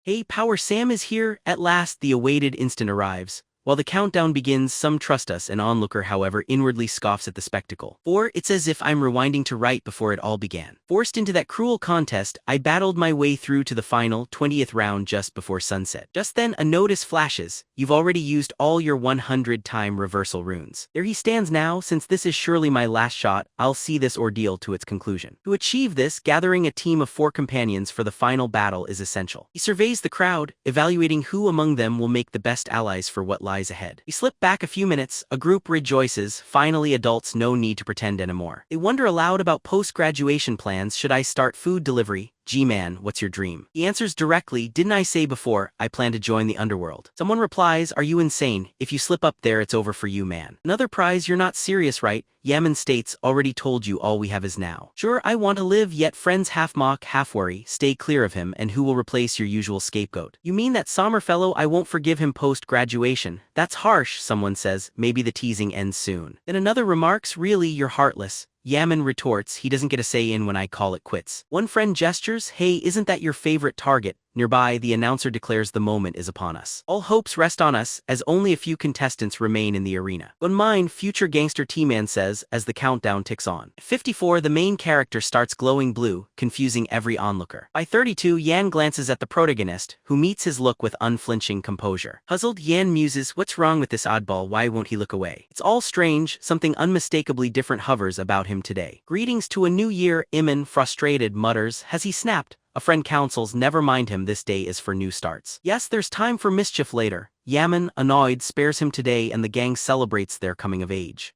Hey, Power Sam is here. At last, the awaited instant arrives. While the countdown begins, some trust us, an onlooker, however, inwardly scoffs at the spectacle. For it's as if I'm rewinding to right before it all began. Forced into that cruel contest, I battled my way through to the final, 20th round just before sunset. Just then, a notice flashes. You've already used all your 100-time reversal runes. There he stands now. Since this is surely my last shot, I'll see this ordeal to its conclusion. To achieve this, gathering a team of 4 companions for the final battle is essential. He surveys the crowd, evaluating who among them will make the best allies for what lies ahead. We slip back a few minutes, a group rejoices, finally adults, no need to pretend anymore. They wonder aloud about post-graduation plans. Should I start food delivery? G-Man, what's your dream? He answers directly, didn't I say before, I plan to join the underworld. Someone replies, are you insane? If you slip up there, it's over for you, man. Another prize, you're not serious, right? Yammon states, already told you all we have is now. Sure, I want to live, yet friends half mock, half worry, stay clear of him, and who will replace your usual scapegoat? You mean that Sommer fellow? I won't forgive him post-graduation. That's harsh, someone says, maybe the teasing ends soon. Then another remarks, really, you're heartless. Yammon retorts, he doesn't get a say in when I call it quits. One friend gestures, hey, isn't that your favorite target? Nearby, the announcer declares the moment is upon us. All hopes rest on us, as only a few contestants remain in the arena. Don't mind, future gangster T-Man says, as the countdown ticks on. At 54, the main character starts glowing blue, confusing every onlooker. By 32, Yan glances at the protagonist, who meets his look with unflinching composure. Puzzled, Yan muses, what's wrong with this oddball? Why won't he look away? It's all strange, something unmistakably different hovers about him today. Greetings to a new year, Yammon, frustrated, mutters, has he snapped? A friend counsels, never mind him, this day is for new starts. Yes, there's time for mischief later. Yammon, annoyed, spares him today and the gang celebrates their coming of age.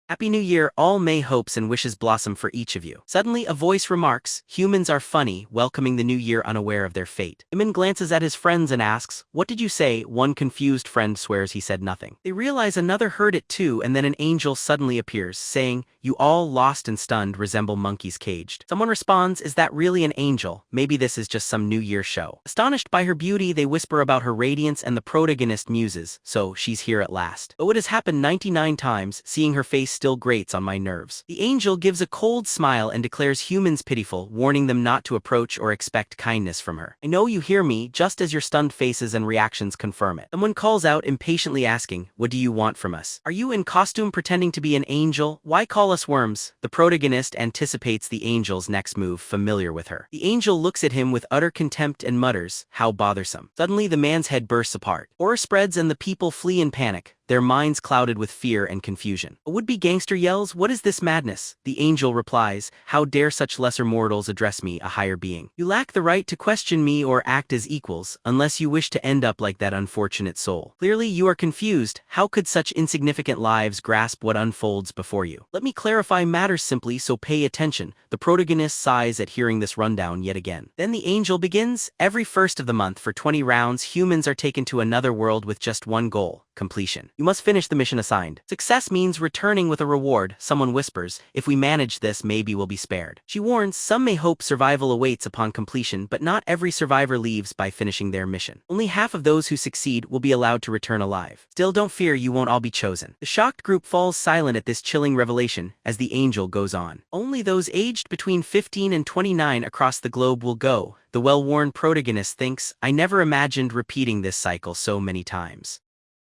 Happy New Year, all May hopes and wishes blossom for each of you. Suddenly a voice remarks, humans are funny, welcoming the new year unaware of their fate. Yammon glances at his friends and asks, what did you say? One confused friend swears he said nothing. They realize another heard it too, and then an angel suddenly appears, saying, you all lost and stunned resemble monkeys caged. Someone responds, is that really an angel? Maybe this is just some New Year show. Astonished by her beauty, they whisper about her radiance and the protagonist muses, so she's here at last. Though it has happened 99 times, seeing her face still grates on my nerves. The angel gives a cold smile and declares humans pitiful, warning them not to approach or expect kindness from her. I know you hear me, just as your stunned faces and reactions confirm it. Someone calls out, impatiently asking, what do you want from us? Are you in costume pretending to be an angel? Why call us worms? The protagonist anticipates the angel's next move, familiar with her. The angel looks at him with utter contempt and mutters, how bothersome. Suddenly the man's head bursts apart. Horror spreads and the people flee in panic, their minds clouded with fear and confusion. A would-be gangster yells, what is this madness? The angel replies, how dare such lesser mortals address me, a higher being? You lack the right to question me or act as equals, unless you wish to end up like that unfortunate soul. Clearly you are confused. How could such insignificant lives grasp what unfolds before you? Let me clarify matters simply, so pay attention. The protagonist sighs at hearing this rundown yet again. Then the angel begins, every first of the month for 20 rounds, humans are taken to another world with just one goal, completion. You must finish the mission assigned. Success means returning with a reward, someone whispers, if we manage this maybe we'll be spared. She warns, some may hope survival awaits upon completion, but not every survivor leaves by finishing their mission. Only half of those who succeed will be allowed to return alive. Still, don't fear, you won't all be chosen. The shocked group falls silent at this chilling revelation, as the angel goes on. Only those aged between 15 and 29 across the globe will go. The well-worn protagonist thinks, I never imagined repeating this cycle so many times.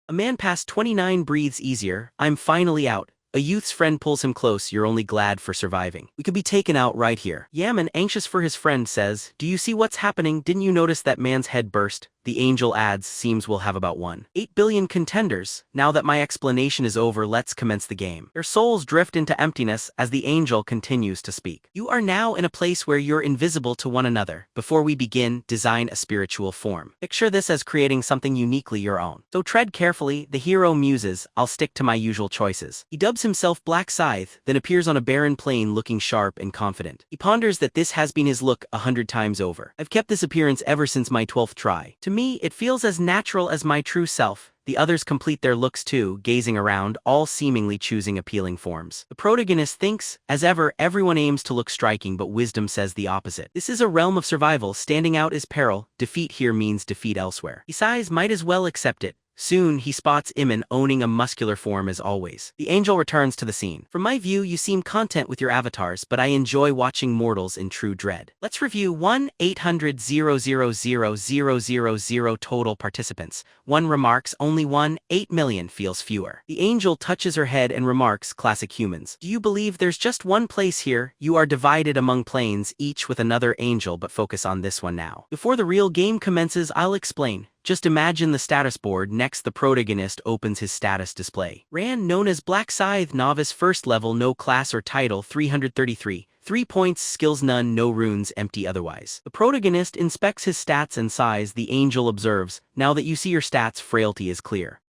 A man past 29 breathes easier, I'm finally out. A youth's friend pulls him close, you're only glad for surviving. We could be taken out right here. Yammon, anxious for his friend, says, do you see what's happening? Didn't you notice that man's head burst? The angel adds, seems we'll have about 1.8 billion contenders. Now that my explanation is over, let's commence the game. Their souls drift into emptiness as the angel continues to speak. You are now in a place where you're invisible to one another. Before we begin, design a spiritual form. Picture this as creating something uniquely your own. So tread carefully, the hero muses, I'll stick to my usual choices. He dubs himself Black Scythe, then appears on a barren plain looking sharp and confident. He ponders that this has been his look 100 times over. I've kept this appearance ever since my 12th try. To me, it feels as natural as my true self. The others complete their looks too, gazing around, all seemingly choosing appealing forms. The protagonist thinks, as ever, everyone aims to look striking, but wisdom says the opposite. This is a realm of survival, standing out is peril, defeat here means defeat elsewhere. He sighs, might as well accept it. Soon, he spots Yammon owning a muscular form as always. The angel returns to the scene. From my view, you seem content with your avatars, but I enjoy watching mortals in true dread. Let's review 1-800-000-000 total participants. 1 remarks, only 1, 8 million feels fewer. The angel touches her head and remarks, classic humans. Do you believe there's just one place here? You are divided among planes, each with another angel, but focus on this one now. Before the real game commences, I'll explain. Just imagine the status board. Next, the protagonist opens his status display. Rune, known as Black Scythe, novice, first level, no class or title, 333. 3 points, skills none, no runes, empty otherwise. The protagonist inspects his stats and size. The angel observes, now that you see your stats, frailty is clear.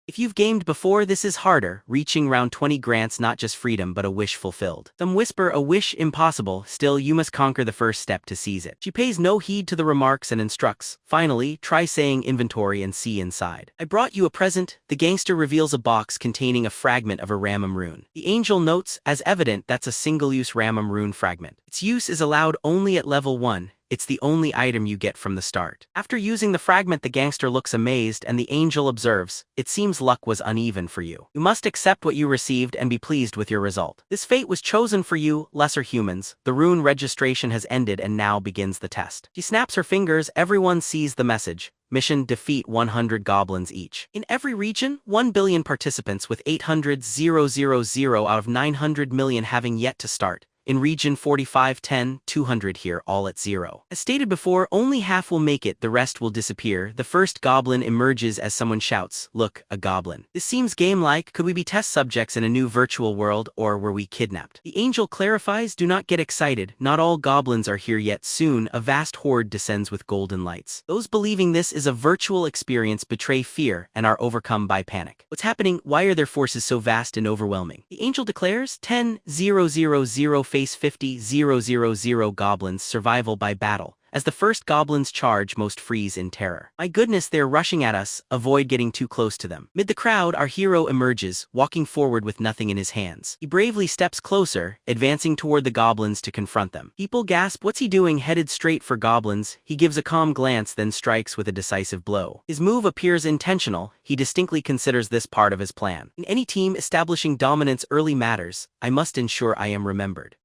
If you've gamed before, this is harder. Reaching round 20 grants not just freedom but a wish fulfilled. Some whisper a wish impossible, still you must conquer the first step to seize it. She pays no heed to the remarks and instructs, finally, try saying inventory and see inside. I brought you a present. The gangster reveals a box containing a fragment of a Ramam rune. The angel notes, as evident, that's a single-use Ramam rune fragment. Its use is allowed only at level 1. It's the only item you get from the start. After using the fragment, the gangster looks amazed and the angel observes, it seems luck was uneven for you. You must accept what you received and be pleased with your result. This fate was chosen for you, lesser humans. The rune registration has ended and now begins the test. She snaps her fingers, everyone sees the message. Mission: defeat 100 goblins each. In every region, 1 billion participants with 800,000 out of 900 million having yet to start. In region 4510, 200 here, all at 0. As stated before, only half will make it, the rest will disappear. The first goblin emerges as someone shouts, "Look, a goblin." This seems game-like. Could we be test subjects in a new virtual world, or were we kidnapped? The angel clarifies, do not get excited. Not all goblins are here yet. Soon, a vast horde descends with golden lights. Those believing this is a virtual experience betray fear and are overcome by panic. What's happening? Why are their forces so vast and overwhelming? The angel declares, 10,000 face 50,000 goblins, survival by battle. As the first goblins charge, most freeze in terror. My goodness, they're rushing at us, avoid getting too close to them. Mid the crowd, our hero emerges, walking forward with nothing in his hands. He bravely steps closer, advancing toward the goblins to confront them. People gasp, what's he doing? Headed straight for goblins, he gives a calm glance, then strikes with a decisive blow. His move appears intentional. He distinctly considers this part of his plan. In any team, establishing dominance early matters. I must ensure I am remembered.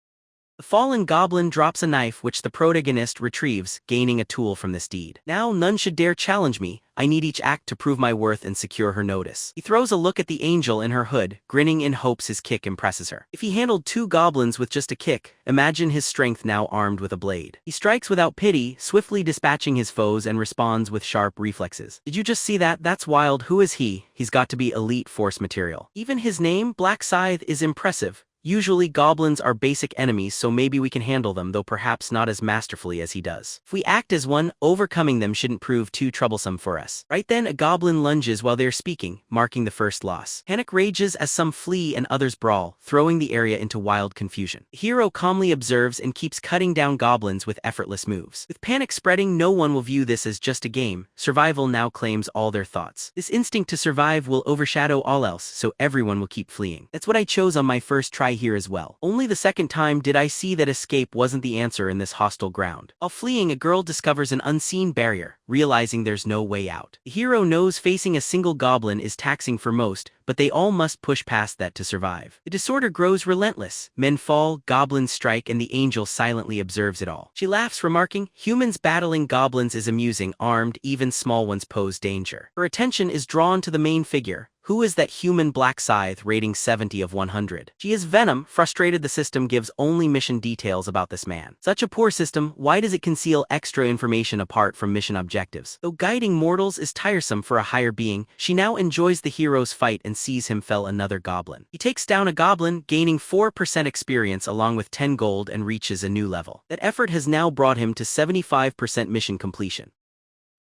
The fallen goblin drops a knife which the protagonist retrieves, gaining a tool from this deed. Now none should dare challenge me. I need each act to prove my worth and secure her notice. He throws a look at the angel in her hood, grinning in hopes his kick impresses her. If he handled 2 goblins with just a kick, imagine his strength now armed with a blade. He strikes without pity, swiftly dispatching his foes and responds with sharp reflexes. Did you just see that? That's wild. Who is he? He's got to be elite force material. Even his name, Black Scythe, is impressive. Usually goblins are basic enemies, so maybe we can handle them, though perhaps not as masterfully as he does. If we act as one, overcoming them shouldn't prove too troublesome for us. Right then, a goblin lunges while they're speaking, marking the first loss. Panic rages as some flee and others brawl, throwing the area into wild confusion. The hero calmly observes and keeps cutting down goblins with effortless moves. With panic spreading, no one will view this as just a game. Survival now claims all their thoughts. This instinct to survive will overshadow all else, so everyone will keep fleeing. That's what I chose on my first try here as well. Only the second time did I see that escape wasn't the answer in this hostile ground. While fleeing, a girl discovers an unseen barrier, realizing there's no way out. The hero knows facing a single goblin is taxing for most, but they all must push past that to survive. The disorder grows relentless. Men fall, goblins strike, and the angel silently observes it all. She laughs, remarking, humans battling goblins is amusing. Armed, even small ones pose danger. Her attention is drawn to the main figure. Who is that human? Black Scythe, rating 70 of 100. She is Venom. Frustrated, the system gives only mission details about this man. Such a poor system, why does it conceal extra information apart from mission objectives? Though guiding mortals is tiresome for a higher being, she now enjoys the hero's fight and sees him fell another goblin. He takes down a goblin, gaining 4% experience along with 10 gold and reaches a new level. That effort has now brought him to 75% mission completion.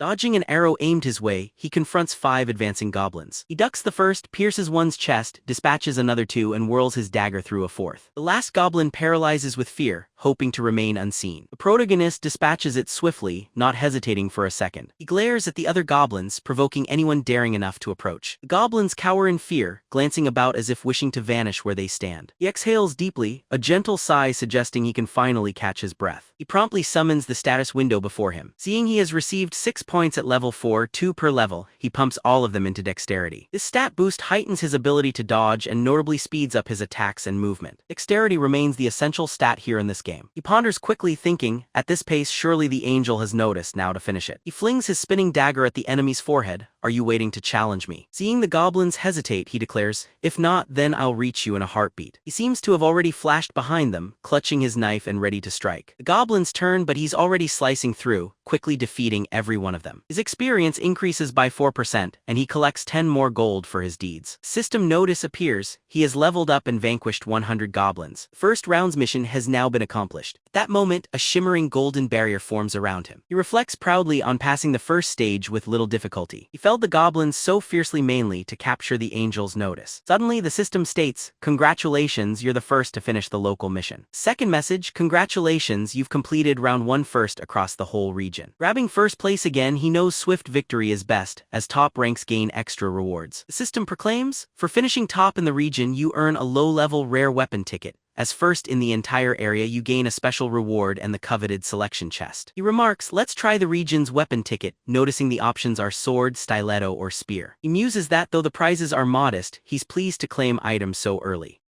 Dodging an arrow aimed his way, he confronts 5 advancing goblins. He ducks the first, pierces one's chest, dispatches another 2, and whirls his dagger through a 4th. The last goblin paralyzes with fear, hoping to remain unseen. The protagonist dispatches it swiftly, not hesitating for a second. He glares at the other goblins, provoking anyone daring enough to approach. The goblins cower in fear, glancing about as if wishing to vanish where they stand. He exhales deeply, a gentle sigh suggesting he can finally catch his breath. He promptly summons the status window before him. Seeing he has received 6 points at level 4, 2 per level, he pumps all of them into dexterity. This stat boost heightens his ability to dodge and notably speeds up his attacks and movement. Dexterity remains the essential stat here in this game. He ponders quickly, thinking, at this pace surely the angel has noticed now to finish it. He flings his spinning dagger at the enemy's forehead. Are you waiting to challenge me? Seeing the goblins hesitate, he declares, if not, then I'll reach you in a heartbeat. He seems to have already flashed behind them, clutching his knife and ready to strike. The goblins turn, but he's already slicing through, quickly defeating every one of them. His experience increases by 4%, and he collects 10 more gold for his deeds. System notice appears. He has leveled up and vanquished 100 goblins. First round's mission has now been accomplished. At that moment, a shimmering golden barrier forms around him. He reflects proudly on passing the first stage with little difficulty. He felled the goblins so fiercely mainly to capture the angel's notice. Suddenly, the system states, congratulations, you're the first to finish the local mission. Second message, congratulations, you've completed round 1 first across the whole region. Grabbing first place again, he knows swift victory is best, as top ranks gain extra rewards. The system proclaims, for finishing top in the region, you earn a low-level rare weapon ticket. As first in the entire area, you gain a special reward and the coveted selection chest. He remarks, let's try the region's weapon ticket, noticing the options are sword, stiletto, or spear. He muses that though the prizes are modest, he's pleased to claim items so early.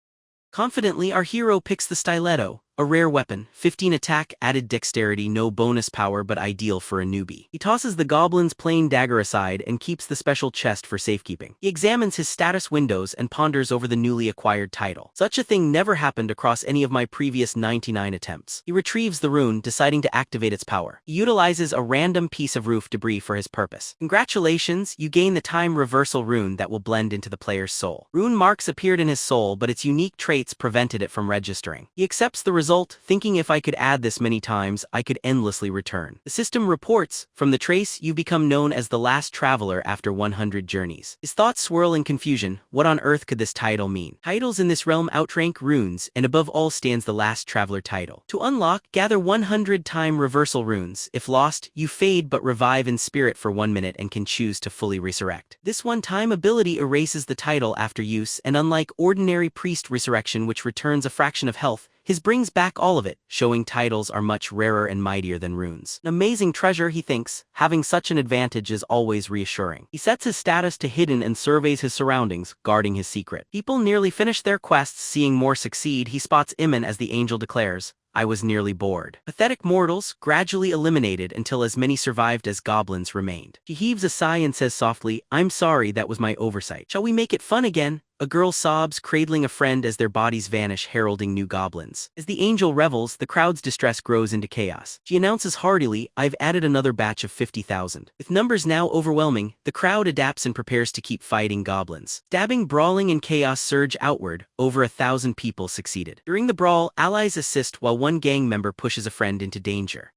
Confidently, our hero picks the stiletto, a rare weapon, 15 attack, added dexterity, no bonus power but ideal for a newbie. He tosses the goblin's plain dagger aside and keeps the special chest for safekeeping. He examines his status windows and ponders over the newly acquired title. Such a thing never happened across any of my previous 99 attempts. He retrieves the rune, deciding to activate its power. He utilizes a random piece of roof debris for his purpose. Congratulations, you gain the time reversal rune that will blend into the player's soul. Rune marks appeared in his soul, but its unique traits prevented it from registering. He accepts the result, thinking if I could add this many times, I could endlessly return. The system reports, from the trace, you become known as the last traveler after 100 journeys. His thoughts swirl in confusion. What on earth could this title mean? Titles in this realm outrank runes, and above all stands the last traveler title. To unlock, gather 100 time reversal runes. If lost, you fade but revive in spirit for 1 minute and can choose to fully resurrect. This one-time ability erases the title after use, and unlike ordinary priest resurrection which returns a fraction of health, his brings back all of it, showing titles are much rarer and mightier than runes. An amazing treasure, he thinks. Having such an advantage is always reassuring. He sets his status to hidden and surveys his surroundings, guarding his secret. People nearly finish their quests, seeing more succeed. He spots Yammon as the angel declares, I was nearly bored. Pathetic mortals, gradually eliminated until as many survived as goblins remained. She heaves a sigh and says softly, I'm sorry, that was my oversight. Shall we make it fun again? A girl sobs, cradling a friend as their bodies vanish, heralding new goblins. As the angel revels, the crowd's distress grows into chaos. She announces heartily, I've added another batch of 50,000. With numbers now overwhelming, the crowd adapts and prepares to keep fighting goblins. Stabbing, brawling, and chaos surge outward. Over 1,000 people succeeded. During the brawl, allies assist while one gang member pushes a friend into danger.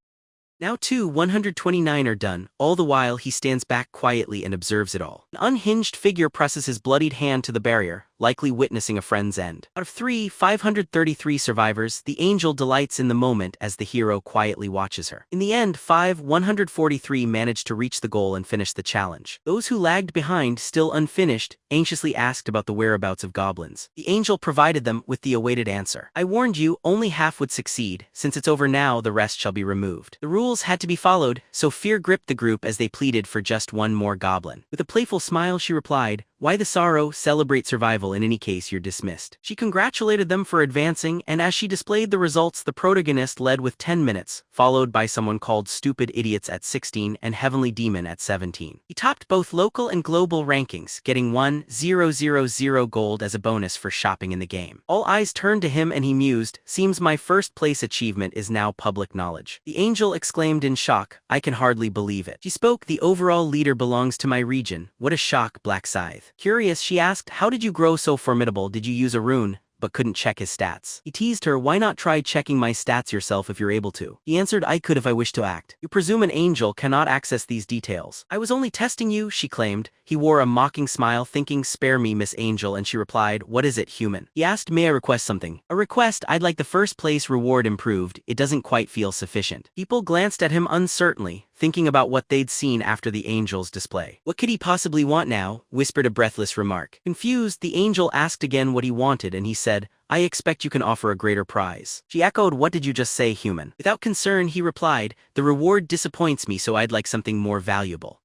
Now 129 are done, all the while he stands back quietly and observes it all. An unhinged figure presses his bloodied hand to the barrier, likely witnessing a friend's end. Out of 533 survivors, the angel delights in the moment as the hero quietly watches her. In the end, 143 managed to reach the goal and finish the challenge. Those who lagged behind, still unfinished, anxiously asked about the whereabouts of goblins. The angel provided them with the awaited answer. I warned you, only half would succeed. Since it's over now, the rest shall be removed. The rules had to be followed, so fear gripped the group as they pleaded for just one more goblin. With a playful smile, she replied, why the sorrow? Celebrate survival. In any case, you're dismissed. She congratulated them for advancing, and as she displayed the results, the protagonist led with 10 minutes, followed by someone called Stupid Idiots at 16 and Heavenly Demon at 17. He topped both local and global rankings, getting 1,000 gold as a bonus for shopping in the game. All eyes turned to him and he mused, seems my first place achievement is now public knowledge. The angel exclaimed in shock, I can hardly believe it. She spoke, the overall leader belongs to my region. What a shock, Black Scythe. Curious, she asked, how did you grow so formidable? Did you use a rune? But couldn't check his stats. He teased her, why not try checking my stats yourself if you're able to? He answered, I could if I wished to act. You presume an angel cannot access these details. I was only testing you, she claimed. He wore a mocking smile, thinking, spare me, Miss Angel, and she replied, what is it, human? He asked, may I request something? A request, I'd like the first place reward improved. It doesn't quite feel sufficient. People glanced at him uncertainly, thinking about what they'd seen after the angel's display. What could he possibly want now? Whispered a breathless remark. Confused, the angel asked again what he wanted and he said, I expect you can offer a greater prize. She echoed, what did you just say, human? Without concern, he replied, the reward disappoints me, so I'd like something more valuable.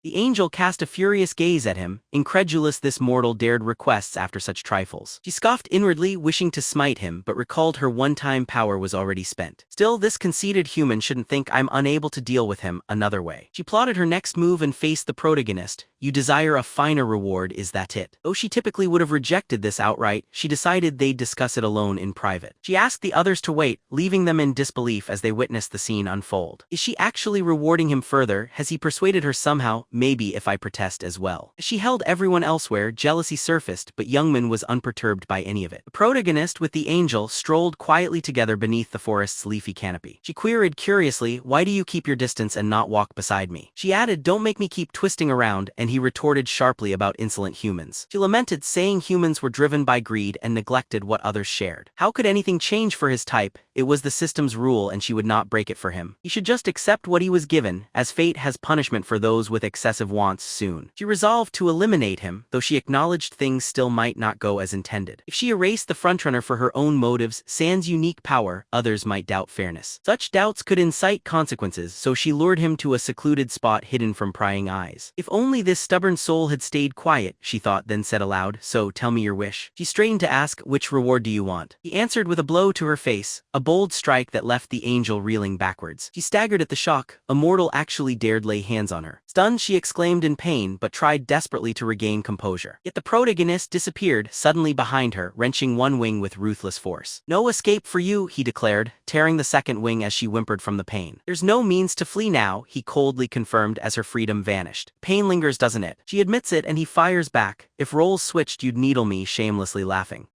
The angel cast a furious gaze at him, incredulous this mortal dared requests after such trifles. She scoffed inwardly, wishing to smite him, but recalled her one-time power was already spent. Still, this conceited human shouldn't think I'm unable to deal with him another way. She plotted her next move and faced the protagonist. You desire a finer reward, is that it? Though she typically would have rejected this outright, she decided they'd discuss it alone in private. She asked the others to wait, leaving them in disbelief as they witnessed the scene unfold. Is she actually rewarding him further? Has he persuaded her somehow? Maybe if I protest as well. As she held everyone elsewhere, jealousy surfaced, but Youngman was unperturbed by any of it. The protagonist with the angel strolled quietly together beneath the forest's leafy canopy. She queried curiously, why do you keep your distance and not walk beside me? She added, don't make me keep twisting around, and he retorted sharply about insolent humans. She lamented, saying humans were driven by greed and neglected what others shared. How could anything change for his type? It was the system's rule and she would not break it for him. He should just accept what he was given, as fate has punishment for those with excessive wants soon. She resolved to eliminate him, though she acknowledged things still might not go as intended. If she erased the frontrunner for her own motives, sans unique power, others might doubt fairness. Such doubts could incite consequences, so she lured him to a secluded spot hidden from prying eyes. If only this stubborn soul had stayed quiet, she thought, then said aloud, so tell me your wish. She straightened to ask, which reward do you want? He answered with a blow to her face, a bold strike that left the angel reeling backwards. She staggered at the shock. A mortal actually dared lay hands on her. Stunned, she exclaimed in pain, but tried desperately to regain composure. Yet the protagonist disappeared, suddenly behind her, wrenching one wing with ruthless force. No escape for you, he declared, tearing the second wing as she whimpered from the pain. There's no means to flee now, he coldly confirmed as her freedom vanished. Pain lingers, doesn't it? She admits it, and he fires back. If roles switched, you'd needle me, shamelessly laughing.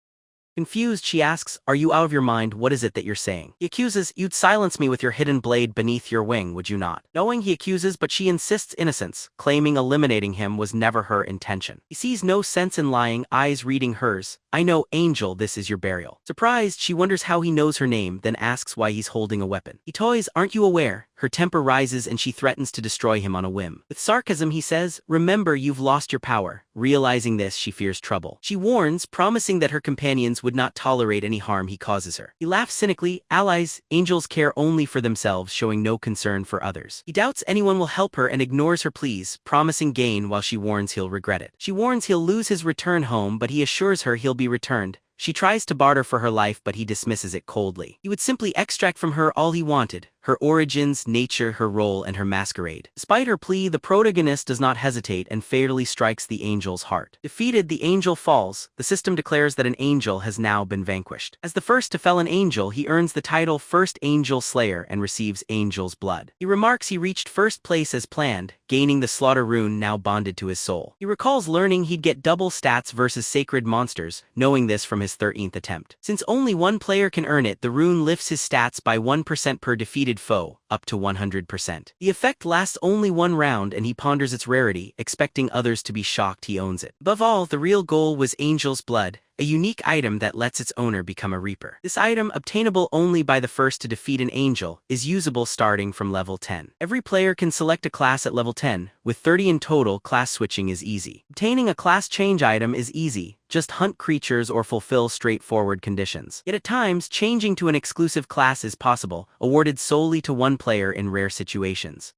Confused, she asks, are you out of your mind? What is it that you're saying? He accuses, you'd silence me with your hidden blade beneath your wing, would you not? Knowing he accuses, but she insists innocence, claiming eliminating him was never her intention. He sees no sense in lying, eyes reading hers. I know, angel, this is your burial. Surprised, she wonders how he knows her name, then asks why he's holding a weapon. He toys, aren't you aware? Her temper rises and she threatens to destroy him on a whim. With sarcasm, he says, remember, you've lost your power. Realizing this, she fears trouble. She warns, promising that her companions would not tolerate any harm he causes her. He laughs cynically, allies, angels care only for themselves, showing no concern for others. He doubts anyone will help her and ignores her pleas, promising gain while she warns he'll regret it. She warns he'll lose his return home, but he assures her he'll be returned. She tries to barter for her life, but he dismisses it coldly. He would simply extract from her all he wanted, her origins, nature, her role, and her masquerade. Despite her plea, the protagonist does not hesitate and fatally strikes the angel's heart. Defeated, the angel falls. The system declares that an angel has now been vanquished. As the first to fell an angel, he earns the title First Angel Slayer and receives angel's blood. He remarks he reached first place as planned, gaining the slaughter rune now bonded to his soul. He recalls learning he'd get double stats versus sacred monsters, knowing this from his 13th attempt. Since only one player can earn it, the rune lifts his stats by 1% per defeated foe, up to 100%. The effect lasts only one round and he ponders its rarity, expecting others to be shocked he owns it. Above all, the real goal was Angel's Blood, a unique item that lets its owner become a Reaper. This item, obtainable only by the first to defeat an angel, is usable starting from level 10. Every player can select a class at level 10, with 30 in total. Class switching is easy. Obtaining a class change item is easy, just hunt creatures or fulfill straightforward conditions. Yet at times, changing to an exclusive class is possible, awarded solely to one player in rare situations.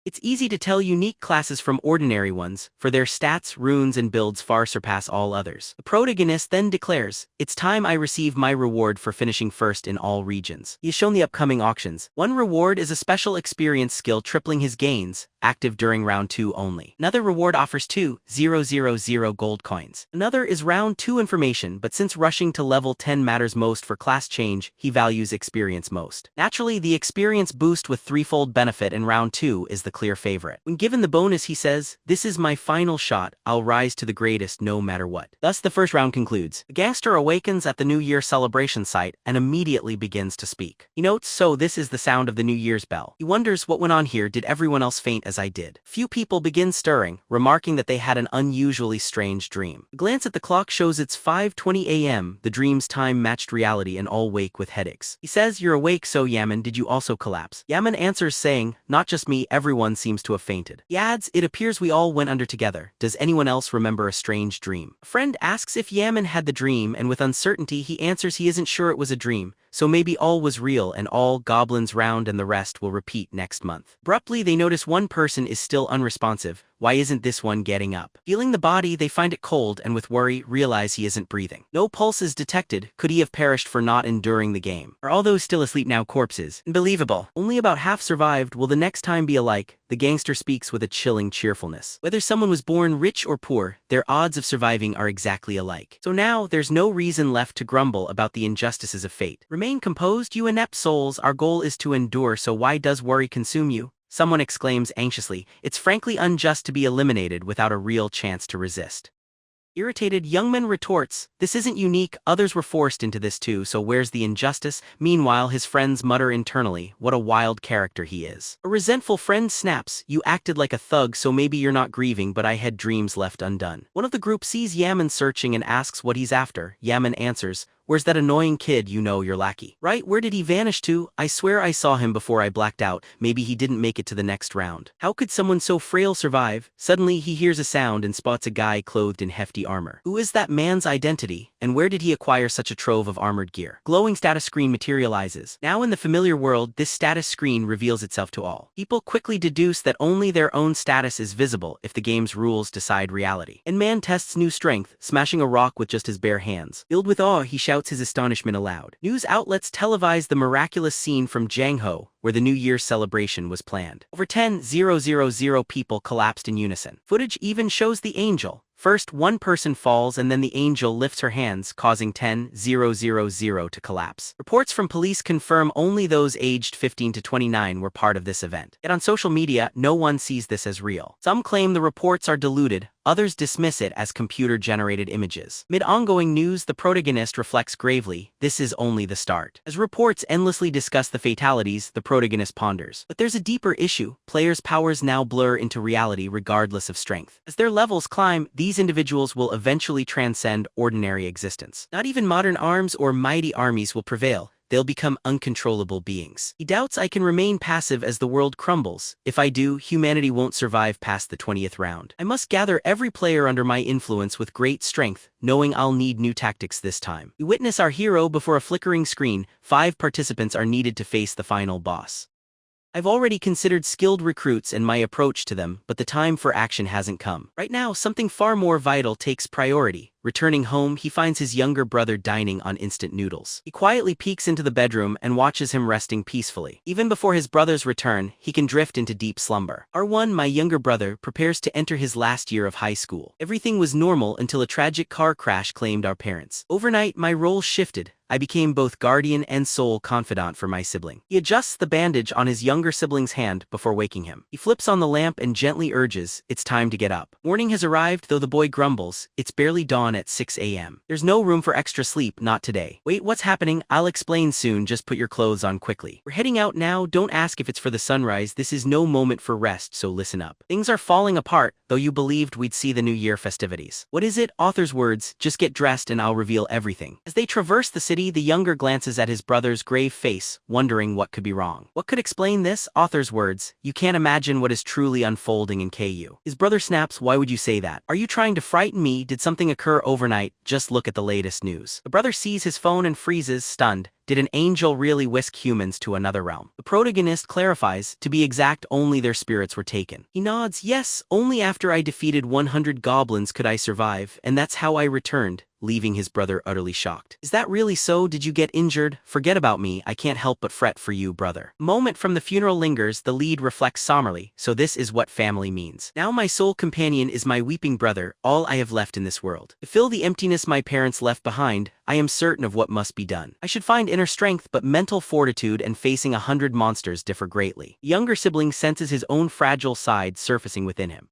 It's easy to tell unique classes from ordinary ones, for their stats, runes, and builds far surpass all others. The protagonist then declares, it's time I receive my reward for finishing first in all regions. He is shown the upcoming auctions. One reward is a special experience skill tripling his gains, active during round 2 only. Another reward offers 2,000 gold coins. Another is round 2 information, but since rushing to level 10 matters most for class change, he values experience most. Naturally, the experience boost with threefold benefit in round 2 is the clear favorite. When given the bonus, he says, this is my final shot, I'll rise to the greatest no matter what. Thus the first round concludes. The gangster awakens at the New Year celebration site and immediately begins to speak. He notes, so this is the sound of the New Year's bell. He wonders what went on here. Did everyone else faint as I did? Few people begin stirring, remarking that they had an unusually strange dream. A glance at the clock shows it's 5:20 a.m. The dream's time matched reality and all wake with headaches. He says, you're awake, so Yammon, did you also collapse? Yammon answers saying, not just me, everyone everyone seems to have fainted. He adds, "It appears we all went under together. Does anyone else remember a strange dream?" A friend asks if Yammon had the dream, and with uncertainty he answers he isn't sure it was a dream, so maybe all was real and all Goblins round and the rest will repeat next month. Abruptly they notice one person is still unresponsive. Why isn't this one getting up? Feeling the body, they find it cold and with worry realize he isn't breathing. No pulse is detected. Could he have perished for not enduring the game? Are all those still asleep now corpses? Unbelievable. Only about half survived. Will the next time be alike? The gangster speaks with a chilling cheerfulness. Whether someone was born rich or poor, their odds of surviving are exactly alike. So now, there's no reason left to grumble about the injustices of fate. Remain composed, you inept souls. Our goal is to endure, so why does worry consume you? Someone exclaims anxiously. It's frankly unjust to be eliminated without a real chance to resist. Irritated, Youngman retorts, "This isn't unique, others were forced into this too, so where's the injustice?" Meanwhile his friends mutter internally, what a wild character he is. A resentful friend snaps, "You acted like a thug, so maybe you're not grieving, but I had dreams left undone." One of the group sees Yammon searching and asks what he's after. Yammon answers, "Where's that annoying kid you know your lackey?" "Right, where did he vanish to? I swear I saw him before I blacked out. Maybe he didn't make it to the next round." How could someone so frail survive? Suddenly he hears a sound and spots a guy clothed in hefty armor. Who is that man's identity, and where did he acquire such a trove of armored gear? Glowing status screen materializes. Now in the familiar world, this status screen reveals itself to all. People quickly deduce that only their own status is visible if the game's rules decide reality. And man tests new strength, smashing a rock with just his bare hands. Filled with awe, he shouts his astonishment aloud. News outlets televise the miraculous scene from Jangho, where the New Year's celebration was planned. Over 10,000 people collapsed in unison. Footage even shows the angel. First, one person falls and then the angel lifts her hands, causing 10,000 to collapse. Reports from police confirm only those aged 15 to 29 were part of this event. Yet on social media, no one sees this as real. Some claim the reports are diluted, others dismiss it as computer-generated images. Mid ongoing news, the protagonist reflects gravely, this is only the start. As reports endlessly discuss the fatalities, the protagonist ponders. But there's a deeper issue. Players' powers now blur into reality regardless of strength. As their levels climb, these individuals will eventually transcend ordinary existence. Not even modern arms or mighty armies will prevail. They'll become uncontrollable beings. He doubts I can remain passive as the world crumbles. If I do, humanity won't survive past the 20th round. I must gather every player under my influence with great strength, knowing I'll need new tactics this time. We witness our hero before a flickering screen. 5 participants are needed to face the final boss. I've already considered skilled recruits and my approach to them, but the time for action hasn't come. Right now, something far more vital takes priority. Returning home, he finds his younger brother dining on instant noodles. He quietly peeks into the bedroom and watches him resting peacefully. Even before his brother's return, he can drift into deep slumber. R1, my younger brother, prepares to enter his last year of high school. Everything was normal until a tragic car crash claimed our parents. Overnight, my role shifted. I became both guardian and sole confidant for my sibling. He adjusts the bandage on his younger sibling's hand before waking him. He flips on the lamp and gently urges, "It's time to get up." Morning has arrived, though the boy grumbles. It's barely dawn at 6 a.m. There's no room for extra sleep, not today. Wait, what's happening? I'll explain soon, just put your clothes on quickly. We're heading out now, don't ask if it's for the sunrise, this is no moment for rest, so listen up. Things are falling apart, though you believed we'd see the New Year festivities. What is it? Author's words, just get dressed and I'll reveal everything. As they traverse the city, the younger glances at his brother's grave face, wondering what could be wrong. What could explain this? Author's words, you can't imagine what is truly unfolding in KU. His brother snaps, why would you say that? Are you trying to frighten me? Did something occur overnight? Just look at the latest news. The brother sees his phone and freezes, stunned. Did an angel really whisk humans to another realm? The protagonist clarifies, to be exact, only their spirits were taken. He nods, yes, only after I defeated 100 goblins could I survive, and that's how I returned, leaving his brother utterly shocked. Is that really so? Did you get injured? Forget about me, I can't help but fret for you, brother. Moment from the funeral lingers, the lead reflects somberly, so this is what family means. Now my sole companion is my weeping brother, all I have left in this world. To fill the emptiness my parents left behind, I am certain of what must be done. I should find inner strength, but mental fortitude and facing 100 monsters differ greatly. The younger sibling senses his own fragile side surfacing within him.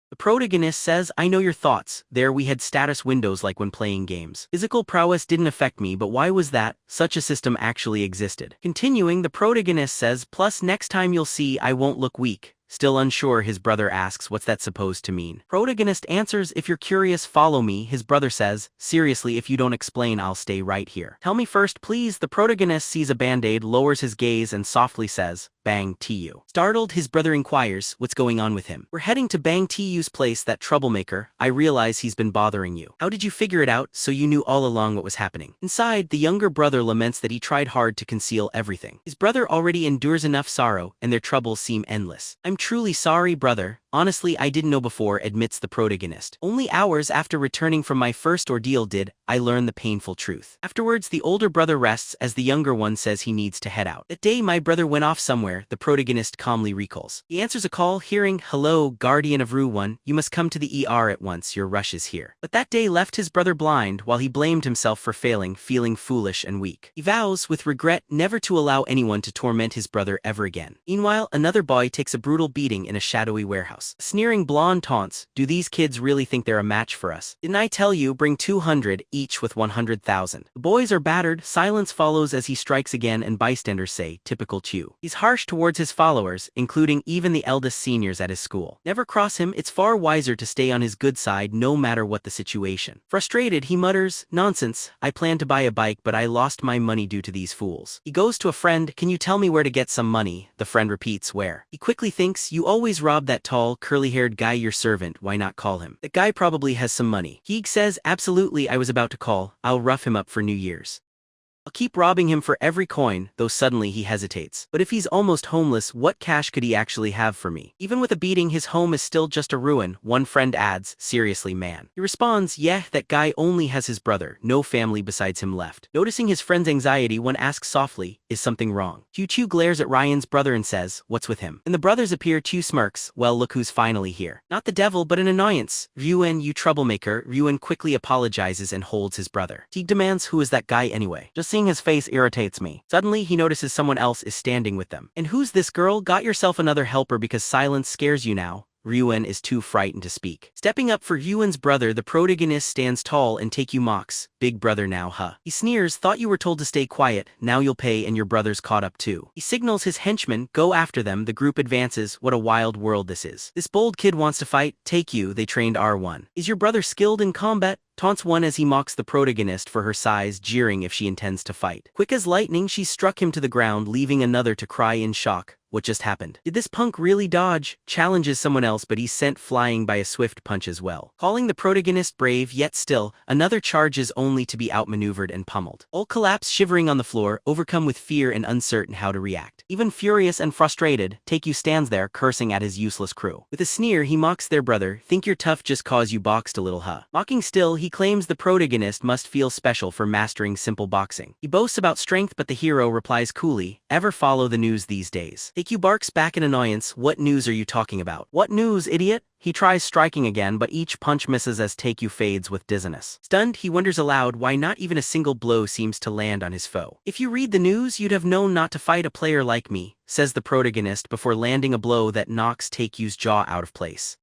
The protagonist says, I know your thoughts. There we had status windows like when playing games. Physical prowess didn't affect me, but why was that? Such a system actually existed. Continuing, the protagonist says, plus next time you'll see I won't look weak. Still unsure, his brother asks, what's that supposed to mean? Protagonist answers, if you're curious, follow me. His brother says, seriously, if you don't explain, I'll stay right here. Tell me first, please. The protagonist sees a band-aid, lowers his gaze and softly says, Bang Tu. Startled, his brother inquires what's going on with him. We're heading to Bang Tu's place, that troublemaker. I realize he's been bothering you. How did you figure it out so you knew all along what was happening? Inside, the younger brother laments that he tried hard to conceal everything. His brother already endures enough sorrow, and their troubles seem endless. I'm truly sorry, brother. Honestly, I didn't know before, admits the protagonist. Only hours after returning from my first ordeal did I learn the painful truth. Afterwards, the older brother rests as the younger one says he needs to head out. That day my brother went off somewhere, the protagonist calmly recalls. He answers a call, hearing, "Hello, guardian of Rune, you must come to the ER at once, your rush is here." But that day left his brother blind while he blamed himself for failing, feeling foolish and weak. He vows, with regret, never to allow anyone to torment his brother ever again. Meanwhile, another boy takes a brutal beating in a shadowy warehouse. A sneering blonde taunts, "Do these kids really think they're a match for us? Didn't I tell you, bring 200, each with 100,000. The boys are battered, silence follows as he strikes again, and bystanders say, typical Chu. He's harsh towards his followers, including even the eldest seniors at his school. Never cross him, it's far wiser to stay on his good side no matter what the situation. Frustrated, he mutters, "Nonsense, I planned to buy a bike but I lost my money due to these fools." He goes to a friend, "Can you tell me where to get some money?" The friend repeats, "Where?" He quickly thinks, "You always rob that tall, curly-haired guy, your servant, why not call him? That guy probably has some money." He says, "Absolutely, I was about to call, I'll rough him up for New Year's. I'll keep robbing him for every coin," though suddenly he hesitates. But if he's almost homeless, what cash could he actually have for me? Even with a beating, his home is still just a ruin, one friend adds, "Seriously, man." He responds, "Yeah, that guy only has his brother, no family besides him left." Noticing his friend's anxiety, one asks softly, "Is something wrong?" Chu glares at Ryan's brother and says, "What's with him?" When the brothers appear, Chu smirks, "Well, look who's finally here. Not the devil, but an annoyance. Rune, you troublemaker." Rune quickly apologizes and holds his brother. He demands, "Who is that guy anyway? Just seeing his face irritates me." Suddenly, he notices someone else is standing with them. "And who's this girl? Got yourself another helper because silence scares you now." Rune is too frightened to speak. Stepping up for Rune's brother, the protagonist stands tall and Taekyu mocks, "Big brother now, huh?" He sneers, "Thought you were told to stay quiet, now you'll pay and your brother's caught up too." He signals his henchmen, "Go after them." The group advances. What a wild world this is. This bold kid wants to fight. Taekyu, they trained R1. "Is your brother skilled in combat?" Taunts one as he mocks the protagonist for her size, jeering if she intends to fight. Quick as lightning, she struck him to the ground, leaving another to cry in shock. What just happened? Did this punk really dodge? Challenges someone else, but he's sent flying by a swift punch as well. Calling the protagonist brave, yet still, another charges only to be outmaneuvered and pummeled. All collapse, shivering on the floor, overcome with fear and uncertain how to react. Even furious and frustrated, Taekyu stands there, cursing at his useless crew. With a sneer, he mocks their brother, "Think you're tough just cause you boxed a little, huh?" Mocking still, he claims the protagonist must feel special for mastering simple boxing. He boasts about strength, but the hero replies coolly, "Ever follow the news these days?" Taekyu barks back in annoyance, "What news are you talking about?" "What news, idiot?" He tries striking again, but each punch misses as Taekyu fades with dizziness. Stunned, he wonders aloud why not even a single blow seems to land on his foe. "If you read the news, you'd have known not to fight a player like me," says the protagonist before landing a blow that knocks Taekyu's jaw out of place.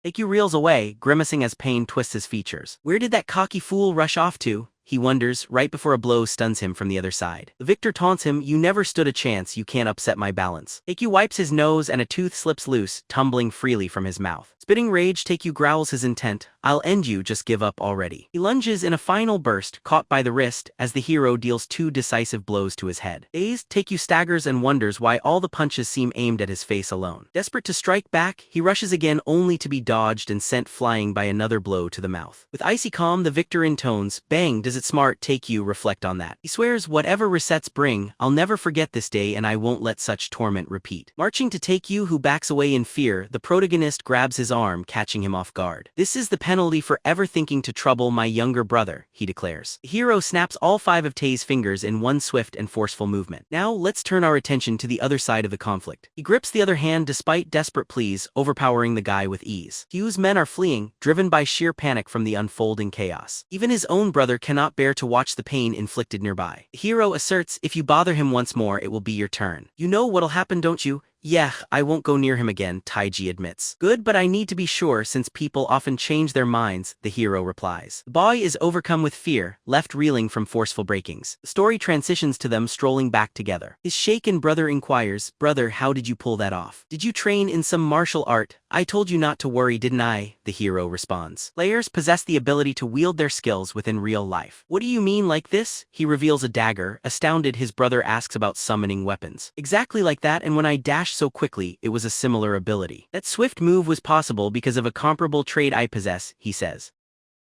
Taekyu reels away, grimacing as pain twists his features. Where did that cocky fool rush off to? He wonders, right before a blow stuns him from the other side. The victor taunts him, "You never stood a chance, you can't upset my balance." Taekyu wipes his nose and a tooth slips loose, tumbling freely from his mouth. Spitting rage, Taekyu growls his intent, "I'll end you, just give up already." He lunges in a final burst, caught by the wrist, as the hero deals 2 decisive blows to his head. Dazed, Taekyu staggers and wonders why all the punches seem aimed at his face alone. Desperate to strike back, he rushes again only to be dodged and sent flying by another blow to the mouth. With icy calm, the victor intones, "Bang, does it smart?" Taekyu reflect on that. He swears, "Whatever resets bring, I'll never forget this day and I won't let such torment repeat." Marching to Taekyu, who backs away in fear, the protagonist grabs his arm, catching him off guard. "This is the penalty for ever thinking to trouble my younger brother," he declares. The hero snaps all 5 of Tae's fingers in one swift and forceful movement. "Now let's turn our attention to the other side of the conflict." He grips the other hand despite desperate pleas, overpowering the guy with ease. Hugh's men are fleeing, driven by sheer panic from the unfolding chaos. Even his own brother cannot bear to watch the pain inflicted nearby. The hero asserts, "If you bother him once more, it will be your turn. You know what'll happen, don't you? Yeah, I won't go near him again, Taiji admits. Good, but I need to be sure since people often change their minds, the hero replies. The boy is overcome with fear, left reeling from forceful breakings. The story transitions to them strolling back together. His shaken brother inquires, "Brother, how did you pull that off? Did you train in some martial art? I told you not to worry, didn't I?" the hero responds. Players possess the ability to wield their skills within real life. What do you mean like this? He reveals a dagger. Astounded, his brother asks about summoning weapons. Exactly like that, and when I dashed so quickly, it was a similar ability. That swift move was possible because of a comparable trait I possess, he says.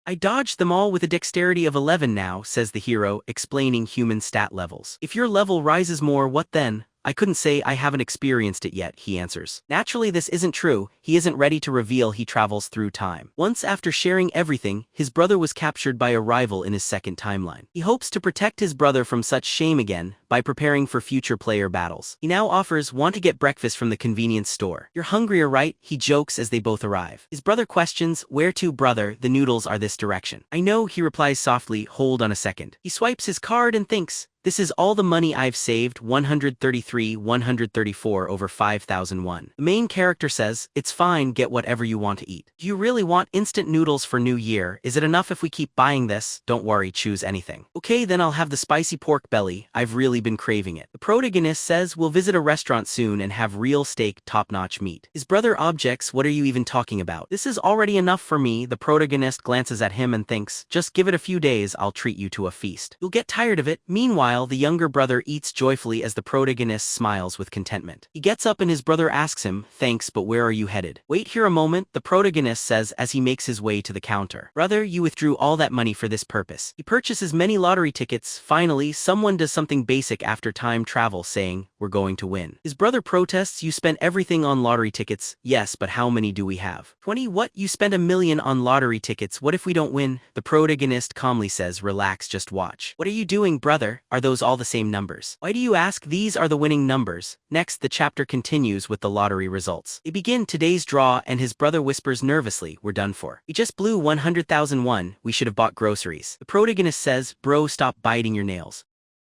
I dodged them all with a dexterity of 11 now, says the hero, explaining human stat levels. If your level rises more, what then? I couldn't say, I haven't experienced it yet, he answers. Naturally, this isn't true. He isn't ready to reveal he travels through time. Once after sharing everything, his brother was captured by a rival in his second timeline. He hopes to protect his brother from such shame again by preparing for future player battles. He now offers, "Want to get breakfast from the convenience store? You're hungrier, right?" he jokes as they both arrive. His brother questions, "Where to, brother? The noodles are this direction." "I know," he replies softly. "Hold on a second." He swipes his card and thinks, "This is all the money I've saved, 134 over 5,001. The main character says, "It's fine, get whatever you want to eat." "Do you really want instant noodles for New Year? Is it enough if we keep buying this?" "Don't worry, choose anything." "Okay, then I'll have the spicy pork belly, I've really been craving it." The protagonist says, "We'll visit a restaurant soon and have real steak, top-notch meat." His brother objects, "What are you even talking about? This is already enough for me." The protagonist glances at him and thinks, "Just give it a few days, I'll treat you to a feast. You'll get tired of it." Meanwhile, the younger brother eats joyfully as the protagonist smiles with contentment. He gets up and his brother asks him, "Thanks, but where are you headed?" "Wait here a moment," the protagonist says as he makes his way to the counter. "Brother, you withdrew all that money for this purpose." He purchases many lottery tickets. Finally, someone does something basic after time travel, saying, "We're going to win." His brother protests, "You spent everything on lottery tickets." "Yes, but how many do we have?" 20. "What? You spent 1,000,000 on lottery tickets. What if we don't win?" The protagonist calmly says, "Relax, just watch." "What are you doing, brother? Are those all the same numbers?" "Why do you ask? These are the winning numbers." Next, the chapter continues with the lottery results. They begin today's draw and his brother whispers nervously, "We're done for. We just blew 100,001, we should have bought groceries." The protagonist says, "Bro, stop biting your nails.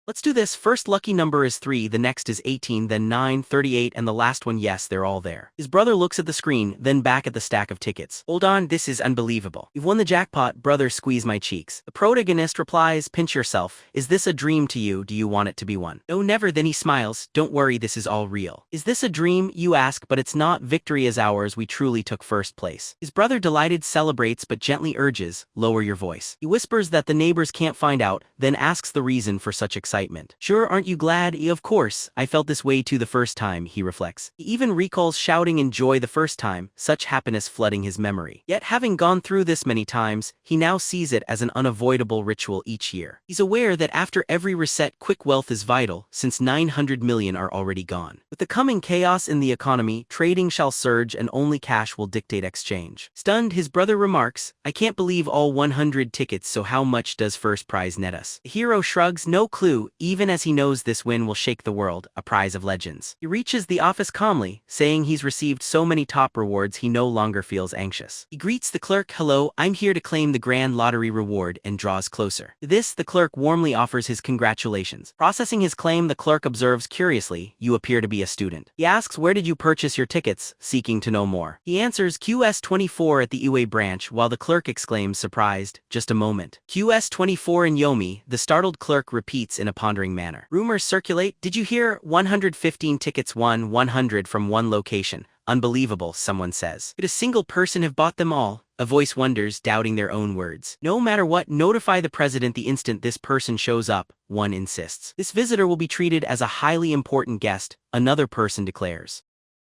Let's do this. First lucky number is 3, the next is 18, then 9, 38, and the last one, yes, they're all there." His brother looks at the screen, then back at the stack of tickets. "Hold on, this is unbelievable. You've won the jackpot." "Brother, squeeze my cheeks." The protagonist replies, "Pinch yourself. Is this a dream to you? Do you want it to be one?" "No, never." Then he smiles, "Don't worry, this is all real." "Is this a dream?" you ask, but it's not. Victory is ours. We truly took first place. His brother, delighted, celebrates but gently urges, "Lower your voice." He whispers that the neighbors can't find out, then asks the reason for such excitement. "Sure, aren't you glad?" "Of course, I felt this way too the first time," he reflects. He even recalls shouting in joy the first time, such happiness flooding his memory. Yet having gone through this many times, he now sees it as an unavoidable ritual each year. He's aware that after every reset, quick wealth is vital, since 900 million are already gone. With the coming chaos in the economy, trading shall surge and only cash will dictate exchange. Stunned, his brother remarks, "I can't believe all 100 tickets, so how much does first prize net us?" The hero shrugs, "No clue," even as he knows this win will shake the world, a prize of legends. He reaches the office calmly, saying he's received so many top rewards he no longer feels anxious. He greets the clerk, "Hello, I'm here to claim the grand lottery reward," and draws closer. To this, the clerk warmly offers his congratulations. Processing his claim, the clerk observes curiously, "You appear to be a student." He asks, "Where did you purchase your tickets?" seeking to know more. He answers, "QS24 at the UA branch," while the clerk exclaims, surprised, "Just a moment. QS24 in Yomi," the startled clerk repeats in a pondering manner. Rumors circulate. "Did you hear? 115 tickets won, 100 from one location. Unbelievable," someone says. "Could a single person have bought them all?" A voice wonders, doubting their own words. "No matter what, notify the president the instant this person shows up," one insists. "This visitor will be treated as a highly important guest," another person declares.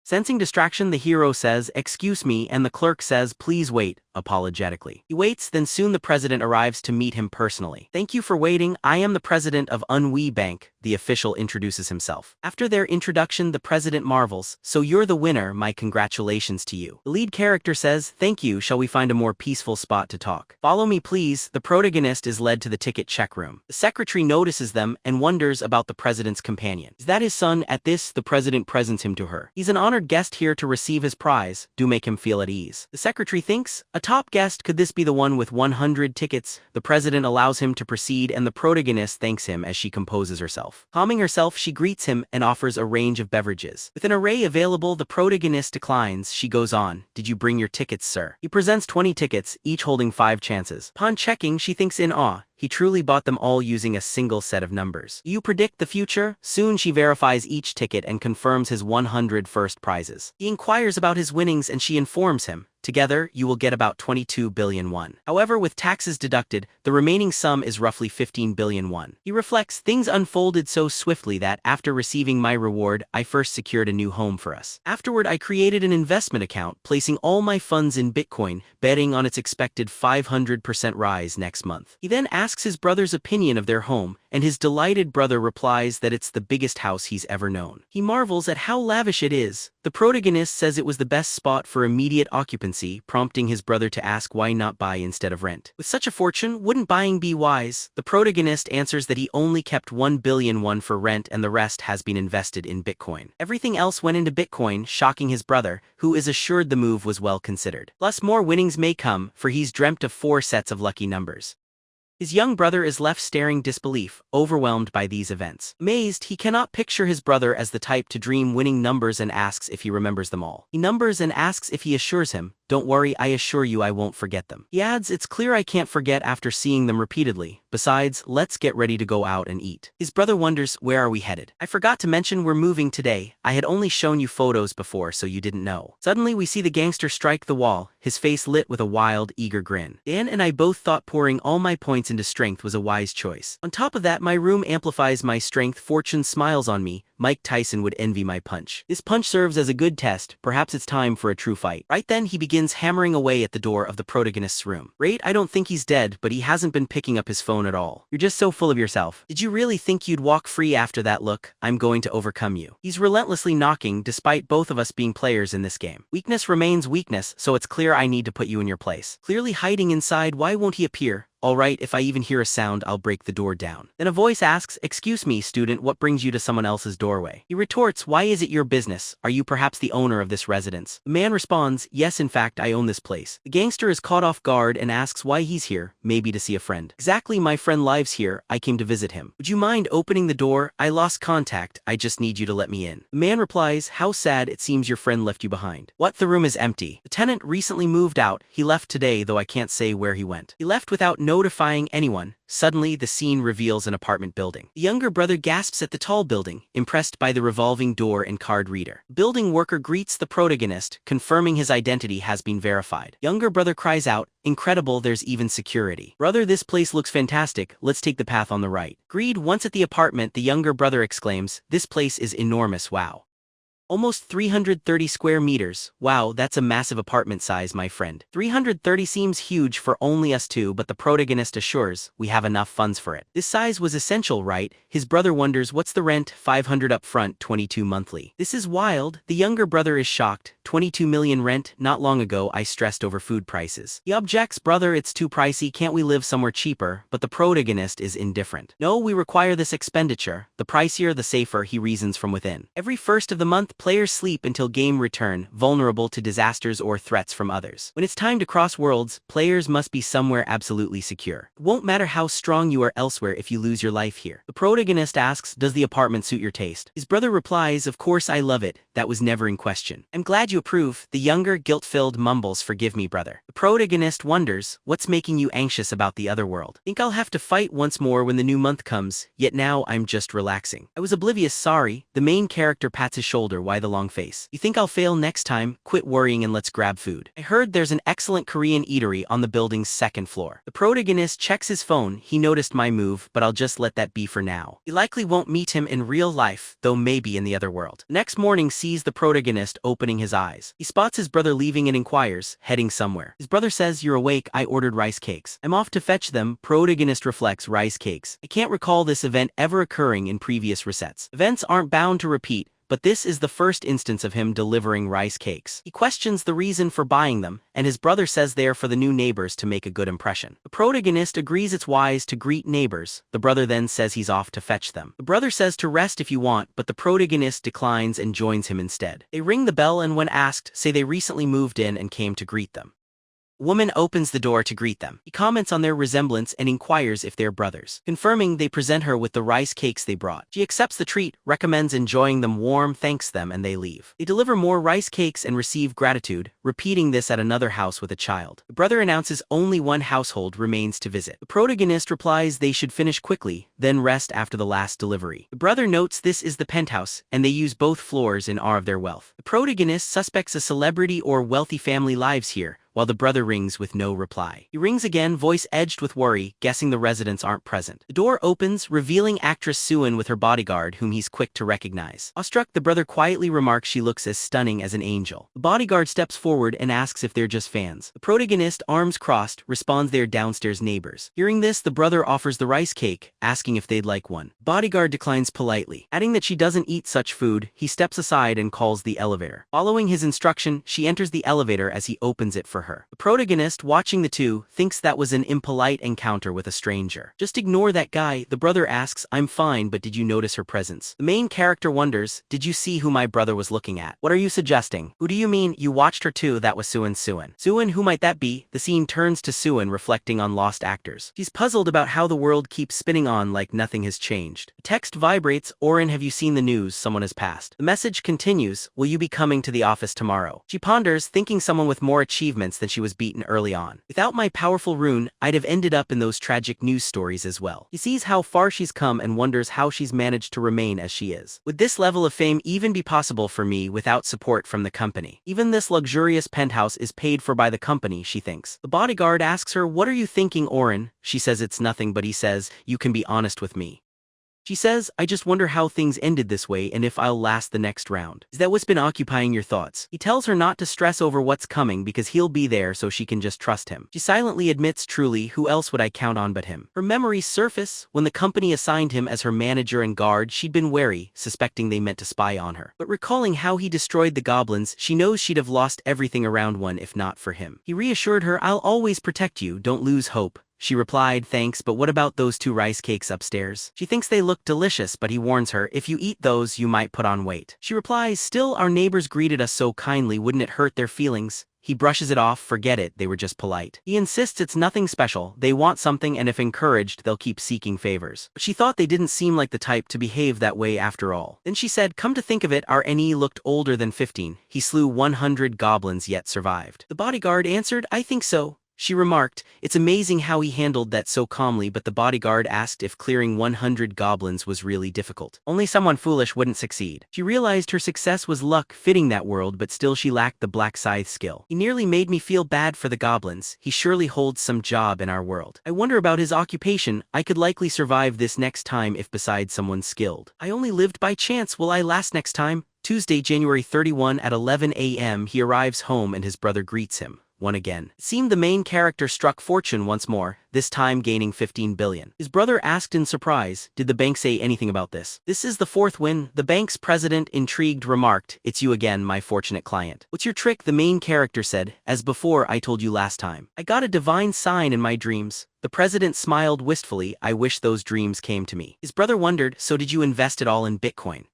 Sensing distraction, the hero says, "Excuse me," and the clerk says, "Please wait," apologetically. He waits, then soon the president arrives to meet him personally. "Thank you for waiting. I am the president of Unwi Bank," the official introduces himself. After their introduction, the president marvels, "So you're the winner, my congratulations to you." The lead character says, "Thank you, shall we find a more peaceful spot to talk?" "Follow me please." The protagonist is led to the ticket check room. The secretary notices them and wonders about the president's companion. Is that his son? At this, the president presents him to her. He's an honorary honored guest here to receive his prize, do make him feel at ease. The secretary thinks, a top guest, could this be the one with 100 tickets? The president allows him to proceed and the protagonist thanks him as she composes herself. Calming herself, she greets him and offers a range of beverages. With an array available, the protagonist declines. She goes on, did you bring your tickets, sir? He presents 20 tickets, each holding 5 chances. Upon checking, she thinks in awe. He truly bought them all using a single set of numbers. You predict the future? Soon she verifies each ticket and confirms his 100 first prizes. He inquires about his winnings and she informs him. Together, you will get about 22 billion won. However, with taxes deducted, the remaining sum is roughly 15 billion won. He reflects, things unfolded so swiftly that, after receiving my reward, I first secured a new home for us. Afterward, I created an investment account, placing all my funds in Bitcoin, betting on its expected 500% rise next month. He then asks his brother's opinion of their home, and his delighted brother replies that it's the biggest house he's ever known. He marvels at how lavish it is. The protagonist says it was the best spot for immediate occupancy, prompting his brother to ask why not buy instead of rent. With such a fortune, wouldn't buying be wise? The protagonist answers that he only kept 1 billion won for rent and the rest has been invested in Bitcoin. Everything else went into Bitcoin, shocking his brother, who is assured the move was well considered. Plus, more winnings may come, for he's dreamt of 4 sets of lucky numbers. His young brother is left staring disbelief, overwhelmed by these events. Amazed, he cannot picture his brother as the type to dream winning numbers and asks if he remembers them all. He numbers and asks if he assures him, don't worry, I assure you I won't forget them. He adds, it's clear I can't forget after seeing them repeatedly. Besides, let's get ready to go out and eat. His brother wonders, where are we headed? I forgot to mention we're moving today. I had only shown you photos before so you didn't know. Suddenly we see the gangster strike the wall, his face lit with a wild, eager grin. Dan and I both thought pouring all my points into strength was a wise choice. On top of that, my room amplifies my strength. Fortune smiles on me. Mike Tyson would envy my punch. This punch serves as a good test. Perhaps it's time for a true fight. Right then, he begins hammering away at the door of the protagonist's room. Right, I don't think he's dead, but he hasn't been picking up his phone at all. You're just so full of yourself. Did you really think you'd walk free after that look? I'm going to overcome you. He's relentlessly knocking, despite both of us being players in this game. Weakness remains weakness, so it's clear I need to put you in your place. Clearly hiding inside, why won't he appear? Alright, if I even hear a sound, I'll break the door down. Then a voice asks, excuse me, student, what brings you to someone else's doorway? He retorts, why is it your business? Are you perhaps the owner of this residence? The man responds, yes, in fact, I own this place. The gangster is caught off guard and asks why he's here, maybe to see a friend. Exactly, my friend lives here, I came to visit him. Would you mind opening the door? I lost contact, I just need you to let me in. The man replies, how sad, it seems your friend left you behind. What, the room is empty. The tenant recently moved out, he left today, though I can't say where he went. He left without notifying anyone. Suddenly, the scene reveals an apartment building. The younger brother gasps at the tall building, impressed by the revolving door and card reader. Building worker greets the protagonist, confirming his identity has been verified. Younger brother cries out, incredible, there's even security. Brother, this place looks fantastic, let's take the path on the right. Greed, once at the apartment, the younger brother exclaims, this place is enormous, wow. Almost 330 square meters. Wow, that's a massive apartment size, my friend. 330 seems huge for only us two, but the protagonist assures, we have enough funds for it. This size was essential, right? His brother wonders, what's the rent? 500 up front, 22 monthly. This is wild. The younger brother is shocked. 22 million rent? Not long ago, I stressed over food prices. He objects, brother, it's too pricey, can't we live somewhere cheaper? But the protagonist is indifferent. No, we require this expenditure. The pricier, the safer, he reasons from within. Every first of the month, players sleep until game return, vulnerable to disasters or threats from others. When it's time to cross worlds, players must be somewhere absolutely secure. It won't matter how strong you are elsewhere if you lose your life here. The protagonist asks, does the apartment suit your taste? His brother replies, of course I love it, that was never in question. I'm glad you approve. The younger, guilt-filled mumbles, forgive me, brother. The protagonist wonders, what's making you anxious about the other world? Think I'll have to fight once more when the new month comes, yet now I'm just relaxing. I was oblivious, sorry. The main character pats his shoulder, why the long face? You think I'll fail next time? Quit worrying and let's grab food. I heard there's an excellent Korean eatery on the building's second floor. The protagonist checks his phone, he noticed my move, but I'll just let that be for now. He likely won't meet him in real life, though maybe in the other world. The next morning sees the protagonist opening his eyes. He spots his brother leaving and inquires, heading somewhere. His brother says, you're awake, I ordered rice cakes. I'm off to fetch them. Protagonist reflects, rice cakes. I can't recall this event ever occurring in previous resets. Events aren't bound to repeat. but this is the first instance of him delivering rice cakes. He questions the reason for buying them, and his brother says they're for the new neighbors to make a good impression. The protagonist agrees it's wise to greet neighbors. The brother then says he's off to fetch them. The brother says to rest if you want, but the protagonist declines and joins him instead. They ring the bell and when asked, say they recently moved in and came to greet them. A woman opens the door to greet them. He comments on their resemblance and inquires if they're brothers. Confirming, they present her with the rice cakes they brought. She accepts the treat, recommends enjoying them warm, thanks them, and they leave. They deliver more rice cakes and receive gratitude, repeating this at another house with a child. The brother announces only one household remains to visit. The protagonist replies they should finish quickly, then rest after the last delivery. The brother notes this is the penthouse, and they use both floors in awe of their wealth. The protagonist suspects a celebrity or wealthy family lives here, while the brother rings with no reply. He rings again, voice edged with worry, guessing the residents aren't present. The door opens, revealing actress Scythe with her bodyguard, whom he's quick to recognize. Awestruck, the brother quietly remarks she looks as stunning as an angel. The bodyguard steps forward and asks if they're just fans. The protagonist, arms crossed, responds they're downstairs neighbors. Hearing this, the brother offers the rice cake, asking if they'd like one. Bodyguard declines politely. Adding that she doesn't eat such food, he steps aside and calls the elevator. Following his instruction, she enters the elevator as he opens it for her. The protagonist, watching the two, thinks that was an impolite encounter with a stranger. Just ignore that guy, the brother asks. I'm fine, but did you notice her presence? The main character wonders, did you see who my brother was looking at? What are you suggesting? Who do you mean? You watched her too? That was Scythe. Scythe, who might that be? The scene turns to Scythe reflecting on lost actors. She's puzzled about how the world keeps spinning on like nothing has changed. The text vibrates. Oren, have you seen the news? Someone has passed. The message continues, will you be coming to the office tomorrow? She ponders, thinking someone with more achievements than she was beaten early on. Without my powerful rune, I'd have ended up in those tragic news stories as well. He sees how far she's come and wonders how she's managed to remain as she is. Would this level of fame even be possible for me without support from the company? Even this luxurious penthouse is paid for by the company, she thinks. The bodyguard asks her, what are you thinking, Oren? She says it's nothing, but he says, you can be honest with me. She says, I just wonder how things ended this way and if I'll last the next round. Is that what's been occupying your thoughts? He tells her not to stress over what's coming because he'll be there so she can just trust him. She silently admits, truly, who else would I count on but him? Her memories surface. When the company assigned him as her manager and guard, she'd been wary, suspecting they meant to spy on her. But recalling how he destroyed the goblins, she knows she'd have lost everything around one if not for him. He reassured her, I'll always protect you, don't lose hope. She replied, thanks, but what about those 2 rice cakes upstairs? She thinks they look delicious, but he warns her, if you eat those, you might put on weight. She replies, still, our neighbors greeted us so kindly, wouldn't it hurt their feelings? He brushes it off, forget it, they were just polite. He insists it's nothing special, they want something and if encouraged, they'll keep seeking favors. But she thought they didn't seem like the type to behave that way after all. Then she said, come to think of it, our NE looked older than 15. He slew 100 goblins yet survived. The bodyguard answered, I think so. She remarked, it's amazing how he handled that so calmly, but the bodyguard asked if clearing 100 goblins was really difficult. Only someone foolish wouldn't succeed. She realized her success was luck fitting that world, but still she lacked the black scythe skill. He nearly made me feel bad for the goblins. He surely holds some job in our world. I wonder about his occupation. I could likely survive this next time if besides someone skilled. I only lived by chance. Will I last next time? Tuesday, January 31 at 11 a.m. He arrives home and his brother greets him. Won again. It seemed the main character struck fortune once more, this time gaining 15 billion. His brother asked in surprise, did the bank say anything about this? This is the 4th win. The bank's president, intrigued, remarked, it's you again, my fortunate client. What's your trick? The main character said, as before, I told you last time. I got a divine sign in my dreams. The president smiled wistfully, I wish those dreams came to me. His brother wondered, so did you invest it all in Bitcoin?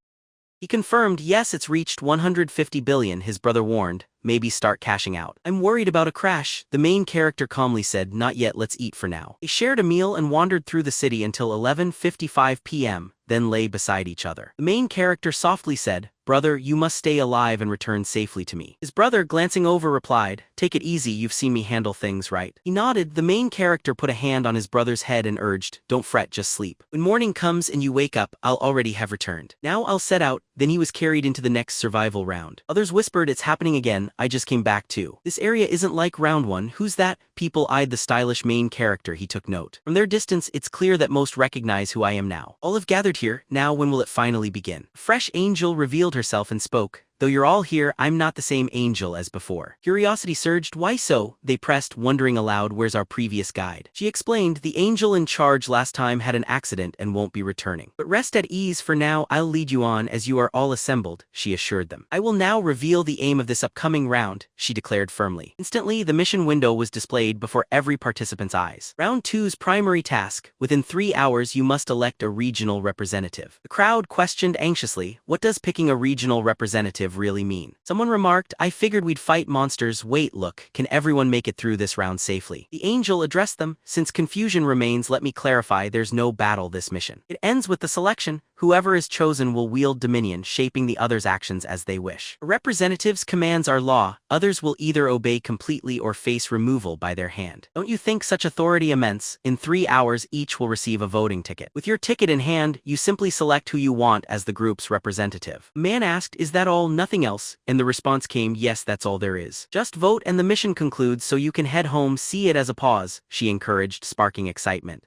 He confirmed, yes, it's reached 150 billion. His brother warned, maybe start cashing out. I'm worried about a crash. The main character calmly said, not yet, let's eat for now. They shared a meal and wandered through the city until 11:55 p.m., then lay beside each other. The main character softly said, brother, you must stay alive and return safely to me. His brother, glancing over, replied, take it easy, you've seen me handle things right. He nodded. The main character put a hand on his brother's head and urged, don't fret, just sleep. When morning comes and you wake up, I'll already have returned. Now I'll set out. Then he was carried into the next survival round. Others whispered, it's happening again, I just came back too. This area isn't like round 1, who's that? People eyed the stylish main character, he took note. From their distance, it's clear that most recognize who I am now. All have gathered here, now when will it finally begin? A fresh angel revealed herself and spoke, though you're all here, I'm not the same angel as before. Curiosity surged. Why so? They pressed, wondering aloud, where's our previous guide? She explained, the angel in charge last time had an accident and won't be returning. But rest at ease for now, I'll lead you on as you are all assembled, she assured them. I will now reveal the aim of this upcoming round, she declared firmly. Instantly, the mission window was displayed before every participant's eyes. Round 2's primary task: within 3 hours you must elect a regional representative. The crowd questioned anxiously, what does picking a regional representative really mean? Someone remarked, I figured we'd fight monsters. Wait, look, can everyone make it through this round safely? The angel addressed them, since confusion remains, let me clarify, there's no battle this mission. It ends with the selection. Whoever is chosen will wield dominion, shaping the others' actions as they wish. A representative's commands are law, others will either obey completely or face removal by their hand. Don't you think such authority immense? In 3 hours each will receive a voting ticket. With your ticket in hand, you simply select who you want as the group's representative. A man asked, is that all, nothing else? And the response came, yes, that's all there is. Just vote and the mission concludes, so you can head home. See it as a pause, she encouraged, sparking excitement.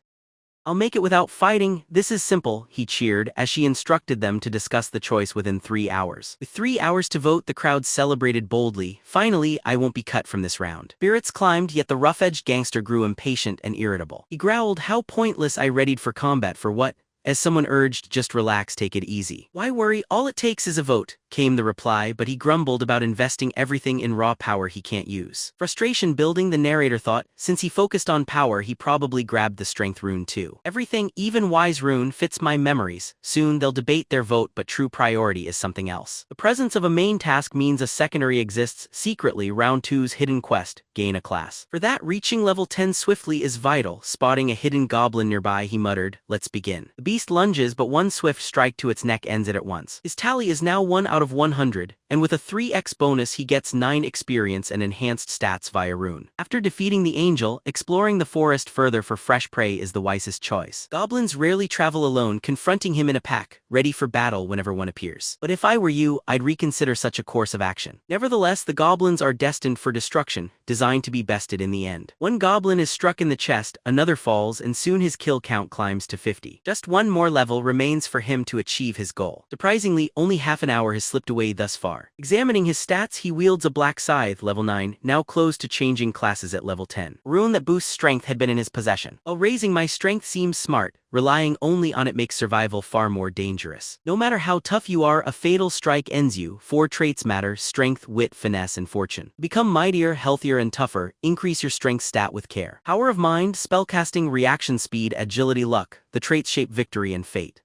I'll make it without fighting, this is simple, he cheered as she instructed them to discuss the choice within 3 hours. With 3 hours to vote, the crowd celebrated boldly. Finally, I won't be cut from this round. Spirits climbed, yet the rough-edged gangster grew impatient and irritable. He growled, how pointless, I readied for combat for what? As someone urged, just relax, take it easy. Why worry, all it takes is a vote, came the reply, but he grumbled about investing everything in raw power he can't use. Frustration building, the narrator thought, since he focused on power he probably grabbed the strength rune too. Everything, even wise rune, fits my memories. Soon they'll debate their vote, but true priority is something else. The presence of a main task means a secondary exists. Secretly, round 2's hidden quest, gain a class. For that, reaching level 10 swiftly is vital. Spotting a hidden goblin nearby, he muttered, let's begin. The beast lunges, but one swift strike to its neck ends it at once. His tally is now 1 out of 100, and with a 3x bonus he gets 9 experience and enhanced stats via Rune. After defeating the angel, exploring the forest further for fresh prey is the wisest choice. Goblins rarely travel alone, confronting him in a pack, ready for battle whenever one appears. But if I were you, I'd reconsider such a course of action. Nevertheless, the goblins are destined for destruction, designed to be bested in the end. One goblin is struck in the chest, another falls, and soon his kill count climbs to 50. Just one more level remains for him to achieve his goal. Surprisingly, only half an hour has slipped away thus far. Examining his stats, he wields a black scythe, level 9, now close to changing classes at level 10. A rune that boosts strength had been in his possession. While raising my strength seems smart, relying only on it makes survival far more dangerous. No matter how tough you are, a fatal strike ends you. 4 traits matter: strength, wit, finesse, and fortune. Become mightier, healthier, and tougher. Increase your strength stat with care. Power of mind, spellcasting, reaction speed, agility, luck. The traits shape victory and fate.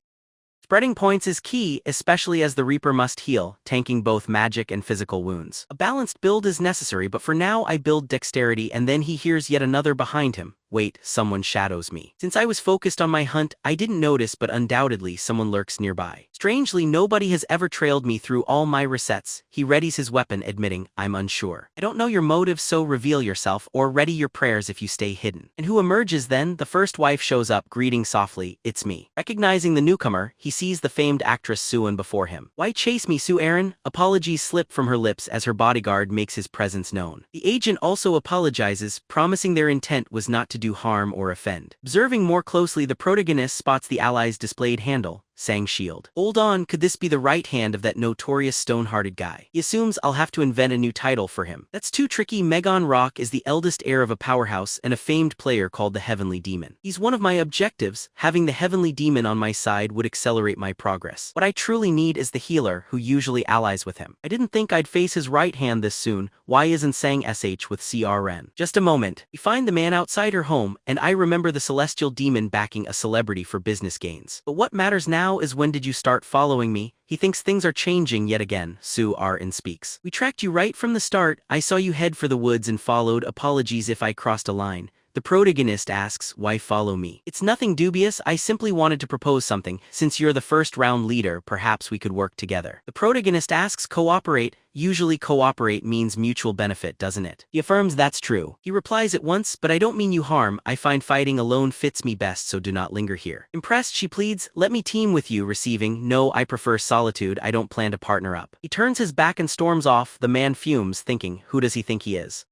Spreading points is key, especially as the Reaper must heal, tanking both magic and physical wounds. A balanced build is necessary, but for now I build dexterity, and then he hears yet another behind him. Wait, someone shadows me. Since I was focused on my hunt, I didn't notice, but undoubtedly someone lurks nearby. Strangely, nobody has ever trailed me through all my resets. He readies his weapon, admitting, I'm unsure. I don't know your motives, so reveal yourself, or ready your prayers if you stay hidden. And who emerges then? The first wife shows up, greeting softly, it's me. Recognizing the newcomer, he sees the famed actress Suan before him. Why chase me, Sue Aaron? Apologies slip from her lips as her bodyguard makes his presence known. The agent also apologizes, promising their intent was not to do harm or offend. Observing more closely, the protagonist spots the allies' displayed handle, Sang Shield. Hold on, could this be the right hand of that notorious stone-hearted guy? He assumes I'll have to invent a new title for him. That's too tricky. Megon Rock is the eldest heir of a powerhouse and a famed player called the Heavenly Demon. He's one of my objectives. Having the Heavenly Demon on my side would accelerate my progress. What I truly need is the healer, who usually allies with him. I didn't think I'd face his right hand this soon. Why isn't Sang SH with CRN? Just a moment. We find the man outside her home, and I remember the Celestial Demon backing a celebrity for business gains. But what matters now is, when did you start following me? He thinks things are changing yet again, Sue Rn speaks. We tracked you right from the start. I saw you head for the woods and followed. Apologies if I crossed a line. The protagonist asks, why follow me? It's nothing dubious, I simply wanted to propose something. Since you're the first round leader, perhaps we could work together. The protagonist asks, cooperate? Usually cooperate means mutual benefit, doesn't it? He affirms that's true. He replies at once, but I don't mean you harm. I find fighting alone fits me best, so do not linger here. Impressed, she pleads, let me team with you. Receiving, no, I prefer solitude. I don't plan to partner up. He turns his back and storms off. The man fumes, thinking, who does he think he is?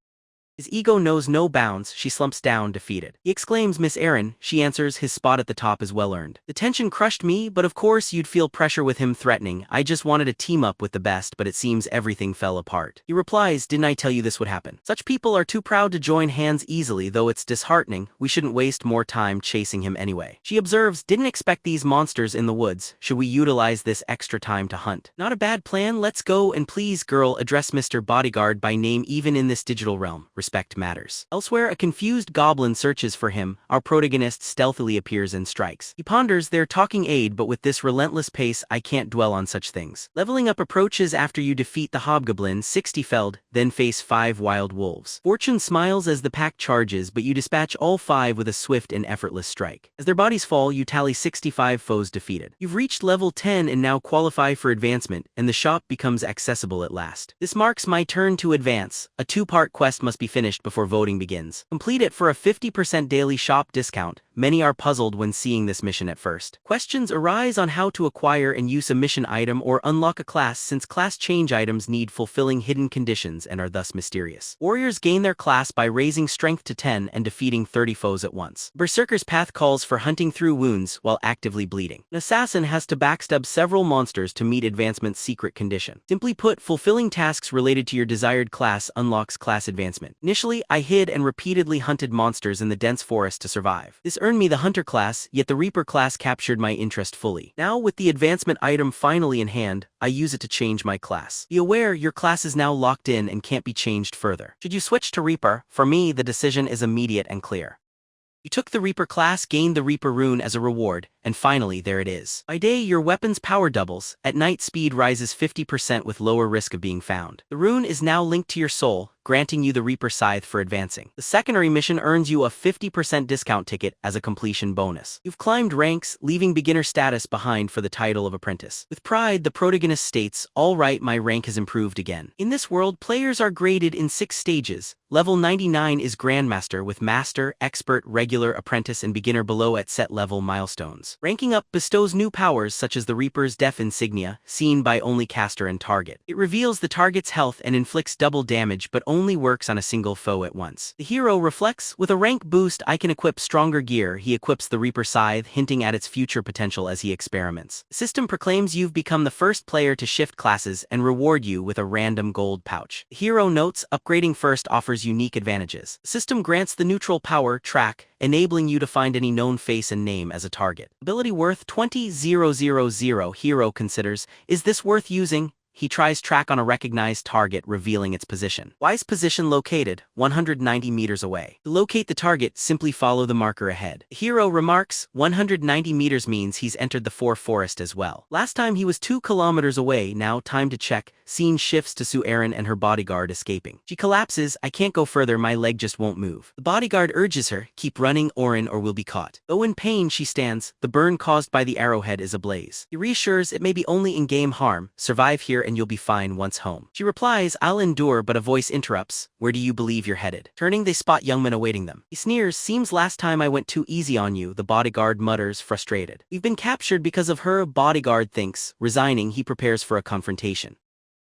His ego knows no bounds, she slumps down, defeated. He exclaims, "Miss Aaron," she answers, his spot at the top is well earned. "The tension crushed me, but of course you'd feel pressure with him threatening. I just wanted to team up with the best, but it seems everything fell apart." He replies, "Didn't I tell you this would happen?" Such people are too proud to join hands easily, though it's disheartening. We shouldn't waste more time chasing him anyway. She observes, "Didn't expect these monsters in the woods. Should we utilize this extra time to hunt?" "Not a bad plan, let's go, and please girl, address Mr. Bodyguard by name even in this digital realm. Respect matters." Elsewhere, a confused goblin searches for him. Our protagonist stealthily appears and strikes. He ponders, "They're talking aid, but with this relentless pace I can't dwell on such things." Leveling up approaches after you defeat the hobgoblin, 60 felled, then face 5 wild wolves. Fortune smiles as the pack charges, but you dispatch all 5 with a swift and effortless strike. As their bodies fall, you tally 65 foes defeated. You've reached level 10 and now qualify for advancement, and the shop becomes accessible at last. This marks my turn to advance. A 2-part quest must be finished before voting begins. Complete it for a 50% daily shop discount. Many are puzzled when seeing this mission at first. Questions arise on how to acquire and use a mission item or unlock a class, since class change items need fulfilling hidden conditions and are thus mysterious. Warriors gain their class by raising strength to 10 and defeating 30 foes at once. Berserker's path calls for hunting through wounds while actively bleeding. An assassin has to backstab several monsters to meet advancement's secret condition. Simply put, fulfilling tasks related to your desired class unlocks class advancement. Initially, I hid and repeatedly hunted monsters in the dense forest to survive. This earned me the Hunter class, yet the Reaper class captured my interest fully. Now, with the advancement item finally in hand, I use it to change my class. Be aware, your class is now locked in and can't be changed further. Should you switch to Reaper? For me, the decision is immediate and clear. You took the Reaper class, gained the Reaper rune as a reward, and finally there it is. By day, your weapon's power doubles. At night, speed rises 50% with lower risk of being found. The rune is now linked to your soul, granting you the Reaper Scythe for advancing. The secondary mission earns you a 50% discount ticket as a completion bonus. You've climbed ranks, leaving beginner status behind for the title of apprentice. With pride, the protagonist states, "All right, my rank has improved again." In this world, players are graded in 6 stages. Level 99 is Grandmaster, with Master, Expert, Regular, Apprentice, and Beginner below at set level milestones. Ranking up bestows new powers such as the Reaper's Death Insignia, seen by only caster and target. It reveals the target's health and inflicts double damage, but only works on a single foe at once. The hero reflects, "With a rank boost I can equip stronger gear." He equips the Reaper Scythe, hinting at its future potential as he experiments. The system proclaims you've become the first player to shift classes and reward you with a random gold pouch. The hero notes, upgrading first offers unique advantages. The system grants the neutral power track, enabling you to find any known face and name as a target. Ability worth 20,000. Hero considers, "Is this worth using?" He tries track on a recognized target, revealing its position. Wise position located, 190 meters away. To locate the target, simply follow the marker ahead. The hero remarks, 190 meters means he's entered the forest as well. Last time he was 2 kilometers away, now time to check. Scene shifts to Sue Aaron and her bodyguard escaping. She collapses, "I can't go further, my leg just won't move." The bodyguard urges her, "Keep running, Orin, or we'll be caught." Though in pain she stands, the burn caused by the arrowhead is ablaze. He reassures, "It may be only in-game harm, survive here and you'll be fine once home." She replies, "I'll endure," but a voice interrupts, "Where do you believe you're headed?" Turning, they spot Yammon awaiting them. He sneers, "Seems last time I went too easy on you." The bodyguard mutters, frustrated. "We've been captured because of her." Bodyguard thinks. Resigning, he prepares for a confrontation.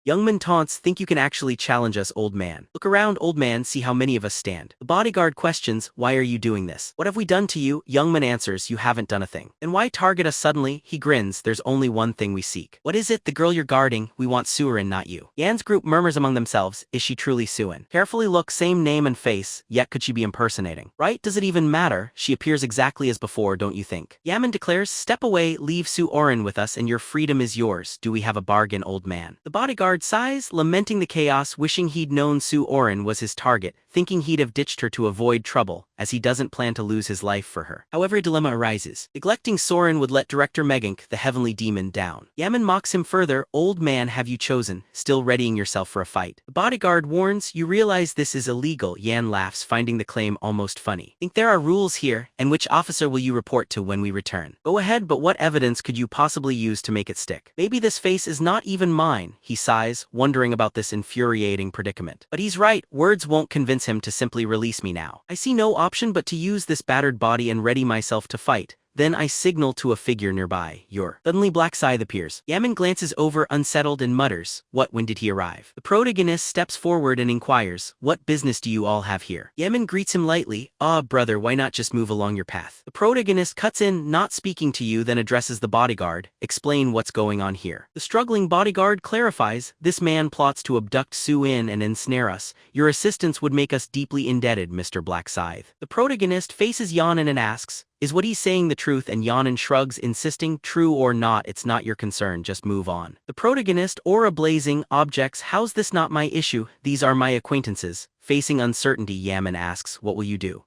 Yammon taunts, "Think you can actually challenge us, old man? Look around, old man, see how many of us stand." The bodyguard questions, "Why are you doing this? What have we done to you?" Yammon answers, "You haven't done a thing." "And why target us suddenly?" He grins, "There's only one thing we seek." "What is it?" "The girl you're guarding. We want Surin, not you." Yan's group murmurs among themselves, "Is she truly Suin?" Carefully look, same name and face, yet could she be impersonating? Right? Does it even matter? She appears exactly as before, don't you think? Yammon declares, "Step away, leave Sue Orin with us and your freedom is yours. Do we have a bargain, old man?" The bodyguard sighs, lamenting the chaos, wishing he'd known Sue Orin was his target, thinking he'd have ditched her to avoid trouble, as he doesn't plan to lose his life for her. However, a dilemma arises. Neglecting Soren would let Director Megank, the heavenly demon, down. Yammon mocks him further, "Old man, have you chosen, still readying yourself for a fight?" The bodyguard warns, "You realize this is illegal." Yan laughs, finding the claim almost funny. "Think there are rules here, and which officer will you report to when we return?" "Go ahead, but what evidence could you possibly use to make it stick?" "Maybe this face is not even mine," he sighs, wondering about this infuriating predicament. But he's right, words won't convince him to simply release me now. "I see no option but to use this battered body and ready myself to fight." then I signal to a figure nearby. Suddenly Black Scythe appears. Yammon glances over unsettled and mutters, "What, when did he arrive?" The protagonist steps forward and inquires, "What business do you all have here?" Yammon greets him lightly, "Ah, brother, why not just move along your path?" The protagonist cuts in, "Not speaking to you," then addresses the bodyguard, "Explain what's going on here." The struggling bodyguard clarifies, "This man plots to abduct Sue-in and ensnare us. Your assistance would make us deeply indebted, Mr. Black Scythe." The protagonist faces Yammon and asks, "Is what he's saying the truth?" And Yammon shrugs, insisting, "True or not, it's not your concern, just move on." The protagonist, aura blazing, objects, "How's this not my issue? These are my acquaintances." Facing uncertainty, Yammon asks, "What will you do?"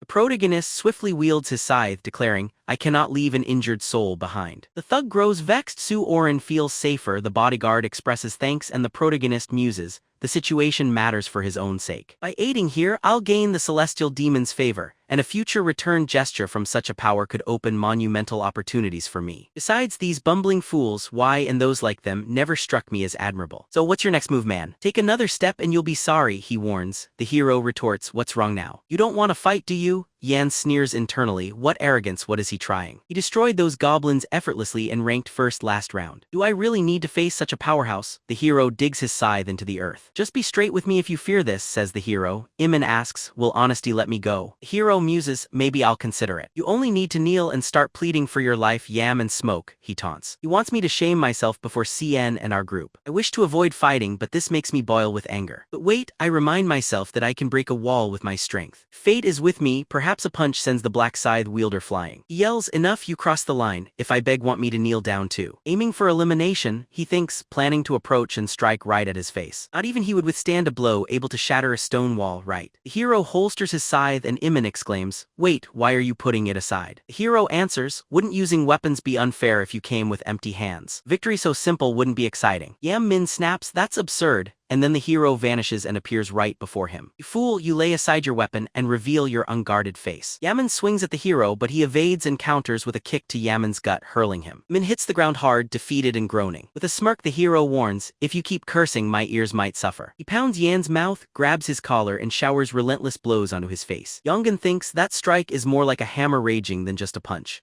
The protagonist swiftly wields his scythe, declaring, "I cannot leave an injured soul behind." The thug grows vexed. Sue-in feels safer. The bodyguard expresses thanks and the protagonist muses, "The situation matters for his own sake. By aiding here, I'll gain the celestial demon's favor, and a future return gesture from such a power could open monumental opportunities for me. Besides these bumbling fools, why and those like them never struck me as admirable. So what's your next move, man? Take another step and you'll be sorry," he warns. The hero retorts, "What's wrong now? You don't want to fight, do you?" Yan sneers internally, "What arrogance, what is he trying? He destroyed those goblins effortlessly and ranked first last round. Do I really need to face such a powerhouse?" The hero digs his scythe into the earth. "Just be straight with me if you fear this," says the hero. Yammon asks, "Will honesty let me go?" The hero muses, "Maybe I'll consider it. You only need to kneel and start pleading for your life." "Yam and smoke," he taunts. "He wants me to shame myself before CN and our group. I wish to avoid fighting, but this makes me boil with anger. But wait, I remind myself that I can break a wall with my strength. Fate is with me." Perhaps a punch sends the Black Scythe wielder flying. He yells, "Enough, you cross the line. If I beg, want me to kneel down too." Aiming for elimination, he thinks, planning to approach and strike right at his face. Not even he would withstand a blow, able to shatter a stone wall, right? The hero holsters his scythe and Yammon exclaims, "Wait, why are you putting it aside?" The hero answers, "Wouldn't using weapons be unfair if you came with empty hands? Victory so simple wouldn't be exciting." Yammon snaps, "That's absurd." And then the hero vanishes and appears right before him. "You fool, you lay aside your weapon and reveal your unguarded face." Yammon swings at the hero, but he evades and counters with a kick to Yammon's gut, hurling him. Yammon hits the ground hard, defeated and groaning. With a smirk, the hero warns, "If you keep cursing, my ears might suffer." He pounds Yan's mouth, grabs his collar and showers relentless blows onto his face. Yongan thinks that strike is more like a hammer raging than just a punch.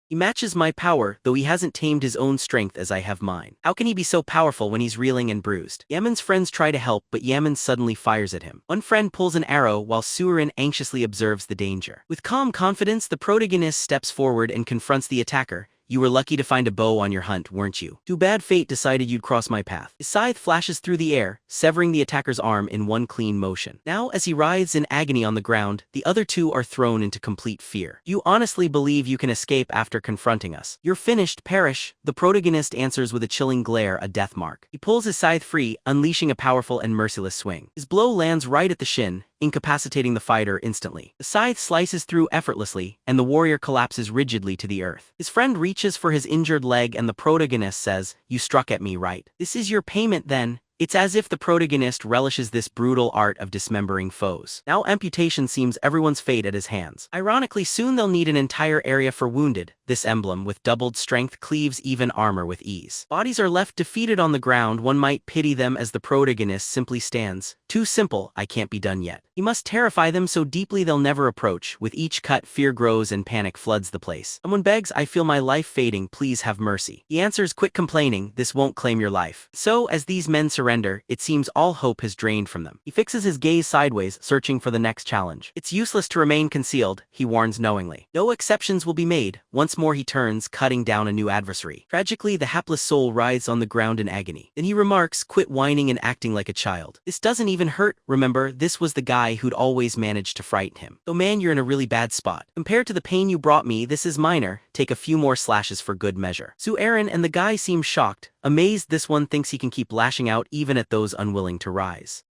"He matches my power, though he hasn't tamed his own strength as I have mine. How can he be so powerful when he's reeling and bruised?" Yammon's friends try to help, but Yammon suddenly fires at him. One friend pulls an arrow while Sue-in anxiously observes the danger. With calm confidence, the protagonist steps forward and confronts the attacker. "You were lucky to find a bow on your hunt, weren't you? Too bad fate decided you'd cross my path." His scythe flashes through the air, severing the attacker's arm in one clean motion. Now, as he writhes in agony on the ground, the other two are thrown into complete fear. "You honestly believe you can escape after confronting us? You're finished, perish." The protagonist answers with a chilling glare, a death mark. He pulls his scythe free, unleashing a powerful and merciless swing. His blow lands right at the shin, incapacitating the fighter instantly. The scythe slices through effortlessly, and the warrior collapses rigidly to the earth. His friend reaches for his injured leg and the protagonist says, "You struck at me, right? This is your payment then." It's as if the protagonist relishes this brutal art of dismembering foes. Now amputation seems everyone's fate at his hands. Ironically, soon they'll need an entire area for wounded. This emblem, with doubled strength, cleaves even armor with ease. Bodies are left defeated on the ground. One might pity them as the protagonist simply stands. "Too simple, I can't be done yet." He must terrify them so deeply they'll never approach. With each cut, fear grows and panic floods the place. Someone begs, "I feel my life fading, please have mercy." He answers, "Quit complaining, this won't claim your life." So, as these men surrender, it seems all hope has drained from them. He fixes his gaze sideways, searching for the next challenge. It's useless to remain concealed, he warns knowingly. No exceptions will be made. Once more he turns, cutting down a new adversary. Tragically, the hapless soul writhes on the ground in agony. Then he remarks, "Quit whining and acting like a child. This doesn't even hurt. Remember, this was the guy who'd always managed to frighten him. So man, you're in a really bad spot. Compared to the pain you brought me, this is minor. Take a few more slashes for good measure." Sue-in and the guy seem shocked. Amazed, this one thinks he can keep lashing out even at those unwilling to rise.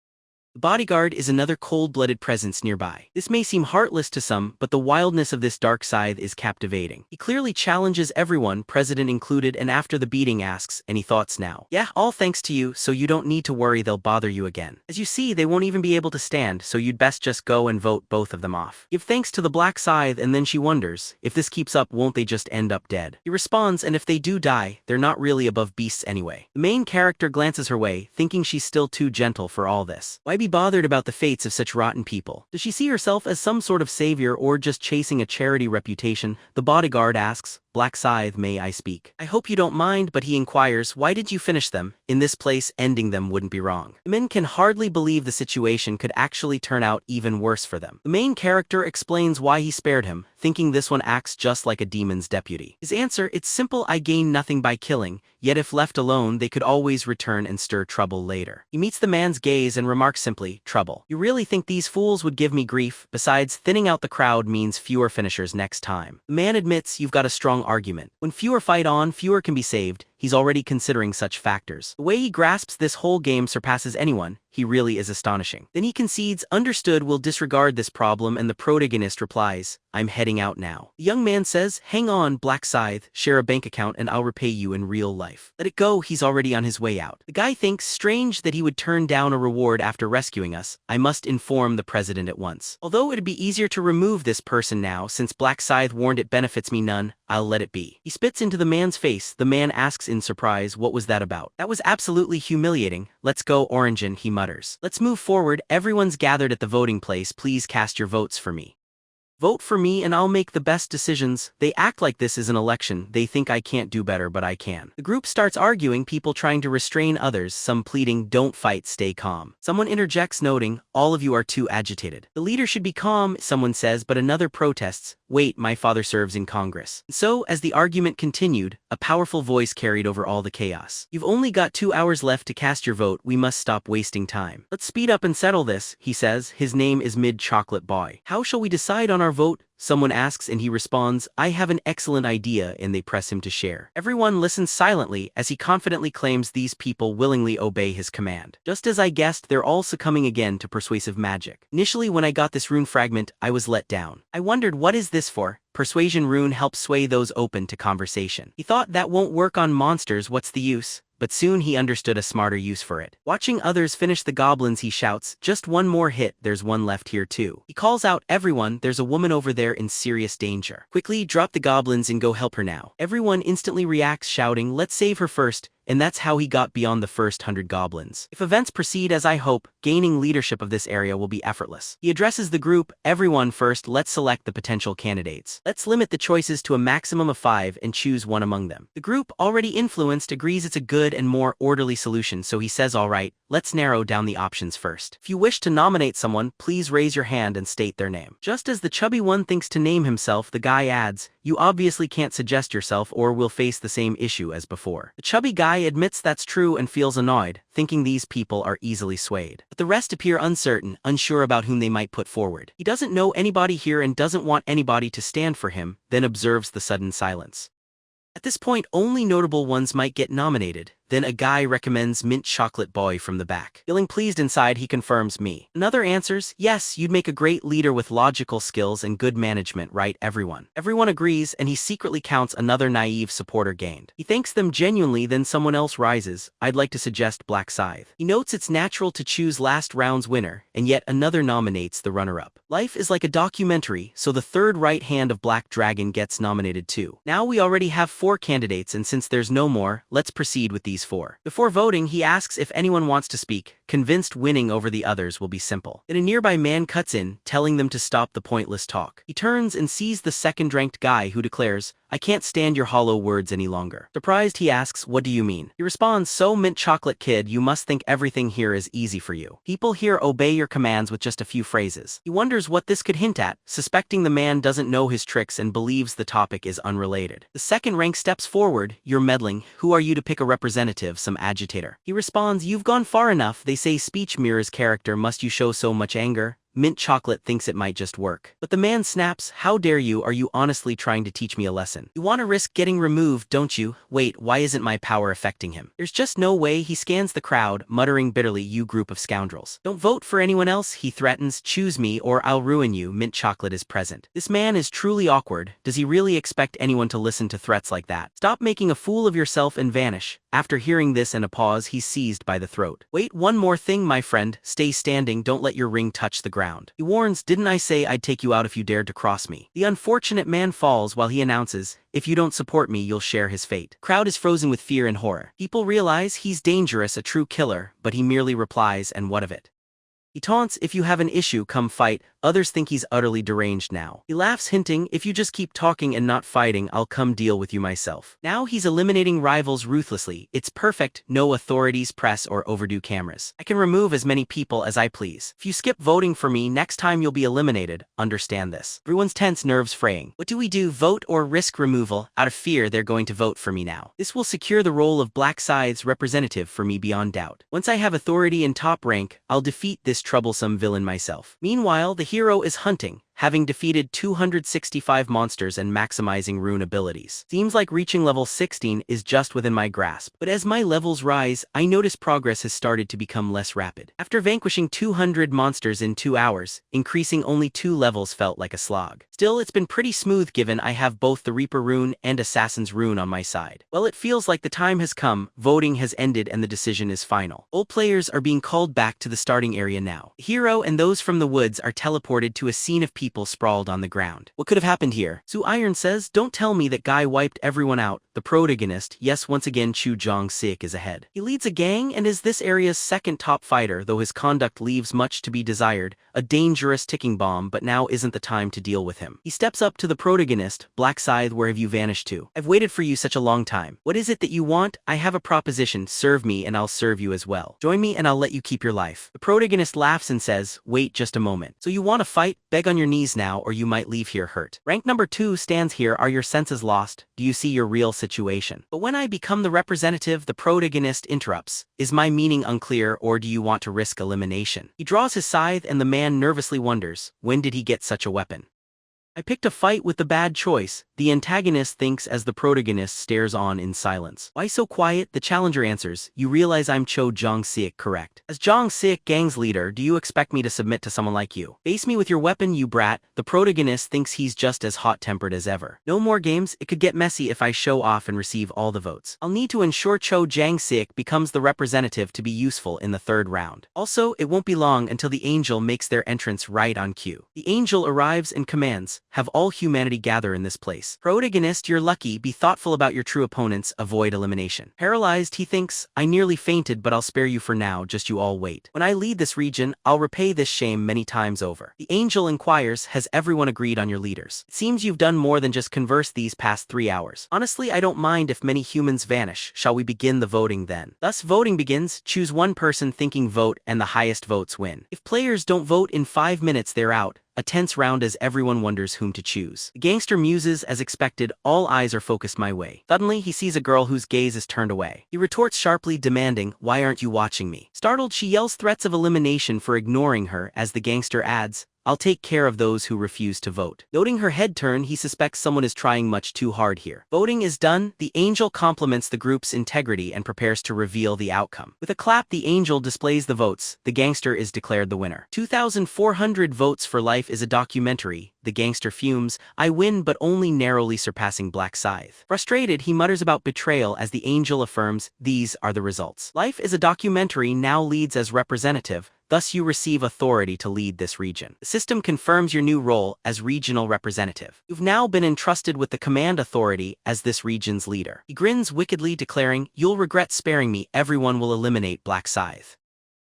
The bodyguard is another cold-blooded presence nearby. This may seem heartless to some, but the wildness of this dark scythe is captivating. He clearly challenges everyone, president included, and after the beating asks, "Any thoughts now?" "Yeah, all thanks to you, so you don't need to worry they'll bother you again. As you see, they won't even be able to stand, so you'd best just go and vote both of them off. Give thanks to the black scythe," and then she wonders, if this keeps up, won't they just end up dead? He responds, "And if they do die, they're not really above beasts anyway." The main character glances her way, thinking she's still too gentle for all this. "Why be bothered about the fates of such rotten people? Does she see herself as some sort of savior or just chasing a charity reputation? The bodyguard asks, Black Scythe, may I speak? I hope you don't mind, but he inquires, why did you finish them? In this place, ending them wouldn't be wrong. The men can hardly believe the situation could actually turn out even worse for them. The main character explains why he spared him, thinking this one acts just like a demon's deputy. His answer, it's simple, I gain nothing by killing, yet if left alone they could always return and stir trouble later. He meets the man's gaze and remarks simply, trouble. You really think these fools would give me grief? Besides, thinning out the crowd means fewer finishers next time. The man admits you've got a strong argument. When fewer fight on, fewer can be saved. He's already considering such factors. The way he grasps this whole game surpasses anyone. He really is astonishing. Then he concedes, understood, we'll disregard this problem, and the protagonist replies, I'm heading out now. The young man says, hang on, Black Scythe, share a bank account and I'll repay you in real life. Let it go, he's already on his way out. The guy thinks, strange that he would turn down a reward after rescuing us. I must inform the president at once. Although it'd be easier to remove this person now, since Black Scythe warned it benefits me none, I'll let it be. He spits into the man's face. The man asks in surprise, what was that about? That was absolutely humiliating. Let's go, Orangean, he mutters. Let's move forward. Everyone's gathered at the voting place. Please cast your votes for me. Vote for me and I'll make the best decisions. They act like this is an election. They think I can't do better, but I can. The group starts arguing, people trying to restrain others, some pleading, don't fight, stay calm. Someone interjects noting, all of you are too agitated. The leader should be calm, someone says, but another protests, wait, my father serves in Congress. So, as the argument continued, a powerful voice carried over all the chaos. You've only got 2 hours left to cast your vote. We must stop wasting time. Let's speed up and settle this, he says. His name is Mid-Chocolate Boy. How shall we decide on our vote? Someone asks and he responds, I have an excellent idea, and they press him to share. Everyone listens silently as he confidently claims these people willingly obey his command. Just as I guessed, they're all succumbing again to persuasive magic. Initially when I got this rune fragment, I was let down. I wondered, what is this for? Persuasion rune helps sway those open to conversation. He thought that won't work on monsters, what's the use? But soon he understood a smarter use for it. Watching others finish the goblins, he shouts, just one more hit, there's one left here too. He calls out, everyone, there's a woman over there in serious danger. Quickly drop the goblins and go help her now. Everyone instantly reacts, shouting, let's save her first. And that's how he got beyond the first 100 goblins. If events proceed as I hope, gaining leadership of this area will be effortless. He addresses the group, everyone first, let's select the potential candidates. Let's limit the choices to a maximum of 5 and choose one among them. The group, already influenced, agrees it's a good and more orderly solution, so he says, alright, let's narrow down the options first. If you wish to nominate someone, please raise your hand and state their name. Just as the chubby one thinks to name himself, the guy adds, you obviously can't suggest yourself or we'll face the same issue as before. The chubby guy admits that's true and feels annoyed, thinking these people are easily swayed. But the rest appear uncertain, unsure about whom they might put forward. He doesn't know anybody here and doesn't want anybody to stand for him, then observes the sudden silence. At this point, only notable ones might get nominated. Then a guy recommends Mint Chocolate Boy from the back. Feeling pleased inside, he confirms me. Another answers, yes, you'd make a great leader with logical skills and good management, right everyone? Everyone agrees, and he secretly counts another naive supporter gained. He thanks them genuinely, then someone else rises, I'd like to suggest Black Scythe. He notes it's natural to choose last round's winner, and yet another nominates the runner-up. Life is like a documentary, so the third right hand of Black Dragon gets nominated too. Now we already have 4 candidates, and since there's no more, let's proceed with these 4. Before voting, he asks if anyone wants to speak, convinced winning over the others will be simple. Then a nearby man cuts in, telling them to stop the pointless talk. He turns and sees the second-ranked guy who declares, I can't stand your hollow words any longer. Surprised, he asks, what do you mean? He responds, so Mint Chocolate Kid, you must think everything here is easy for you. People here obey your commands with just a few phrases. He wonders what this could hint at, suspecting the man doesn't know his tricks and believes the topic is unrelated. The second rank steps forward, you're meddling, who are you to pick a representative, some agitator. He responds, you've gone far enough, they say speech mirrors character, must you show so much anger? Mint Chocolate thinks it might just work. But the man snaps, how dare you, are you honestly trying to teach me a lesson? You want to risk getting removed, don't you? Wait, why isn't my power affecting him? There's just no way. He scans the crowd, muttering bitterly, you group of scoundrels. Don't vote for anyone else, he threatens, choose me or I'll ruin you. Mint Chocolate is present. This man is truly awkward. Does he really expect anyone to listen to threats like that? Stop making a fool of yourself and vanish. After hearing this and a pause, he's seized by the throat. Wait, one more thing, my friend, stay standing, don't let your ring touch the ground. He warns, didn't I say I'd take you out if you dared to cross me? The unfortunate man falls while he announces, if you don't support me, you'll share his fate. Crowd is frozen with fear and horror. People realize he's dangerous, a true killer, but he merely replies, and what of it? He taunts, if you have an issue, come fight. Others think he's utterly deranged now. He laughs, hinting, if you just keep talking and not fighting, I'll come deal with you myself. Now he's eliminating rivals ruthlessly. It's perfect, no authorities, press, or overdue cameras. I can remove as many people as I please. If you skip voting for me, next time you'll be eliminated. Understand this. Everyone's tense, nerves fraying. What do we do, vote or risk removal? Out of fear, they're going to vote for me now. This will secure the role of Black Scythe's representative for me beyond doubt. Once I have authority and top rank, I'll defeat this troublesome villain myself. Meanwhile, the hero is hunting, having defeated 265 monsters and maximizing Rune abilities. Seems like reaching level 16 is just within my grasp, but as my levels rise, I notice progress has started to become less rapid. After vanquishing 200 monsters in 2 hours, increasing only 2 levels felt like a slog. Still, it's been pretty smooth given I have both the Reaper Rune and Assassin's Rune on my side. Well, it feels like the time has come, voting has ended and the decision is final. All players are being called back to the starting area now. The hero and those from the woods are teleported to a scene of people sprawled on the ground. What could have happened here? Su Iron says, don't tell me that guy wiped everyone out. The protagonist, yes, once again Scythe is ahead. He leads a gang and is this area's second top fighter, though his conduct leaves much to be desired, a dangerous ticking bomb, but now isn't the time to deal with him. He steps up to the protagonist, Black Scythe, where have you vanished to? I've waited for you such a long time. What is it that you want? I have a proposition, serve me and I'll serve you as well. Join me and I'll let you keep your life. The protagonist laughs and says, wait just a moment. So you want to fight? Beg on your knees now or you might leave here hurt. Rank number 2 stands here, are your senses lost? Do you see your real situation? But when I become the representative, the protagonist interrupts. Is my meaning unclear or do you want to risk elimination? He draws his scythe and the man nervously wonders, when did he get such a weapon? I picked a fight with the bad choice, the antagonist thinks as the protagonist stares on in silence. Why so quiet? The challenger answers, you realize I'm Scythe, correct? As Scythe gang's leader, do you expect me to submit to someone like you? Face me with your weapon, you brat. The protagonist thinks he's just as hot-tempered as ever. No more games, it could get messy if I show off and receive all the votes. I'll need to ensure Scythe becomes the representative to be useful in the 3rd round. Also, it won't be long until the angel makes their entrance right on cue. The angel arrives and commands, have all humanity gather in this place. Protagonist, you're lucky, be thoughtful about your true opponents, avoid elimination. Paralyzed, he thinks, I nearly fainted but I'll spare you for now, just you all wait. When I lead this region, I'll repay this shame many times over. The angel inquires, has everyone agreed on your leaders? It seems you've done more than just converse these past 3 hours. Honestly, I don't mind if many humans vanish. Shall we begin the voting then? Thus voting begins, choose one person thinking vote and the highest votes win. If players don't vote in 5 minutes they're out. A tense round as everyone wonders whom to choose. The gangster muses as expected, all eyes are focused my way. Suddenly, he sees a girl whose gaze is turned away. He retorts sharply, demanding, why aren't you watching me? Startled, she yells threats of elimination for ignoring her as the gangster adds, I'll take care of those who refuse to vote. Noting her head turn, he suspects someone is trying much too hard here. Voting is done, the angel compliments the group's integrity and prepares to reveal the outcome. With a clap, the angel displays the votes. The gangster is declared the winner. 2,400 votes for life is a documentary. The gangster fumes, I win but only narrowly surpassing Black Scythe. Frustrated, he mutters about betrayal as the angel affirms, these are the results. Life is a documentary now leads as representative. Thus you receive authority to lead this region. The system confirms your new role as regional representative. You've now been entrusted with the command authority as this region's leader. He grins wickedly, declaring, you'll regret sparing me, everyone will eliminate Black Scythe.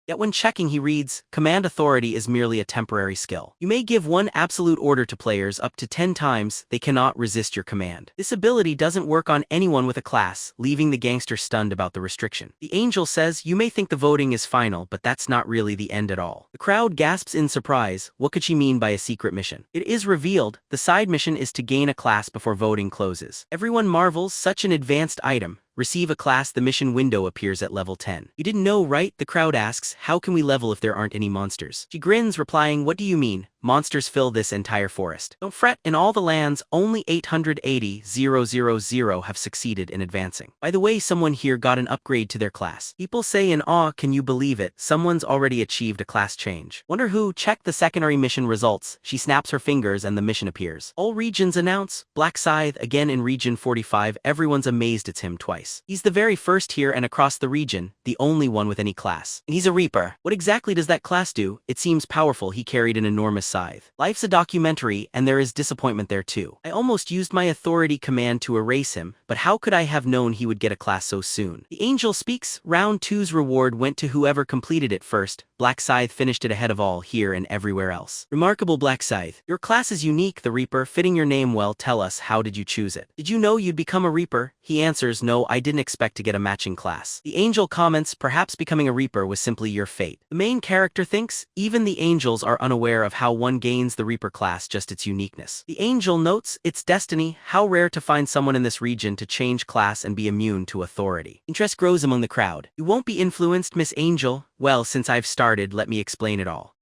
Yet when checking he reads, command authority is merely a temporary skill. You may give one absolute order to players up to 10 times, they cannot resist your command. This ability doesn't work on anyone with a class, leaving the gangster stunned about the restriction. The angel says, you may think the voting is final, but that's not really the end at all. The crowd gasps in surprise, what could she mean by a secret mission? It is revealed, the side mission is to gain a class before voting closes. Everyone marvels, such an advanced item. Receive a class, the mission window appears at level 10. You didn't know, right? The crowd asks, how can we level if there aren't any monsters? She grins, replying, what do you mean? Monsters fill this entire forest. Don't fret, in all the lands, only 880,000 have succeeded in advancing. By the way, someone here got an upgrade to their class. People say in awe, can you believe it? Someone's already achieved a class change. Wonder who? Check the secondary mission results. She snaps her fingers and the mission appears. All regions announce, Black Scythe, again in region 45, everyone's amazed it's him twice. He's the very first here and across the region, the only one with any class. And he's a Reaper. What exactly does that class do? It seems powerful, he carried an enormous Scythe. Life's a documentary, and there is disappointment there too. I almost used my authority command to erase him, but how could I have known he would get a class so soon? The angel speaks. Round 2's reward went to whoever completed it first. Black Scythe finished it ahead of all here and everywhere else. Remarkable Black Scythe. Your class is unique, the Reaper, fitting your name well. Tell us, how did you choose it? Did you know you'd become a Reaper? He answers, no, I didn't expect to get a matching class. The angel comments, perhaps becoming a Reaper was simply your fate. The main character thinks, even the angels are unaware of how one gains the Reaper class, just its uniqueness. The angel notes, it's destiny, how rare to find someone in this region to change class and be immune to authority. Interest grows among the crowd. You won't be influenced, Miss Angel? Well, since I've started, let me explain it all.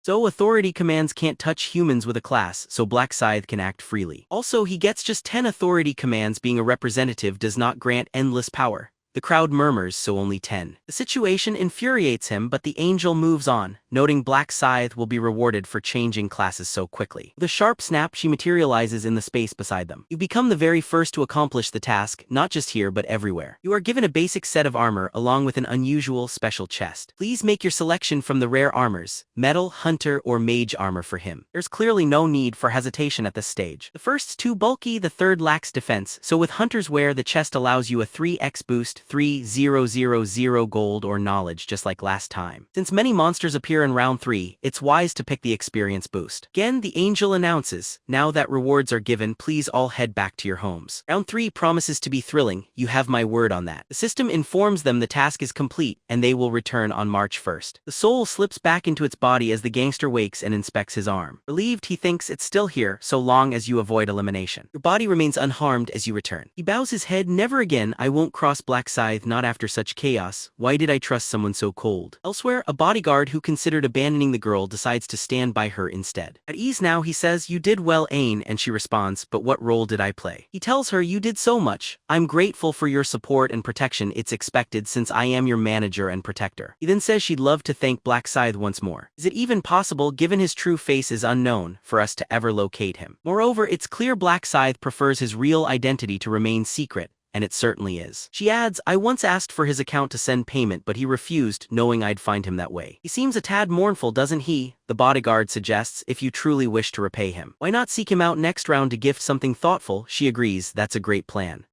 So authority commands can't touch humans with a class, so Black Scythe can act freely. Also, he gets just 10 authority commands. Being a representative does not grant endless power. The crowd murmurs, so only 10. The situation infuriates him, but the angel moves on, noting Black Scythe will be rewarded for changing classes so quickly. With a sharp snap, she materializes in the space beside them. You become the very first to accomplish the task, not just here but everywhere. You are given a basic set of armor along with an unusual special chest. Please make your selection from the rare armors, metal, hunter, or mage armor for him. There's clearly no need for hesitation at this stage. The first's too bulky, the third lacks defense, so with hunter's wear the chest allows you a 3x boost, 3000 gold or knowledge, just like last time. Since many monsters appear in round 3, it's wise to pick the experience boost. Again, the angel announces, now that rewards are given, please all head back to your homes. Round 3 promises to be thrilling, you have my word on that. The system informs them the task is complete, and they will return on March 1st. The soul slips back into its body as the gangster wakes and inspects his arm. Relieved, he thinks it's still here, so long as you avoid elimination. Your body remains unharmed as you return. He bows his head, never again, I won't cross Black Scythe, not after such chaos. Why did I trust someone so cold? Elsewhere, a bodyguard who considered abandoning the girl decides to stand by her instead. At ease now, he says, you did well, Aine, and she responds, but what role did I play? He tells her, you did so much. I'm grateful for your support and protection. It's expected since I am your manager and protector. He then says she'd love to thank Black Scythe once more. Is it even possible, given his true face is unknown, for us to ever locate him? Moreover, it's clear Black Scythe prefers his real identity to remain secret. And it certainly is. She adds, I once asked for his account to send payment, but he refused, knowing I'd find him that way. He seems a tad mournful, doesn't he? The bodyguard suggests, if you truly wish to repay him, why not seek him out next round to gift something thoughtful? She agrees, that's a great plan.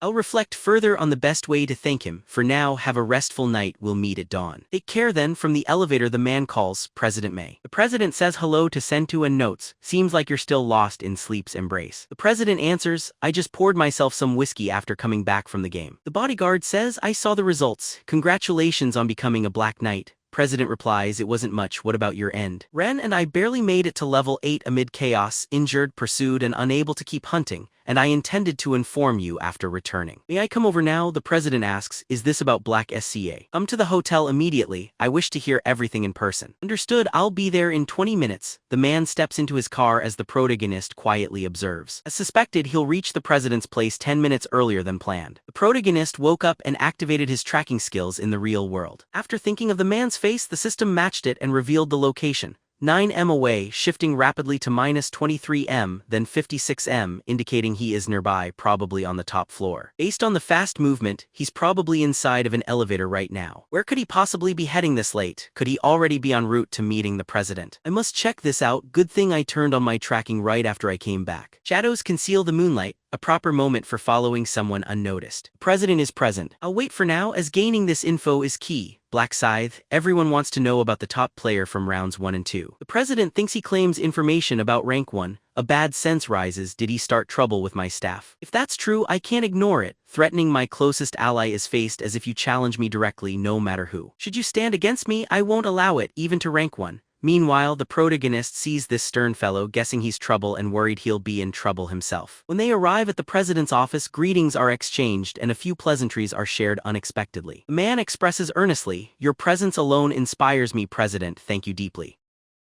I'll reflect further on the best way to thank him. For now, have a restful night. We'll meet at dawn. Take care then. From the elevator, the man calls, President May. The president says hello to Sentu and notes, seems like you're still lost in sleep's embrace. The president answers, I just poured myself some whiskey after coming back from the game. The bodyguard says, I saw the results. Congratulations on becoming a Black Knight. President replies, it wasn't much, what about your end? Ren and I barely made it to level 8 amid chaos, injured, pursued, and unable to keep hunting, and I intended to inform you after returning. May I come over now? The president asks, is this about Black SCA? Come to the hotel immediately, I wish to hear everything in person. Understood, I'll be there in 20 minutes. The man steps into his car as the protagonist quietly observes. As suspected, he'll reach the president's place 10 minutes earlier than planned. The protagonist woke up and activated his tracking skills in the real world. After thinking of the man's face, the system matched it and revealed the location. 9m away, shifting rapidly to -23m, then 56m, indicating he is nearby, probably on the top floor. Based on the fast movement, he's probably inside of an elevator right now. Where could he possibly be heading this late? Could he already be en route to meeting the president? I must check this out. Good thing I turned on my tracking right after I came back. Shadows conceal the moonlight, a proper moment for following someone unnoticed. The president is present. I'll wait for now, as gaining this info is key. Black Scythe, everyone wants to know about the top player from rounds 1 and 2. The president thinks he claims information about rank 1. A bad sense rises, did he start trouble with my staff? If that's true, I can't ignore it. Threatening my closest ally is faced as if you challenge me directly, no matter who. Should you stand against me, I won't allow it, even to rank 1. Meanwhile, the protagonist sees this stern fellow, guessing he's trouble and worried he'll be in trouble himself. When they arrive at the president's office, greetings are exchanged and a few pleasantries are shared unexpectedly. The man expresses earnestly, your presence alone inspires me, President, thank you deeply.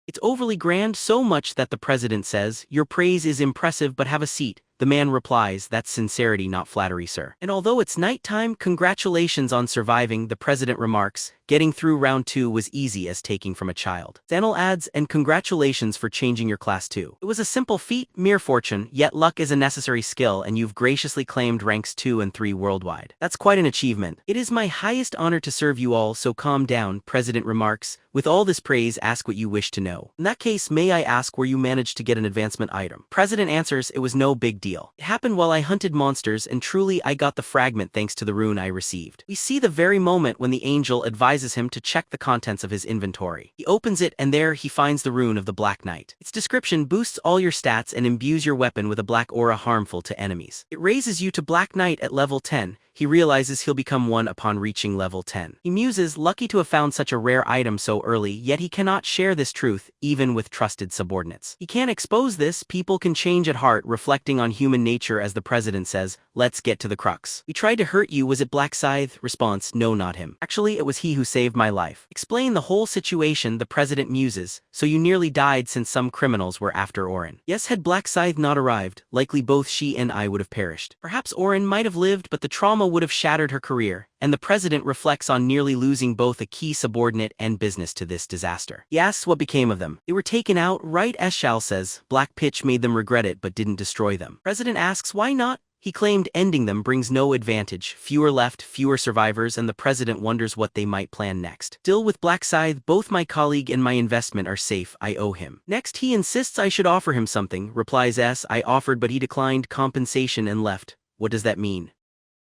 It's overly grand, so much that the president says, your praise is impressive, but have a seat. The man replies, "That's sincerity, not flattery, sir." And although it's nighttime, congratulations on surviving, the president remarks. Getting through round 2 was easy as taking from a child. Daniel adds, "And congratulations for changing your class too. It was a simple feat, mere fortune, yet luck is a necessary skill and you've graciously claimed ranks 2 and 3 worldwide. That's quite an achievement. It is my highest honor to serve you all, so calm down," President remarks. "With all this praise, ask what you wish to know. In that case, may I ask where you managed to get an advancement item?" President answers, "It was no big deal. It happened while I hunted monsters and truly I got the fragment thanks to the rune I received." We see the very moment when the angel advises him to check the contents of his inventory. He opens it and there he finds the rune of the Black Knight. Its description boosts all your stats and imbues your weapon with a black aura harmful to enemies. It raises you to Black Knight at level 10. He realizes he'll become one upon reaching level 10. He muses, lucky to have found such a rare item so early, yet he cannot share this truth, even with trusted subordinates. He can't expose this, people can change at heart, reflecting on human nature as the president says, "Let's get to the crux. We tried to hurt you, was it Black Scythe?" Response, "No, not him. Actually, it was he who saved my life." Explain the whole situation, the president muses, "So you nearly died since some criminals were after Orin." Yes, had Black Scythe not arrived, likely both she and I would have perished. Perhaps Orin might have lived, but the trauma would have shattered her career, and the president reflects on nearly losing both a key subordinate and business to this disaster. He asks what became of them. "They were taken out, right?" As Shal says, "Black Pitch made them regret it but didn't destroy them." President asks, "Why not?" He claimed ending them brings no advantage, fewer left, fewer survivors, and the president wonders what they might plan next. "Still with Black Scythe, both my colleague and my investment are safe, I owe him." Next he insists I should offer him something, replies S. "I offered but he declined compensation and left." What does that mean?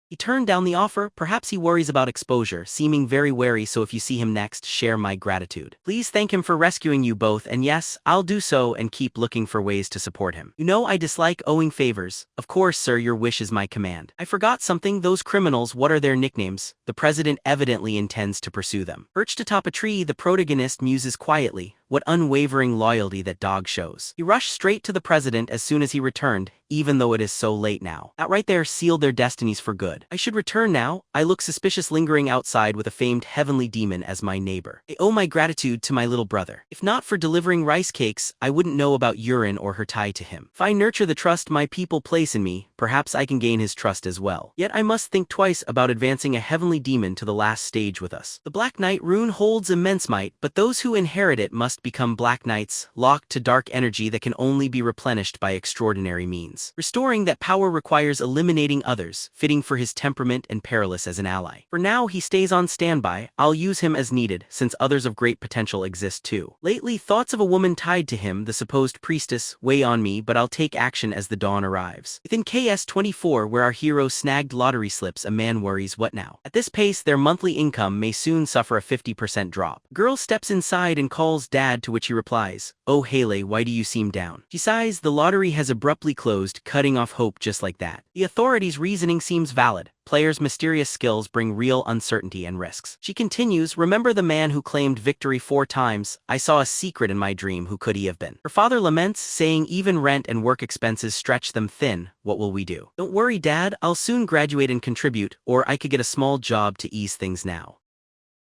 He turned down the offer, perhaps he worries about exposure, seeming very wary, so if you see him next, share my gratitude. Please thank him for rescuing you both, and yes, I'll do so and keep looking for ways to support him. You know I dislike owing favors. Of course, sir, your wish is my command. I forgot something, those criminals, what are their nicknames? The president evidently intends to pursue them. Perched atop a tree, the protagonist muses quietly. What unwavering loyalty that dog shows. He rushed straight to the president as soon as he returned, even though it is so late now. That right there sealed their destinies for good. I should return now. I look suspicious lingering outside with a famed heavenly demon as my neighbor. I owe my gratitude to my little brother. If not for delivering rice cakes, I wouldn't know about Urine or her tie to him. If I nurture the trust my people place in me, perhaps I can gain his trust as well. Yet I must think twice about advancing a heavenly demon to the last stage with us. The Black Knight rune holds immense might, but those who inherit it must become Black Knights, locked to dark energy that can only be replenished by extraordinary means. Restoring that power requires eliminating others, fitting for his temperament and Powerless as an ally. For now he stays on standby, I'll use him as needed, since others of great potential exist too. Lately thoughts of a woman tied to him, the supposed priestess, weigh on me, but I'll take action as the dawn arrives. Within KS-24, where our hero snagged lottery slips, a man worries, what now? At this pace their monthly income may soon suffer a 50% drop. Girl steps inside and calls Dad, to which he replies, "Oh Haley, why do you seem down?" She sighs, the lottery has abruptly closed, cutting off hope just like that. The authorities' reasoning seems valid. Players' mysterious skills bring real uncertainty and risks. She continues, "Remember the man who claimed victory 4 times? I saw a secret in my dream, who could he have been?" Her father laments, saying even rent and work expenses stretch them thin. What will we do? "Don't worry, Dad, I'll soon graduate and contribute, or I could get a small job to ease things now."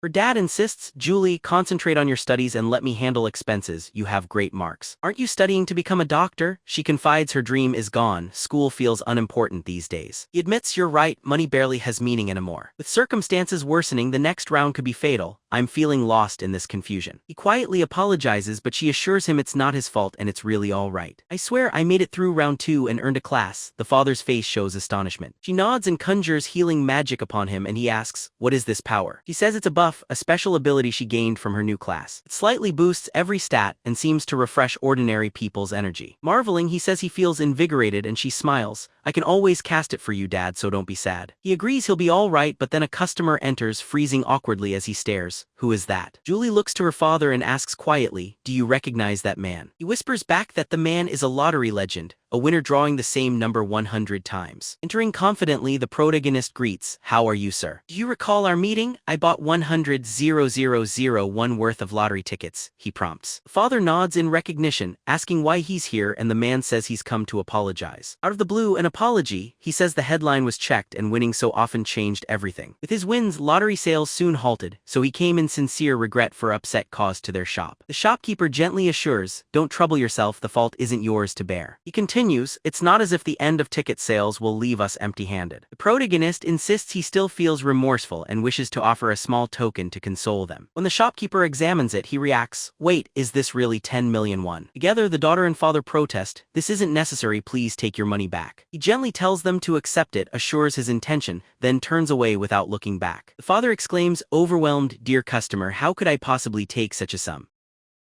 Her dad insists, "Julie, concentrate on your studies and let me handle expenses, you have great marks." "Aren't you studying to become a doctor?" She confides her dream is gone, school feels unimportant these days. He admits, "You're right, money barely has meaning anymore. With circumstances worsening, the next round could be fatal. I'm feeling lost in this confusion." He quietly apologizes, but she assures him it's not his fault and it's really all right. "I swear I made it through round 2 and earned a class." The father's face shows astonishment. She nods and conjures healing magic upon him and he asks, "What is this power?" She says it's a buff, a special ability she gained from her new class. It slightly boosts every stat and seems to refresh ordinary people's energy. Marveling, he says he feels invigorated and she smiles, "I can always cast it for you, Dad, so don't be sad." He agrees he'll be all right, but then a customer enters, freezing awkwardly as he stares. Who is that? Julie looks to her father and asks quietly, "Do you recognize that man?" He whispers back that the man is a lottery legend, a winner drawing the same number 100 times. Entering confidently, the protagonist greets, "How are you, sir? Do you recall our meeting? I bought 100,001 worth of lottery tickets," he prompts. The father nods in recognition, asking why he's here, and the man says he's come to apologize. Out of the blue, an apology. He says the headline was checked and winning so often changed everything. With his wins, lottery sales soon halted, so he came in sincere regret for upset caused to their shop. The shopkeeper gently assures, "Don't trouble yourself, the fault isn't yours to bear." He continues continues, it's not as if the end of ticket sales will leave us empty-handed. The protagonist insists he still feels remorseful and wishes to offer a small token to console them. When the shopkeeper examines it, he reacts, wait, is this really 10 million won? Together, the daughter and father protest, this isn't necessary, please take your money back. He gently tells them to accept it, assures his intention, then turns away without looking back. The father exclaims, overwhelmed, dear customer, how could I possibly take such a sum?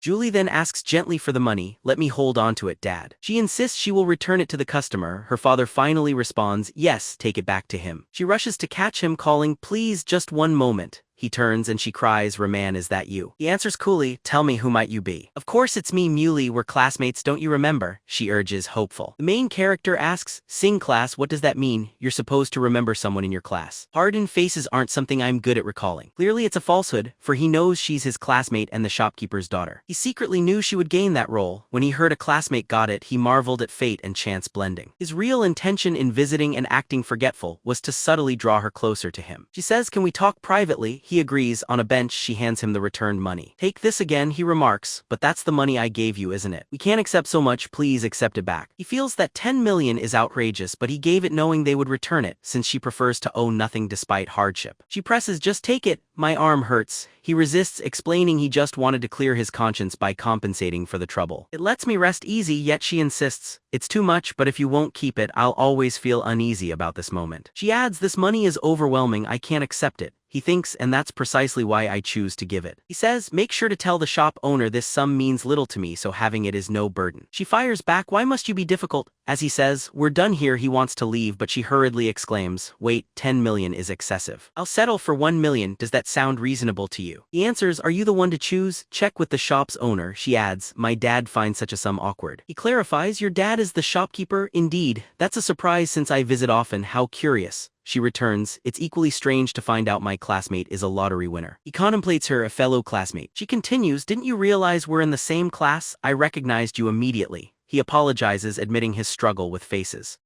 Julie then asks gently for the money, let me hold on to it, Dad. She insists she will return it to the customer. Her father finally responds, yes, take it back to him. She rushes to catch him, calling, please, just one moment. He turns and she cries, Raman, is that you? He answers coolly, tell me, who might you be? Of course it's me, Muley, we're classmates, don't you remember? She urges, hopeful. The main character asks, sing class, what does that mean? You're supposed to remember someone in your class. Hardened faces aren't something I'm good at recalling. Clearly it's a falsehood, for he knows she's his classmate and the shopkeeper's daughter. He secretly knew she would gain that role. When he heard a classmate got it, he marveled at fate and chance blending. His real intention in visiting and acting forgetful was to subtly draw her closer to him. She says, can we talk privately? He agrees. On a bench, she hands him the returned money. Take this again, he remarks, but that's the money I gave you, isn't it? We can't accept so much, please accept it back. He feels that 10 million is outrageous, but he gave it knowing they would return it, since she prefers to owe nothing despite hardship. She presses, just take it, my arm hurts. He resists, explaining he just wanted to clear his conscience by compensating for the trouble. It lets me rest easy, yet she insists, it's too much, but if you won't keep it, I'll always feel uneasy about this moment. She adds, this money is overwhelming, I can't accept it. He thinks, and that's precisely why I choose to give it. He says, make sure to tell the shop owner this sum means little to me, so having it is no burden. She fires back, why must you be difficult? As he says, we're done here, he wants to leave, but she hurriedly exclaims, wait, 10 million is excessive. I'll settle for 1 million, does that sound reasonable to you? He answers, are you the one to choose? Check with the shop's owner. She adds, my dad finds such a sum awkward. He clarifies, your dad is the shopkeeper? Indeed, that's a surprise since I visit often, how curious. She returns, it's equally strange to find out my classmate is a lottery winner. He contemplates her, a fellow classmate. She continues, didn't you realize we're in the same class? I recognized you immediately. He apologizes, admitting his struggle with faces.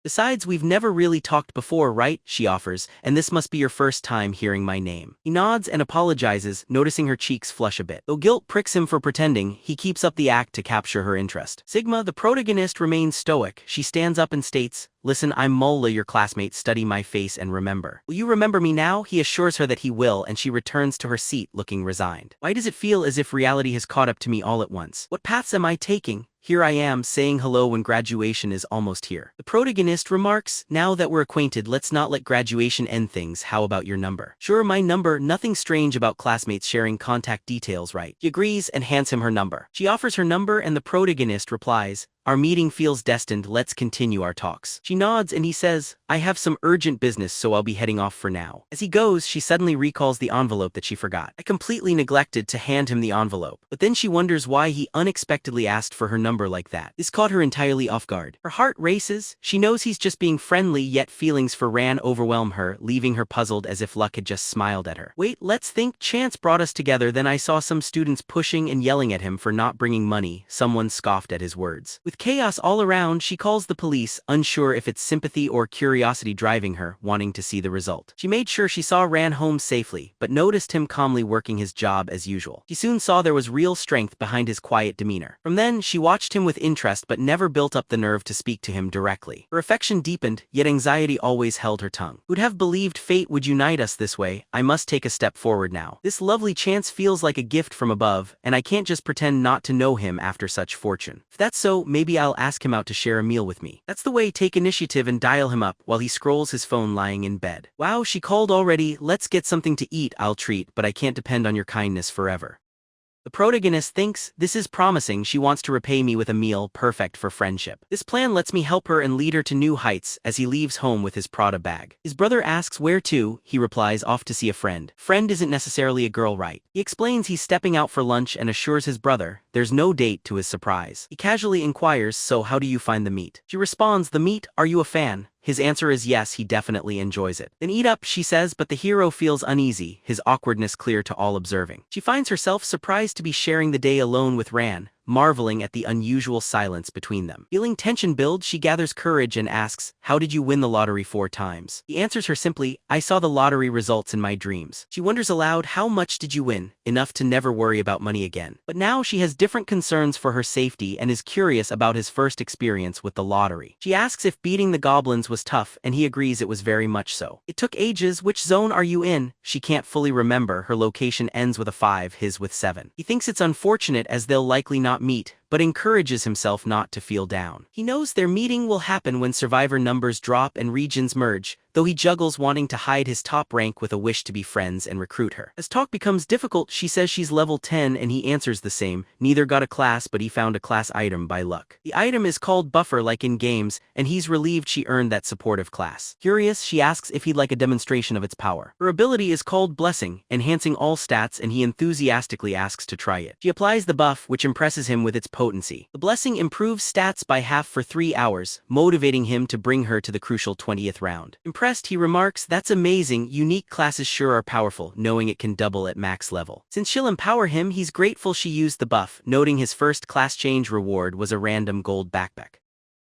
Besides, we've never really talked before, right? She offers, and this must be your first time hearing my name. He nods and apologizes, noticing her cheeks flush a bit. Though guilt pricks him for pretending, he keeps up the act to capture her interest. Sigma, the protagonist, remains stoic. She stands up and states, listen, I'm Mola, your classmate, study my face and remember. Will you remember me now? He assures her that he will, and she returns to her seat looking resigned. Why does it feel as if reality has caught up to me all at once? What paths am I taking? Here I am, saying hello when graduation is almost here. The protagonist remarks, now that we're acquainted, let's not let graduation end things, how about your number? Sure, my number, nothing strange about classmates sharing contact details, right? She agrees and hands him her number. She offers her number and the protagonist replies, our meeting feels destined, let's continue our talks. She nods and he says, I have some urgent business so I'll be heading off for now. As he goes, she suddenly recalls the envelope that she forgot. I completely neglected to hand him the envelope, but then she wonders why he unexpectedly asked for her number like that. This caught her entirely off guard. Her heart races. She knows he's just being friendly, yet feelings for Ran overwhelm her, leaving her puzzled as if luck had just smiled at her. Wait, let's think, chance brought us together, then I saw some students pushing and yelling at him for not bringing money. Someone scoffed at his words. With chaos all around, she calls the police, unsure if it's sympathy or curiosity driving her, wanting to see the result. She made sure she saw Ran home safely, but noticed him calmly working his job as usual. She soon saw there was real strength behind his quiet demeanor. From then, she watched him with interest but never built up the nerve to speak to him directly. Her affection deepened, yet anxiety always held her tongue. Who'd have believed fate would unite us this way? I must take a step forward now. This lovely chance feels like a gift from above, and I can't just pretend not to know him after such fortune. If that's so, maybe I'll ask him out to share a meal with me. That's the way, take initiative and dial him up while he scrolls his phone lying in bed. Wow, she called already, let's get something to eat, I'll treat, but I can't depend on your kindness forever. The protagonist thinks, this is promising, she wants to repay me with a meal, perfect for friendship. This plan lets me help her and lead her to new heights as he leaves home with his Prada bag. His brother asks where to, he replies off to see a friend. Friend isn't necessarily a girl, right? He explains he's stepping out for lunch and assures his brother, there's no date, to his surprise. He casually inquires, so how do you find the meat? She responds, the meat, are you a fan? His answer is yes, he definitely enjoys it. Then eat up, she says, but the hero feels uneasy, his awkwardness clear to all observing. She finds herself surprised to be sharing the day alone with Ran, marveling at the unusual silence between them. Feeling tension build, she gathers courage and asks, "How did you win the lottery 4 times?" He answers her simply, "I saw the lottery results in my dreams." She wonders aloud, how much did you win? Enough to never worry about money again. But now she has different concerns for her safety and is curious about his first experience with the lottery. She asks if beating the goblins was tough, and he agrees it was very much so. "It took ages. Which zone are you in?" She can't fully remember. Her location ends with a 5, his with 7. He thinks it's unfortunate as they'll likely not meet, but encourages himself not to feel down. He knows their meeting will happen when survivor numbers drop and regions merge, though he juggles wanting to hide his top rank with a wish to be friends and recruit her. As talk becomes difficult, she says she's level 10 and he answers the same. Neither got a class, but he found a class item by luck. The item is called Buffer like in games, and he's relieved she earned that supportive class. Curious, she asks if he'd like a demonstration of its power. Her ability is called Blessing, enhancing all stats, and he enthusiastically asks to try it. She applies the buff, which impresses him with its potency. The blessing improves stats by half for 3 hours, motivating him to bring her to the crucial 20th round. Impressed, he remarks, "That's amazing, unique classes sure are powerful," knowing it can double at max level. Since she'll empower him, he's grateful she used the buff, noting his first class change reward was a random gold backpack.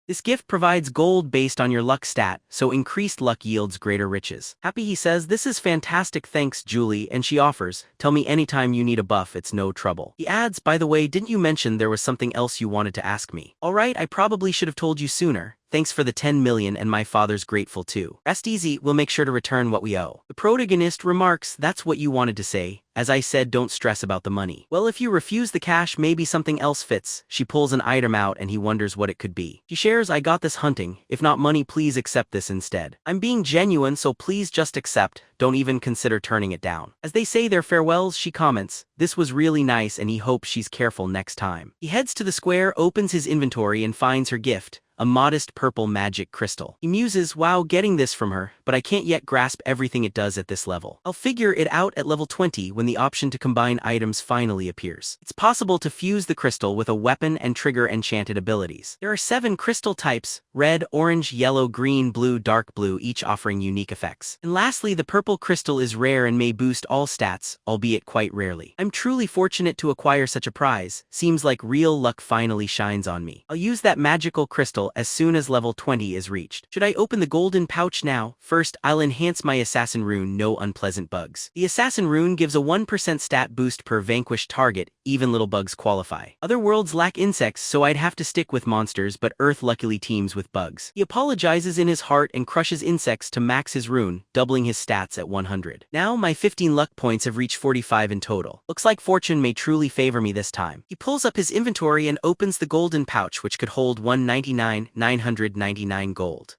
This gift provides gold based on your luck stat, so increased luck yields greater riches. Happy, he says, "This is fantastic, thanks Julie," and she offers, "Tell me anytime you need a buff, it's no trouble." He adds, "By the way, didn't you mention there was something else you wanted to ask me?" "Alright, I probably should have told you sooner. Thanks for the 10 million and my father's grateful too. Rest easy, we'll make sure to return what we owe." The protagonist remarks, "That's what you wanted to say. As I said, don't stress about the money." "Well, if you refuse the cash, maybe something else fits." She pulls an item out and he wonders what it could be. She shares, "I got this hunting. If not money, please accept this instead. I'm being genuine, so please just accept. Don't even consider turning it down." As they say their farewells, she comments, "This was really nice," and he hopes she's careful next time. He heads to the square, opens his inventory and finds her gift, a modest purple magic crystal. He muses, "Wow, getting this from her, but I can't yet grasp everything it does at this level. I'll figure it out at level 20 when the option to combine items finally appears." It's possible to fuse the crystal with a weapon and trigger enchanted abilities. There are 7 crystal types: red, orange, yellow, green, blue, dark blue, each offering unique effects. And lastly, the purple crystal is rare and may boost all stats, albeit quite rarely. I'm truly fortunate to acquire such a prize. Seems like real luck finally shines on me. I'll use that magical crystal as soon as level 20 is reached. Should I open the golden pouch now? First, I'll enhance my assassin rune, no unpleasant bugs. The assassin rune gives a 1% stat boost per vanquished target, even little bugs qualify. Other worlds lack insects, so I'd have to stick with monsters, but Earth luckily teams with bugs. He apologizes in his heart and crushes insects to max his rune, doubling his stats at 100. Now my 15 luck points have reached 45 in total. Looks like fortune may truly favor me this time. He pulls up his inventory and opens the golden pouch, which could hold 199,999 gold.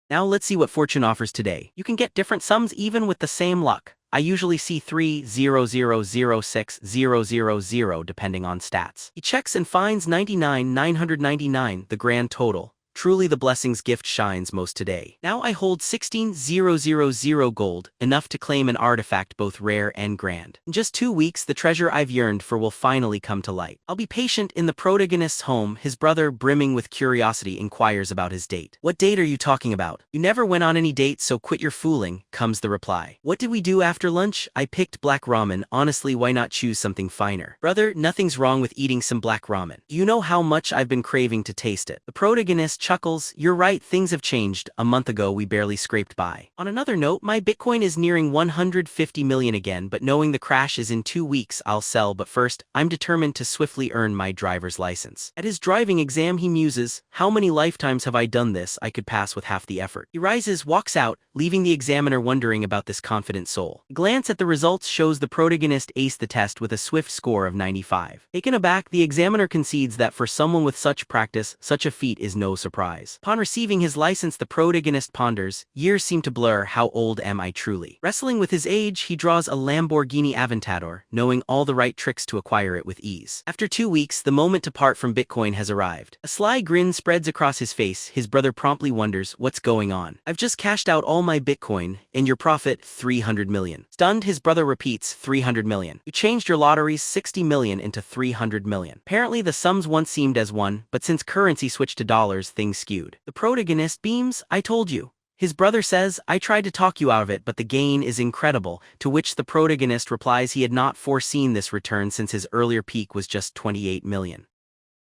Now let's see what fortune offers today. You can get different sums even with the same luck. I usually see 3,000,6,000 depending on stats. He checks and finds 99,999, the grand total. Truly the blessings gift shines most today. Now I hold 16,000 gold, enough to claim an artifact both rare and grand. In just 2 weeks, the treasure I've yearned for will finally come to light. I'll be patient. In the protagonist's home, his brother, brimming with curiosity, inquires about his date. "What date are you talking about? You never went on any dates, so quit your fooling," comes the reply. "What did we do after lunch? I picked black ramen. Honestly, why not choose something finer?" "Brother, nothing's wrong with eating some black ramen. Do you know how much I've been craving to taste it?" The protagonist chuckles, "You're right, things have changed. A month ago we barely scraped by. On another note, my Bitcoin is nearing 150 million again, but knowing the crash is in 2 weeks, I'll sell. But first, I'm determined to swiftly earn my driver's license." At his driving exam, he muses, "How many lifetimes have I done this? I could pass with half the effort." He rises, walks out, leaving the examiner wondering about this confident soul. A glance at the results shows the protagonist aced the test with a swift score of 95. Taken aback, the examiner concedes that for someone with such practice, such a feat is no surprise. Upon receiving his license, the protagonist ponders, "Years seem to blur, how old am I truly?" Wrestling with his age, he draws a Lamborghini Aventador, knowing all the right tricks to acquire it with ease. After 2 weeks, the moment to part from Bitcoin has arrived. A sly grin spreads across his face. His brother promptly wonders, "What's going on?" "I've just cashed out all my Bitcoin, and your profit, 300 million. Stunned, his brother repeats, 300 million. "You changed your lotteries 60 million into 300 million. Apparently the sums once seemed as one, but since currency switched to dollars, things skewed. The protagonist beams, "I told you." His brother says, "I tried to talk you out of it, but the gain is incredible," to which the protagonist replies he had not foreseen this return since his earlier peak was just 28 million.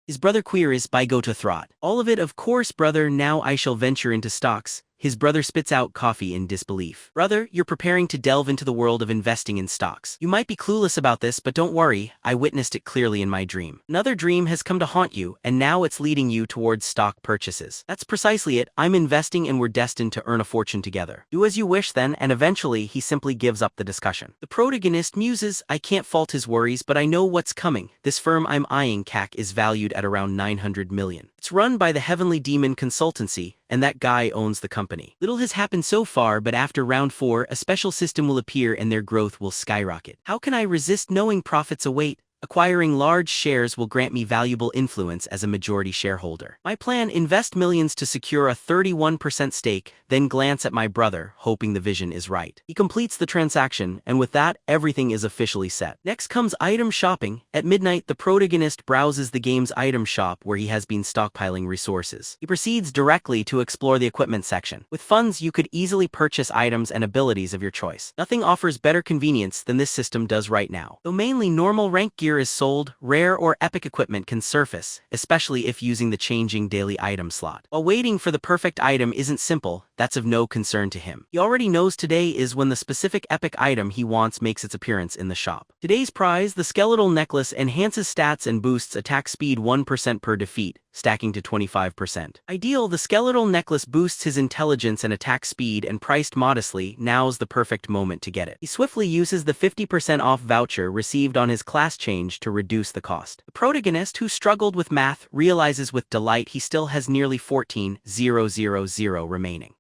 His brother queries by go to throt. All of it, of course, brother, now I shall venture into stocks. His brother spits out coffee in disbelief. Brother, you're preparing to delve into the world of investing in stocks. You might be clueless about this, but don't worry, I witnessed it clearly in my dream. Another dream has come to haunt you, and now it's leading you towards stock purchases. That's precisely it, I'm investing and we're destined to earn a fortune together. Do as you wish then, and eventually he simply gives up the discussion. The protagonist muses, I can't fault his worries, but I know what's coming. This firm I'm eyeing, CAC, is valued at around 900 million. It's run by the Heavenly Demon Consultancy, and that guy owns the company. Little has happened so far, but after round 4, a special system will appear and their growth will skyrocket. How can I resist knowing profits await? Acquiring large shares will grant me valuable influence as a majority shareholder. My plan, invest millions to secure a 31% stake, then glance at my brother, hoping the vision is right. He completes the transaction, and with that, everything is officially set. Next comes item shopping. At midnight, the protagonist browses the game's item shop where he has been stockpiling resources. He proceeds directly to explore the equipment section. With funds, you could easily purchase items and abilities of your choice. Nothing offers better convenience than this system does right now. Though mainly normal rank gear is sold, rare or epic equipment can surface, especially if using the changing daily item slot. While waiting for the perfect item isn't simple, that's of no concern to him. He already knows today is when the specific epic item he wants makes its appearance in the shop. Today's prize, the skeletal necklace, enhances stats and boosts attack speed 1% per defeat, stacking to 25%. Ideal, the skeletal necklace boosts his intelligence and attack speed, and priced modestly, now's the perfect moment to get it. He swiftly uses the 50% off voucher received on his class change to reduce the cost. The protagonist, who struggled with math, realizes with delight he still has nearly 14,000 remaining.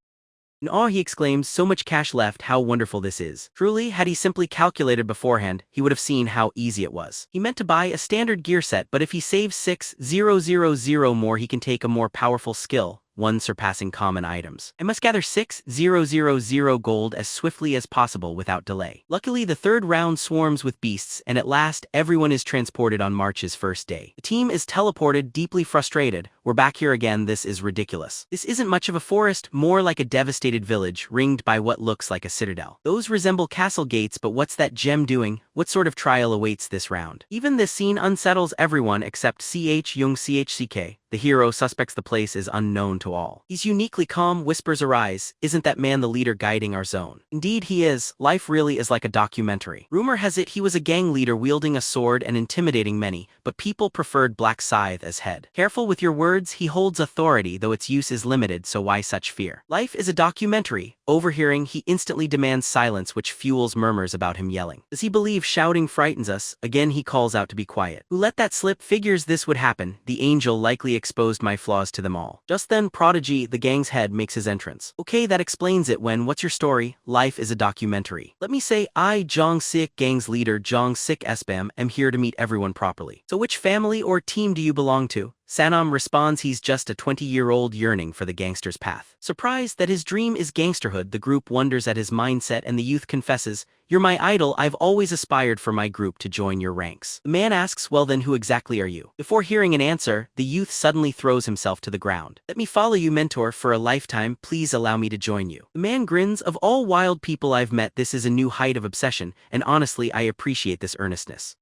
In awe he exclaims, so much cash left, how wonderful this is. Truly, had he simply calculated beforehand, he would have seen how easy it was. He meant to buy a standard gear set, but if he saves 6,000 more, he can take a more powerful skill, one surpassing common items. I must gather 6,000 gold as swiftly as possible without delay. Luckily, the third round swarms with beasts, and at last, everyone is transported on March's first day. The team is teleported, deeply frustrated. We're back here again, this is ridiculous. This isn't much of a forest, more like a devastated village, ringed by what looks like a citadel. Those resemble castle gates, but what's that gem doing? What sort of trial awaits this round? Even this scene unsettles everyone except CHK. The hero suspects the place is unknown to all. He's uniquely calm, whispers arise, isn't that man the leader guiding our zone? Indeed he is, life really is like a documentary. Rumor has it he was a gang leader wielding a sword and intimidating many, but people preferred Black Scythe as head. Careful with your words, he holds authority, though its use is limited, so why such fear? Life is a documentary. Overhearing, he instantly demands silence, which fuels murmurs about him yelling. Does he believe shouting frightens us? Again he calls out to be quiet. Who let that slip? Figures this would happen. The angel likely exposed my flaws to them all. Just then, Prodigy, the gang's head, makes his entrance. Okay, that explains it. When what's your story? Life is a documentary. Let me say, I, Jong Sik, gang's leader Jong Sik Sbam, am here to meet everyone properly. So which family or team do you belong to? Sanam responds he's just a 20-year-old yearning for the gangster's path. Surprised that his dream is gangsterhood, the group wonders at his mindset and the youth confesses, you're my idol, I've always aspired for my group to join your ranks. The man asks, well then who exactly are you? Before hearing an answer, the youth suddenly throws himself to the ground. Let me follow you, mentor, for a lifetime, please allow me to join you. The man grins, of all wild people I've met, this is a new height of obsession, and honestly I appreciate this earnestness.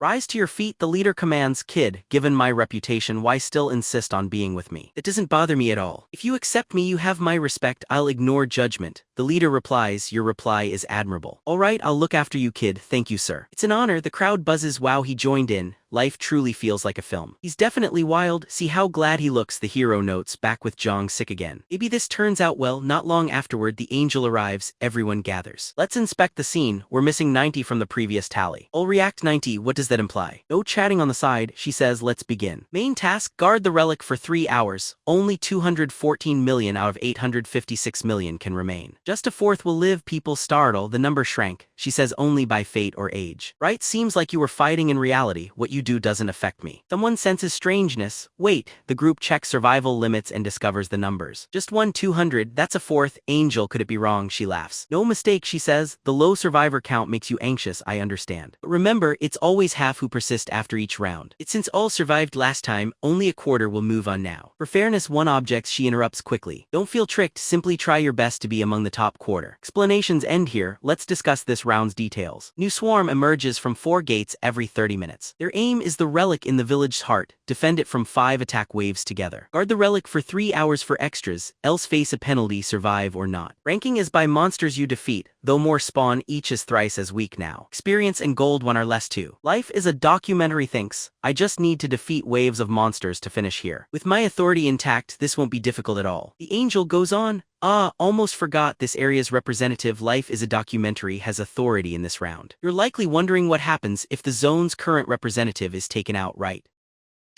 Rise to your feet, the leader commands. Kid, given my reputation, why still insist on being with me? It doesn't bother me at all. If you accept me, you have my respect, I'll ignore judgment. The leader replies, your reply is admirable. Alright, I'll look after you, kid, thank you sir. It's an honor, the crowd buzzes. Wow, he joined in. Life truly feels like a film. He's definitely wild, see how glad he looks, the hero notes, back with Jong Sik again. Maybe this turns out well. Not long afterward, the angel arrives, everyone gathers. Let's inspect the scene, we're missing 90 from the previous tally. I'll react 90, what does that imply? No chatting on the side, she says, let's begin. Main task, guard the relic for 3 hours. Only 214 million out of 856 million can remain. Just a fourth will live, people startle, the number shrank. She says only by fate or age. Right, seems like you were fighting in reality, what you do doesn't affect me. Someone senses strangeness. Wait, the group checks survival limits and discovers the numbers. Just 200, that's a fourth. Angel, could it be wrong? She laughs. No mistake, she says, the low survivor count makes you anxious, I understand. But remember, it's always half who persist after each round. It's since all survived last time, only a quarter will move on now. For fairness, one objects, she interrupts quickly. Don't feel tricked, simply try your best to be among the top quarter. Explanations end here, let's discuss this round's details. New swarm emerges from 4 gates every 30 minutes. Their aim theme is the Relic in the village's heart. Defend it from 5 attack waves together. Guard the Relic for 3 hours for extras, else face a penalty, survive or not. Ranking is by monsters you defeat, though more spawn, each is thrice as weak now. Experience and gold 1 are less too. Life is a documentary thinks, I just need to defeat waves of monsters to finish here. With my authority intact, this won't be difficult at all. The angel goes on, almost forgot this area's representative. Life is a documentary has authority in this round. You're likely wondering what happens if the zone's current representative is taken out, right?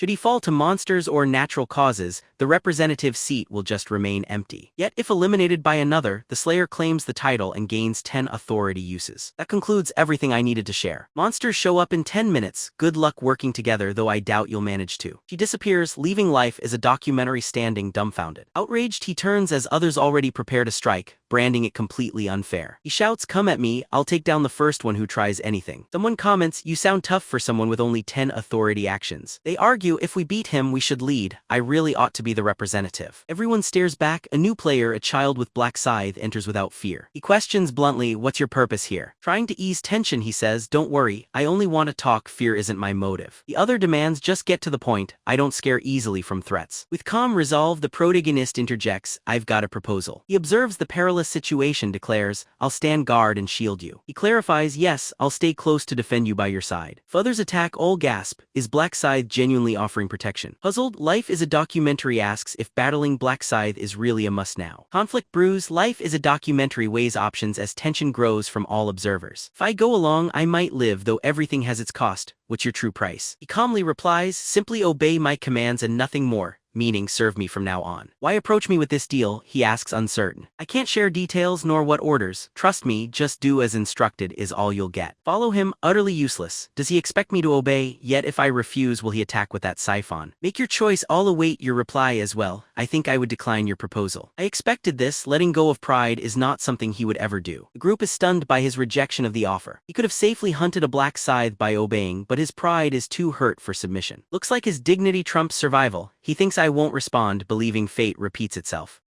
Should he fall to monsters or natural causes, the representative seat will just remain empty. Yet if eliminated by another, the Slayer claims the title and gains 10 authority uses. That concludes everything I needed to share. Monsters show up in 10 minutes, good luck working together, though I doubt you'll manage to. She disappears, leaving Life as a documentary standing dumbfounded. Outraged, he turns as others already prepare to strike, branding it completely unfair. He shouts, "Come at me, I'll take down the first one who tries anything." Someone comments, "You sound tough for someone with only 10 authority actions." They argue, "If we beat him we should lead, I really ought to be the representative." Everyone stares back. A new player, a child with black scythe, enters without fear. He questions bluntly, "What's your purpose here?" Trying to ease tension, he says, "Don't worry, I only want to talk, fear isn't my motive." The other demands, "Just get to the point, I don't scare easily from threats." With calm resolve, the protagonist interjects, "I've got a proposal." He observes the perilous situation, declares, "I'll stand guard and shield you." He clarifies, "Yes, I'll stay close to defend you by your side." If others attack, all gasp, is Black Scythe genuinely offering protection? Puzzled, Life is a documentary asks if battling Black Scythe is really a must now. Conflict brews, Life is a documentary weighs options as tension grows from all observers. "If I go along I might live, though everything has its cost. What's your true price?" He calmly replies, "Simply obey my commands and nothing more. Meaning serve me from now on." "Why approach me with this deal?" he asks, uncertain. "I can't share details nor what orders. Trust me, just do as instructed is all you'll get." Follow him, utterly useless. Does he expect me to obey? Yet if I refuse, will he attack with that siphon? "Make your choice, I'll await your reply as well. I think I would decline your proposal." I expected this. Letting go of pride is not something he would ever do. The group is stunned by his rejection of the offer. He could have safely hunted a Black Scythe by obeying, but his pride is too hurt for submission. Looks like his dignity trumps survival. He thinks I won't respond, believing fate repeats itself.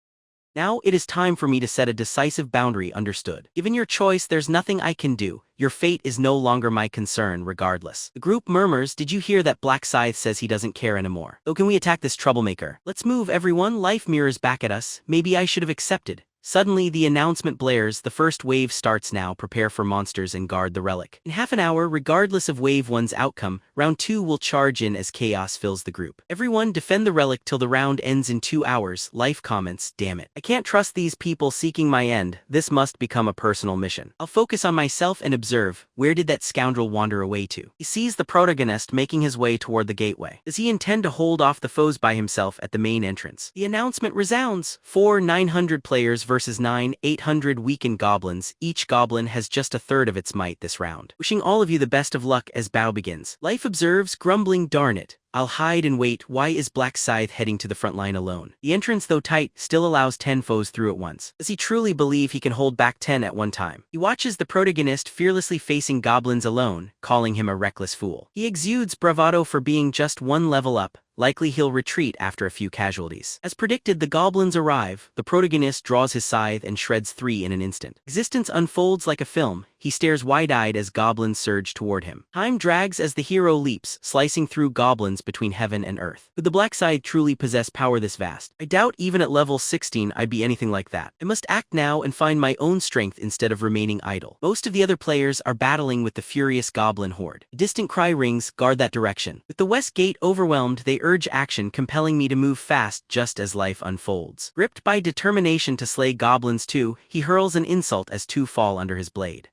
"Now it is time for me to set a decisive boundary, understood? Given your choice, there's nothing I can do. Your fate is no longer my concern, regardless." The group murmurs, "Did you hear that? Black Scythe says he doesn't care anymore. Oh, can we attack this troublemaker? Let's move, everyone." Life mirrors back at us. Maybe I should have accepted. Suddenly, the announcement blares, "The first wave starts now, prepare for monsters and guard the Relic." In half an hour, regardless of Wave 1's outcome, Round 2 will charge in as chaos fills the group. "Everyone defend the Relic till the round ends in 2 hours, Life comments, "Damn it. I can't trust these people seeking my end, this must become a personal mission. I'll focus on myself and observe, where did that scoundrel wander away to?" He sees the protagonist making his way toward the gateway. Does he intend to hold off the foes by himself at the main entrance? The announcement resounds, 900 players versus 800 weakened goblins. Each goblin has just a third of its might this round. Wishing all of you the best of luck as battle begins. Life observes, grumbling, "Darn it. I'll hide and wait. Why is Black Scythe heading to the front line alone?" The entrance, though tight, still allows 10 foes through at once. Does he truly believe he can hold back 10 at one time? He watches the protagonist fearlessly facing goblins alone, calling him a reckless fool. He exudes bravado for being just 1 level up. Likely he'll retreat after a few casualties. As predicted, the goblins arrive. The protagonist draws his scythe and shreds 3 in an instant. Existence unfolds like a film. He stares wide-eyed as goblins surge toward him. Time drags as the hero leaps, slicing through goblins between heaven and earth. Could the Black Scythe truly possess power this vast? I doubt even at level 16 I'd be anything like that. I must act now and find my own strength instead of remaining idle. Most of the other players are battling with the furious goblin horde. A distant cry rings, "Guard that direction." With the west gate overwhelmed, they urge action, compelling me to move fast just as life unfolds. Gripped by determination to slay goblins too, he hurls an insult as 2 fall under his blade.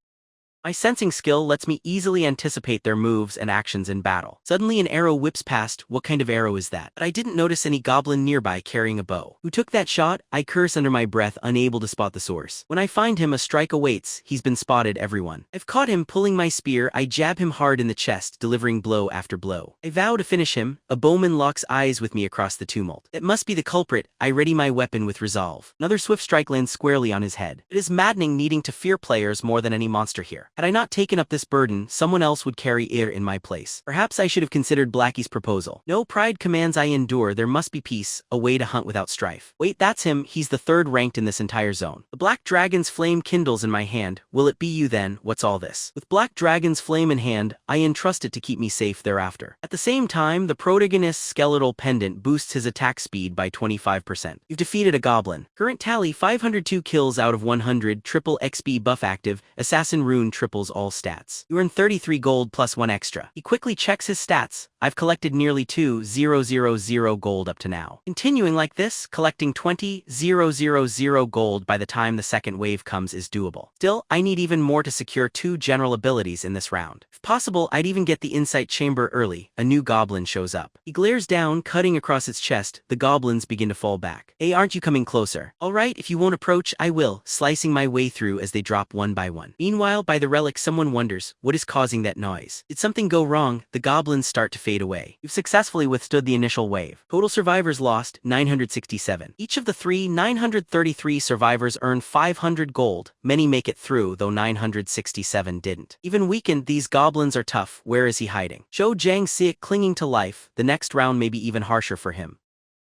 My sensing skill lets me easily anticipate their moves and actions in battle. Suddenly an arrow whips past. What kind of arrow is that? But I didn't notice any goblin nearby carrying a bow. Who took that shot? I curse under my breath, unable to spot the source. When I find him, a strike awaits. He's been spotted, everyone. I've caught him pulling my spear. I jab him hard in the chest, delivering blow after blow. I vow to finish him. A bowman locks eyes with me across the tumult. It must be the culprit. I ready my weapon with resolve. Another swift strike lands squarely on his head. It is maddening needing to fear players more than any monster here. Had I not taken up this burden, someone else would carry it in my place. Perhaps I should have considered Blackie's proposal. No pride commands I endure, there must be peace, a way to hunt without strife. Wait, that's him, he's the third ranked in this entire zone. The Black Dragon's flame kindles in my hand. Will it be you then? What's all this? With Black Dragon's flame in hand, I entrust it to keep me safe thereafter. At the same time, the protagonist's skeletal pendant boosts his attack speed by 25%. You've defeated a goblin. Current tally 502 kills out of 100, triple XP buff active, Assassin Rune triples all stats. You earn 33 gold plus 1 extra. He quickly checks his stats. I've collected nearly 2,000 gold up to now. Continuing like this, collecting 20,000 gold by the time the second wave comes is doable. Still, I need even more to secure 2 general abilities in this round. If possible, I'd even get the Insight Chamber early. A new goblin shows up. He glares down, cutting across its chest. The goblins begin to fall back. Hey, aren't you coming closer? Alright, if you won't approach, I will, slicing my way through as they drop one by one. Meanwhile, by the relic, someone wonders, what is causing that noise? Did something go wrong? The goblins start to fade away. You've successfully withstood the initial wave. Total survivors lost, 967. Each of the 933 survivors earned 500 gold. Many make it through, though 967 didn't. Even weakened, these goblins are tough. Where is he hiding? Zhou Jiang Sik clinging to life. The next round may be even harsher for him.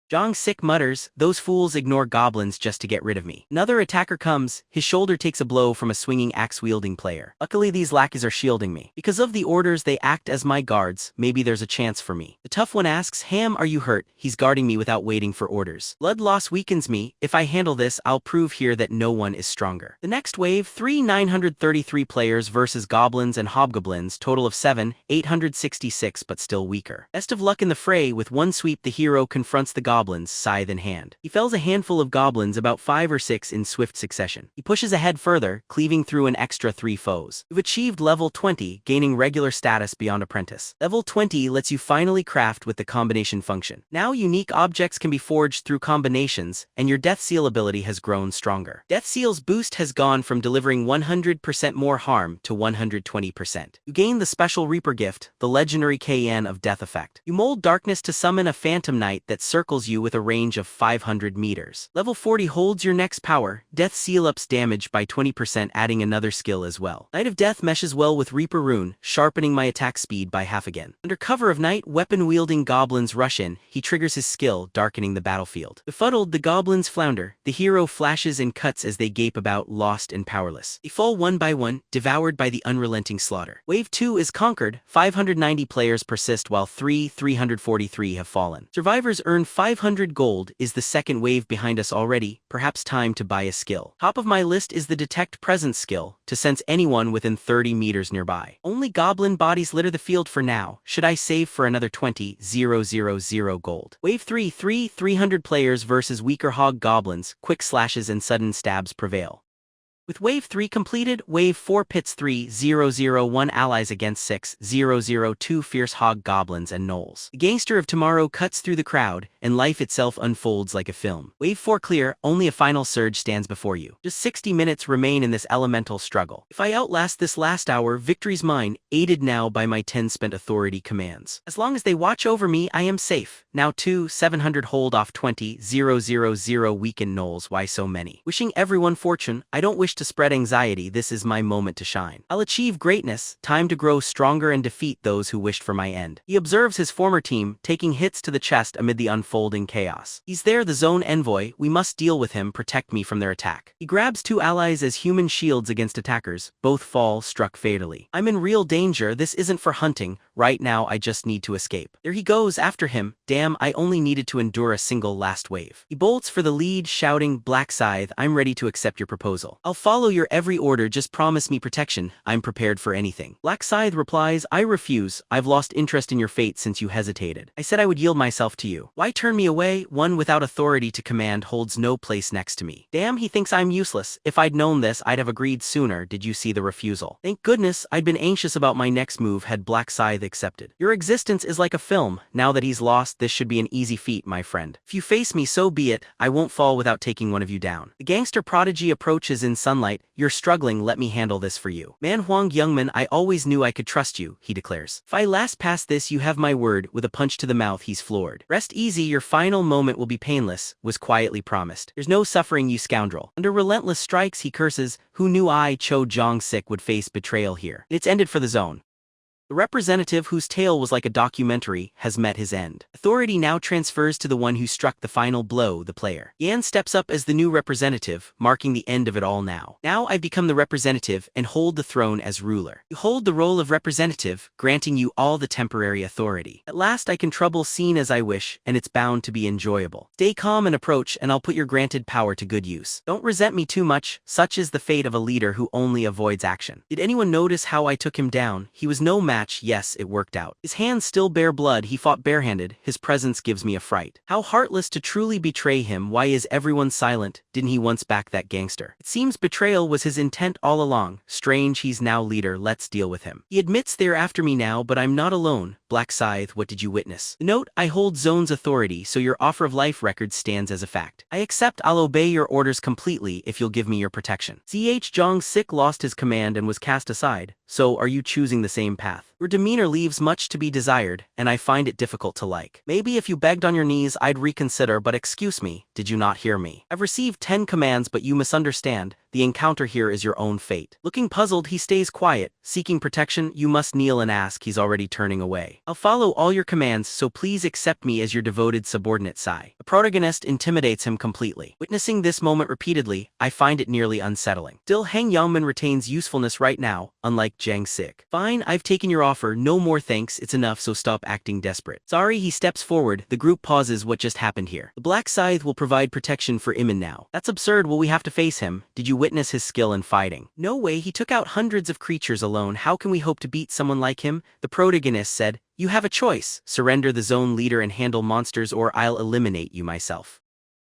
Zhang Sik mutters, those fools ignore goblins just to get rid of me. Another attacker comes, his shoulder takes a blow from a swinging axe-wielding player. Luckily these lackeys are shielding me. Because of the orders they act as my guards, maybe there's a chance for me. The tough one asks, Ham, are you hurt? He's guarding me without waiting for orders. Blood loss weakens me. If I handle this, I'll prove here that no one is stronger. The next wave, 933 players versus goblins and hobgoblins, total of 866 but still weaker. Best of luck in the fray. With one sweep the hero confronts the goblins, scythe in hand. He fells a handful of goblins, about 5 or 6 in swift succession. He pushes ahead further, cleaving through an extra 3 foes. You've achieved level 20, gaining regular status beyond apprentice. Level 20 lets you finally craft with the combination function. Now unique objects can be forged through combinations, and your Death Seal ability has grown stronger. Death Seal's boost has gone from delivering 100% more harm to 120%. You gain the special Reaper gift, the legendary KN of Death effect. You mold darkness to summon a Phantom Knight that circles you with a range of 500 meters. Level 40 holds your next power. Death Seal ups damage by 20%, adding another skill as well. Knight of Death meshes well with Reaper Rune, sharpening my attack speed by half again. Under cover of night, weapon-wielding goblins rush in. He triggers his skill, darkening the battlefield. Befuddled, the goblins flounder. The hero flashes and cuts as they gape about, lost and powerless. They fall one by one, devoured by the unrelenting slaughter. Wave 2 is conquered. 590 players persist while 343 have fallen. Survivors earn 500 gold. Is the second wave behind us already? Perhaps time to buy a skill. Top of my list is the Detect Presence skill, to sense anyone within 30 meters nearby. Only goblin bodies litter the field for now. Should I save for another 20,000 gold? Wave 300 players versus weaker hog goblins. Quick slashes and sudden stabs prevail. With Wave 3 completed, Wave 4 pits 3,001 allies against 6,002 fierce hog goblins and gnolls. The gangster of tomorrow cuts through the crowd, and life itself unfolds like a film. Wave 4 clear, only a final surge stands before you. Just 60 minutes remain in this elemental struggle. If I outlast this last hour, victory's mine, aided now by my 10 spent authority commands. As long as they watch over me, I am safe. Now 700 hold off 20,000 weakened gnolls. Why so many? Wishing everyone fortune. I don't wish to spread anxiety. This is my moment to shine. I'll achieve greatness. Time to grow stronger and defeat those who wished for my end. He observes his former team, taking hits to the chest amid the unfolding chaos. He's there, the zone envoy. We must deal with him, protect me from their attack. He grabs 2 allies as human shields against attackers. Both fall, struck fatally. I'm in real danger. This isn't for hunting. Right now I just need to escape. There he goes, after him. Damn, I only needed to endure a single last wave. He bolts for the lead, shouting, Black Scythe, I'm ready to accept your proposal. I'll follow your every order, just promise me protection. I'm prepared for anything. Black Scythe replies, I refuse. I've lost interest in your fate since you hesitated. I said I would yield myself to you. Why turn me away? One without authority to command holds no place next to me. Damn, he thinks I'm useless. If I'd known this, I'd have agreed sooner. Did you see the refusal? Thank goodness, I'd been anxious about my next move had Black Scythe accepted. Your existence is like a film. Now that he's lost, this should be an easy feat, my friend. If you face me, so be it. I won't fall without taking one of you down. The gangster prodigy approaches in sunlight. You're struggling, let me handle this for you. Manhwa, young man, I always knew I could trust you, he declares. If I last pass this, you have my word. With a punch to the mouth, he's floored. Rest easy, your final moment will be painless, was quietly promised. There's no suffering, you scoundrel. Under relentless strikes, he curses. Who knew I, Cho Jong-sik, would face betrayal here? It's ended for the zone. The representative, whose tale was like a documentary, has met his end. Authority now transfers to the one who struck the final blow, the player. Yan steps up as the new representative, marking the end of it all now. Now I've become the representative and hold the throne as ruler. You hold the role of representative, granting you all the temporary authority. At last I can trouble scene as I wish, and it's bound to be enjoyable. Stay calm and approach, and I'll put your granted power to good use. Don't resent me too much, such is the fate of a leader who only avoids action. Did anyone notice how I took him down? He was no match. Yes, it worked out. His hands still bear blood, he fought barehanded, his presence gives me a fright. How heartless to truly betray him. Why is everyone silent? Didn't he once back that gangster? It seems betrayal was his intent all along. Strange, he's now leader, let's deal with him. He admits they're after me now, but I'm not alone. Black Scythe, what did you witness? Note, I hold Zone's authority, so your offer of life record stands as a fact. I accept, I'll obey your orders completely if you'll give me your protection. Jong-sik lost his command and was cast aside, so are you choosing the same path? Your demeanor leaves much to be desired, and I find it difficult to like. Maybe if you begged on your knees I'd reconsider, but excuse me, did you not hear me? I've received 10 commands, but you misunderstand. The encounter here is your own fate. Looking puzzled, he stays quiet. Seeking protection, you must kneel and ask. He's already turning away. I'll follow all your commands, so please accept me as your devoted subordinate, Psy. The protagonist intimidates him completely. Witnessing this moment repeatedly, I find it nearly unsettling. Still, Yammon retains usefulness right now, unlike Jang-sik. Fine, I've taken your offer, no more thanks, it's enough, so stop acting desperate. Sorry, he steps forward. The group pauses. What just happened here? The Black Scythe will provide protection for Imon now. That's absurd. Will we have to face him? Did you witness his skill in fighting? No way, he took out hundreds of creatures alone. How can we hope to beat someone like him? The protagonist said, you have a choice. Surrender the zone leader and handle monsters, or I'll eliminate you myself.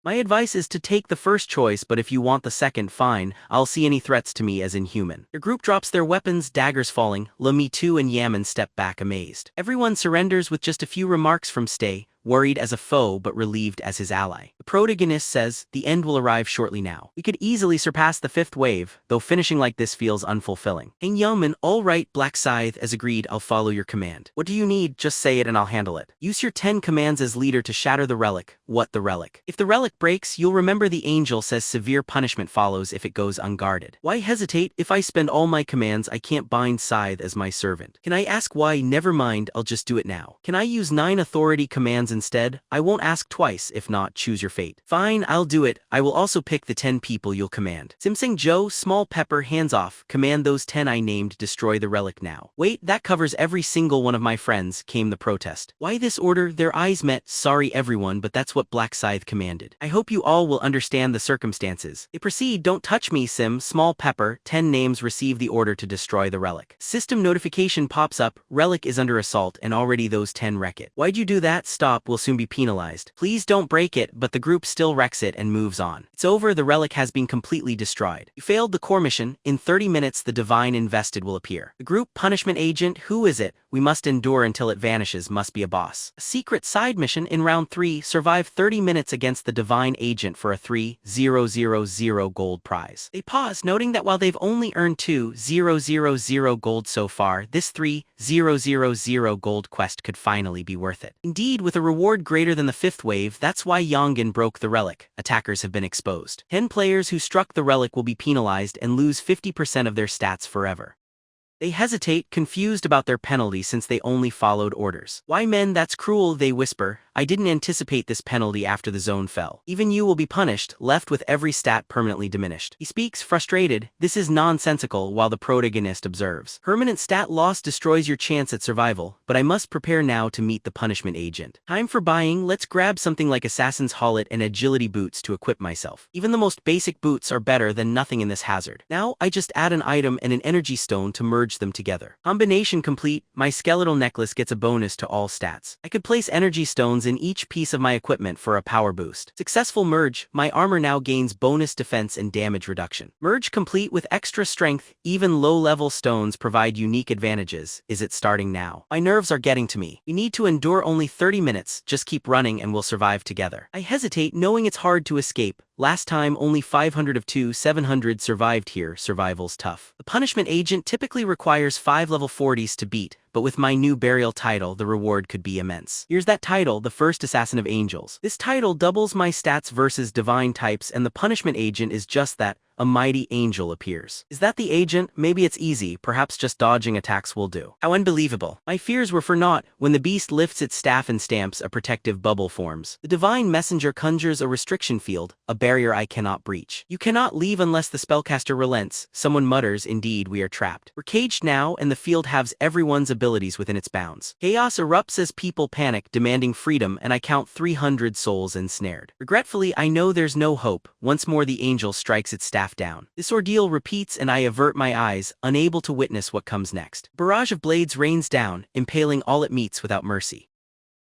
My advice is to take the first choice, but if you want the second, fine, I'll see any threats to me as inhuman. Your group drops their weapons, daggers falling. Me too and Yammon step back amazed. Everyone surrenders with just a few remarks from Stay, worried as a foe but relieved as his ally. The protagonist says, the end will arrive shortly now. We could easily surpass the 5th wave, though finishing like this feels unfulfilling. Yammon, all right, Black Scythe, as agreed, I'll follow your command. What do you need? Just say it and I'll handle it. Use your 10 commands as leader to shatter the relic. What the relic? If the relic breaks, you'll remember the angel says severe punishment follows if it goes unguarded. Why hesitate? If I spend all my commands, I can't bind Scythe as my servant. Can I ask why? Never mind, I'll just do it now. Can I use 9 authority commands instead? I won't ask twice. If not, choose your fate. Fine, I'll do it. I will also pick the 10 people you'll command. Simsing Joe, Small Pepper, hands off. Command those 10 I named. Destroy the relic now. Wait, that covers every single one of my friends, came the protest. Why this order? Their eyes met. Sorry everyone, but that's what Black Scythe commanded. I hope you all will understand the circumstances. They proceed. Don't touch me, Sim. Small Pepper, 10 names receive the order to destroy the relic. System notification pops up. Relic is under assault, and already those 10 wreck it. Why'd you do that? Stop, we'll soon be penalized. Please don't break it, but the group still wrecks it and moves on. It's over, the relic has been completely destroyed. You failed the core mission. In 30 minutes the divine invested will appear. The group punishment agent, who is it? We must endure until it vanishes, must be a boss. A secret side mission in round 3, survive 30 minutes against the divine agent for a 3,000 gold prize. They pause, noting that while they've only earned 2,000 gold so far, this 3,000 gold quest could finally be worth it. Indeed, with a reward greater than the 5th wave, that's why Yongan broke the relic. Attackers have been exposed. 10 players who struck the relic will be penalized and lose 50% of their stats forever. They hesitate, confused about their penalty since they only followed orders. Why men, that's cruel, they whisper. I didn't anticipate this penalty after the zone fell. Even you will be punished, left with every stat permanently diminished. He speaks, frustrated. This is nonsensical, while the protagonist observes. Permanent stat loss destroys your chance at survival, but I must prepare now to meet the punishment agent. Time for buying. Let's grab something like Assassin's Hullet and Agility boots to equip myself. Even the most basic boots are better than nothing in this hazard. Now, I just add an item and an energy stone to merge them together. Combination complete. My skeletal necklace gets a bonus to all stats. I could place energy stones in each piece of my equipment for a power boost. Successful merge, my armor now gains bonus defense and damage reduction. Merge complete with extra strength, even low-level stones provide unique advantages. Is it starting now? My nerves are getting to me. We need to endure only 30 minutes, just keep running and we'll survive together. I hesitate knowing it's hard to escape. Last time only 500 of 700 survived here, survival's tough. The punishment agent typically requires 5 level 40s to beat, but with my new burial title the reward could be immense. Here's that title, the first assassin of angels. This title doubles my stats versus divine types and the punishment agent is just that, a mighty angel appears. Is that the agent? Maybe it's easy, perhaps just dodging attacks will do. How unbelievable. My fears were for naught when the beast lifts its staff and stamps, a protective bubble forms. The divine messenger conjures a restriction field, a barrier I cannot breach. You cannot leave unless the spellcaster relents. Someone mutters, indeed we are trapped. We're caged now and the field halves everyone's abilities within its bounds. Chaos erupts as people panic, demanding freedom, and I count 300 souls ensnared. Regretfully, I know there's no hope. Once more the angel strikes its staff down. This ordeal repeats and I avert my eyes, unable to witness what comes next. Barrage of blades rains down, impaling all it meets without mercy.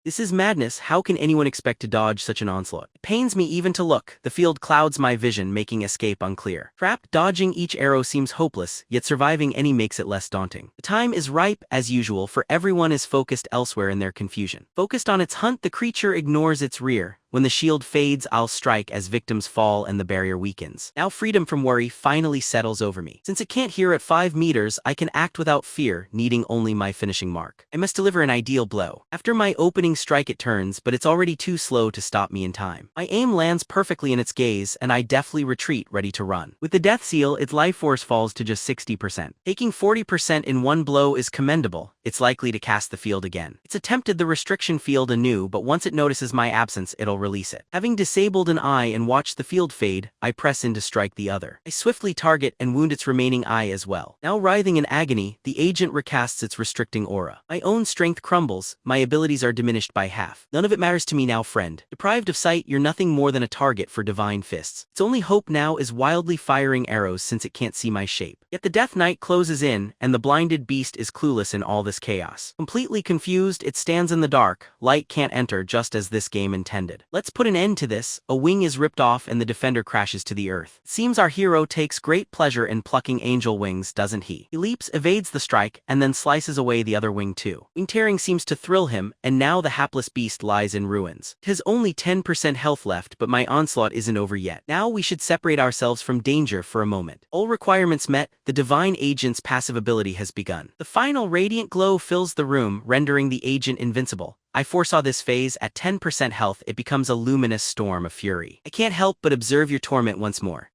This is madness. How can anyone expect to dodge such an onslaught? It pains me even to look. The field clouds my vision, making escape unclear. Trapped, dodging each arrow seems hopeless, yet surviving any makes it less daunting. The time is ripe, as usual, for everyone is focused elsewhere in their confusion. Focused on its hunt, the creature ignores its rear. When the shield fades, I'll strike as victims fall and the barrier weakens. Now freedom from worry finally settles over me. Since it can't hear at 5 meters, I can act without fear, needing only my finishing mark. I must deliver an ideal blow. After my opening strike it turns, but it's already too slow to stop me in time. My aim lands perfectly in its gaze, and I deftly retreat, ready to run. With the death seal, its life force falls to just 60%. Taking 40% in one blow is commendable. It's likely to cast the field again. It's attempted the restriction field anew, but once it notices my absence, it'll release it. Having disabled an eye and watched the field fade, I press in to strike the other. I swiftly target and wound its remaining eye as well. Now writhing in agony, the agent recasts its restricting aura. My own strength crumbles, my abilities are diminished by half. None of it matters to me now, friend. Deprived of sight, you're nothing more than a target for divine fists. Its only hope now is wildly firing arrows since it can't see my shape. Yet the Death Knight closes in, and the blinded beast is clueless in all this chaos. Completely confused, it stands in the dark. Light can't enter, just as this game intended. Let's put an end to this. A wing is ripped off and the defender crashes to the earth. It seems our hero takes great pleasure in plucking angel wings, doesn't he? He leaps, evades the strike, and then slices away the other wing too. Wing tearing seems to thrill him, and now the hapless beast lies in ruins. It has only 10% health left, but my onslaught isn't over yet. Now we should separate ourselves from danger for a moment. All requirements met, the divine agent's passive ability has begun. The final radiant glow fills the room, rendering the agent invincible. I foresaw this phase. At 10% health, it becomes a luminous storm of fury. I can't help but observe your torment once more.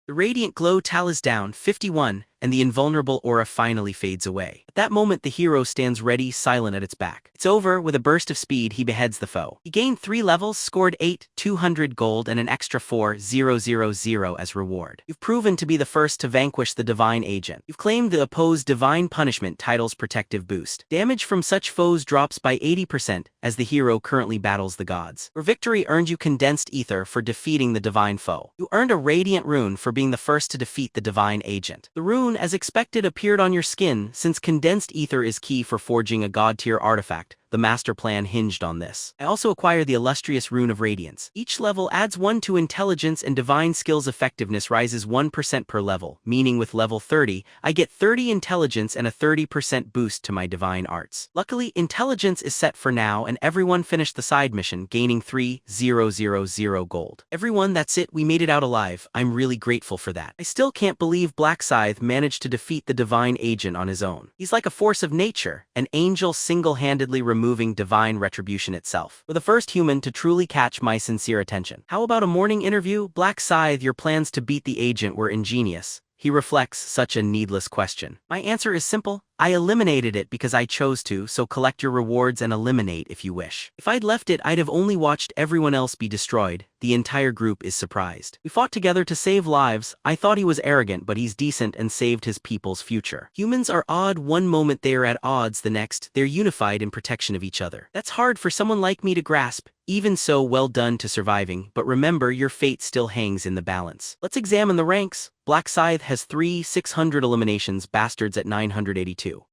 The radiant glow tallies down 51, and the invulnerable aura finally fades away. At that moment the hero stands ready, silent at its back. It's over. With a burst of speed he beheads the foe. He gained 3 levels, scored 8, 200 gold and an extra 4,000 as reward. You've proven to be the first to vanquish the divine agent. You've claimed the opposed divine punishment title's protective boost. Damage from such foes drops by 80% as the hero currently battles the gods. Your victory earned you condensed ether for defeating the divine foe. You earned a radiant rune for being the first to defeat the divine agent. The rune, as expected, appeared on your skin. Since condensed ether is key for forging a god-tier artifact, the master plan hinged on this. I also acquire the illustrious Rune of Radiance. Each level adds 1 to intelligence and divine skills effectiveness rises 1% per level, meaning with level 30, I get 30 intelligence and a 30% boost to my divine arts. Luckily, intelligence is set for now and everyone finished the side mission, gaining 3,000 gold. Everyone, that's it, we made it out alive. I'm really grateful for that. I still can't believe Black Scythe managed to defeat the divine agent on his own. He's like a force of nature, an angel single-handedly removing divine retribution itself. For the first human to truly catch my sincere attention. How about a morning interview? Black Scythe, your plans to beat the agent were ingenious. He reflects such a needless question. My answer is simple. I eliminated it because I chose to, so collect your rewards and eliminate if you wish. If I'd left it, I'd have only watched everyone else be destroyed. The entire group is surprised. We fought together to save lives. I thought he was arrogant, but he's decent and saved his people's future. Humans are odd. One moment they are at odds, the next, they're unified in protection of each other. That's hard for someone like me to grasp. Even so, well done to surviving, but remember your fate still hangs in the balance. Let's examine the ranks. Black Scythe has 600 eliminations, Bastards at 982.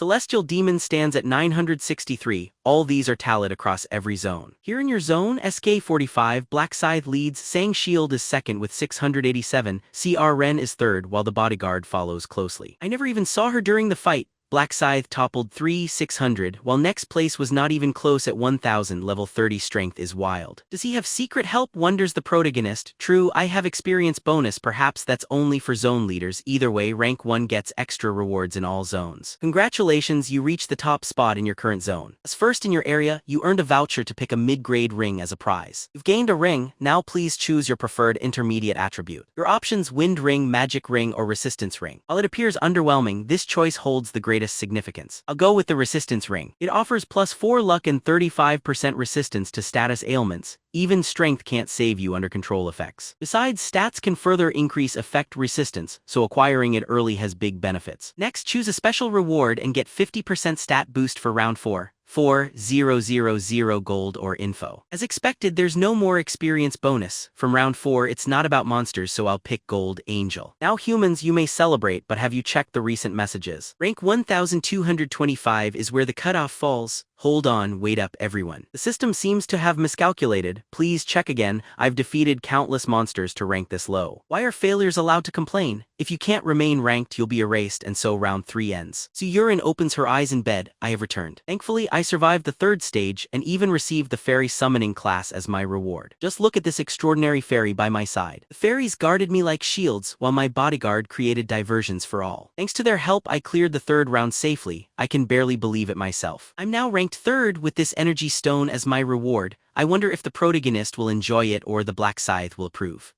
Celestial Demon stands at 963, all these are tallied across every zone. Here in your zone, SK45, Black Scythe leads, Sang Shield is second with 687, CR Ren is third while the Bodyguard follows closely. I never even saw her during the fight. Black Scythe toppled 600, while next place was not even close at 1000, level 30 strength is wild. Does he have secret help, wonders the protagonist. True, I have experience bonus, perhaps that's only for zone leaders. Either way, rank 1 gets extra rewards in all zones. Congratulations, you reached the top spot in your current zone. As first in your area, you earned a voucher to pick a mid-grade ring as a prize. You've gained a ring, now please choose your preferred intermediate attribute. Your options: Wind Ring, Magic Ring, or Resistance Ring. While it appears underwhelming, this choice holds the greatest significance. I'll go with the Resistance Ring. It offers +4 luck and 35% resistance to status ailments. Even strength can't save you under control effects. Besides, stats can further increase effect resistance, so acquiring it early has big benefits. Next, choose a special reward and get 50% stat boost for round 4. 4000 gold or info. As expected, there's no more experience bonus. From round 4, it's not about monsters, so I'll pick Gold Angel. Now humans, you may celebrate, but have you checked the recent messages? Rank 1225 is where the cutoff falls. Hold on, wait up everyone. The system seems to have miscalculated. Please check again. I've defeated countless monsters to rank this low. Why are failures allowed to complain? If you can't remain ranked, you'll be erased, and so round 3 ends. So Urine opens her eyes in bed. I have returned. Thankfully, I survived the 3rd stage and even received the fairy summoning class as my reward. Just look at this extraordinary fairy by my side. The fairies guarded me like shields, while my bodyguard created diversions for all. Thanks to their help, I cleared the 3rd round safely. I can barely believe it myself. I'm now ranked 3rd with this energy stone as my reward. I wonder if the protagonist will enjoy it or the Black Scythe will approve.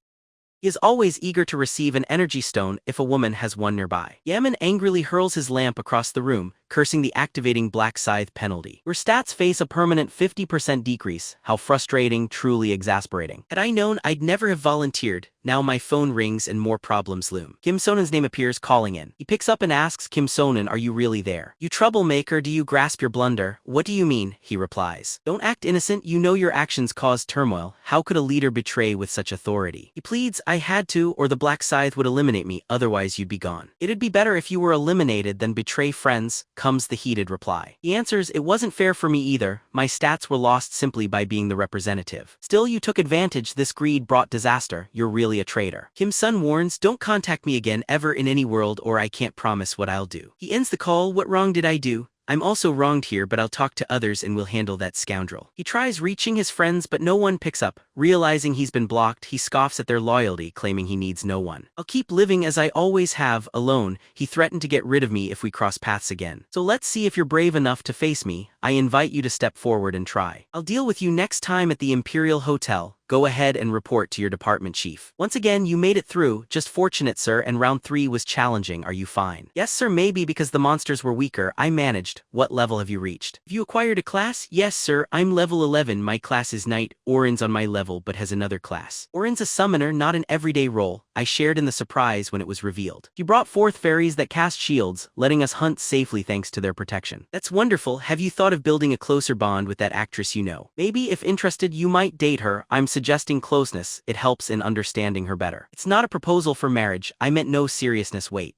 He is always eager to receive an energy stone if a woman has one nearby. Yammon angrily hurls his lamp across the room, cursing the activating Black Scythe penalty. Your stats face a permanent 50% decrease. How frustrating, truly exasperating. Had I known, I'd never have volunteered. Now my phone rings and more problems loom. Kim Sonan's name appears calling in. He picks up and asks Kim Sonan, "Are you really there? You troublemaker, do you grasp your blunder?" "What do you mean?" he replies. "Don't act innocent, you know your actions caused turmoil. How could a leader betray with such authority?" He pleads, "I had to, or the Black Scythe would eliminate me, otherwise you'd be gone. It'd be better if you were eliminated than betray friends," comes the heated reply. He answers, "It wasn't fair for me either. My stats were lost simply by being the representative. Still, you took advantage. This greed brought disaster. You're really a traitor." Kim Sun warns, "Don't contact me again ever in any world, or I can't promise what I'll do." He ends the call. "What wrong did I do? I'm also wronged here, but I'll talk to others and we'll handle that scoundrel." He tries reaching his friends, but no one picks up. Realizing he's been blocked, he scoffs at their loyalty, claiming he needs no one. "I'll keep living as I always have, alone." He threatened to get rid of me if we cross paths again. "So let's see if you're brave enough to face me. I invite you to step forward and try. I'll deal with you next time at the Imperial Hotel. Go ahead and report to your department chief." "Once again, you made it through. Just fortunate, sir, and round 3 was challenging. Are you fine?" "Yes, sir, maybe because the monsters were weaker. I managed." "What level have you reached?" "Have you acquired a class?" "Yes, sir, I'm level 11. My class is Knight. Orin's on my level but has another class. Orin's a summoner, not an everyday role. I shared in the surprise when it was revealed. You brought forth fairies that cast shields, letting us hunt safely thanks to their protection." "That's wonderful. Have you thought of building a closer bond with that actress you know? Maybe if interested you might date her. I'm suggesting closeness. It helps in understanding her better." "It's not a proposal for marriage. I meant no seriousness. Wait.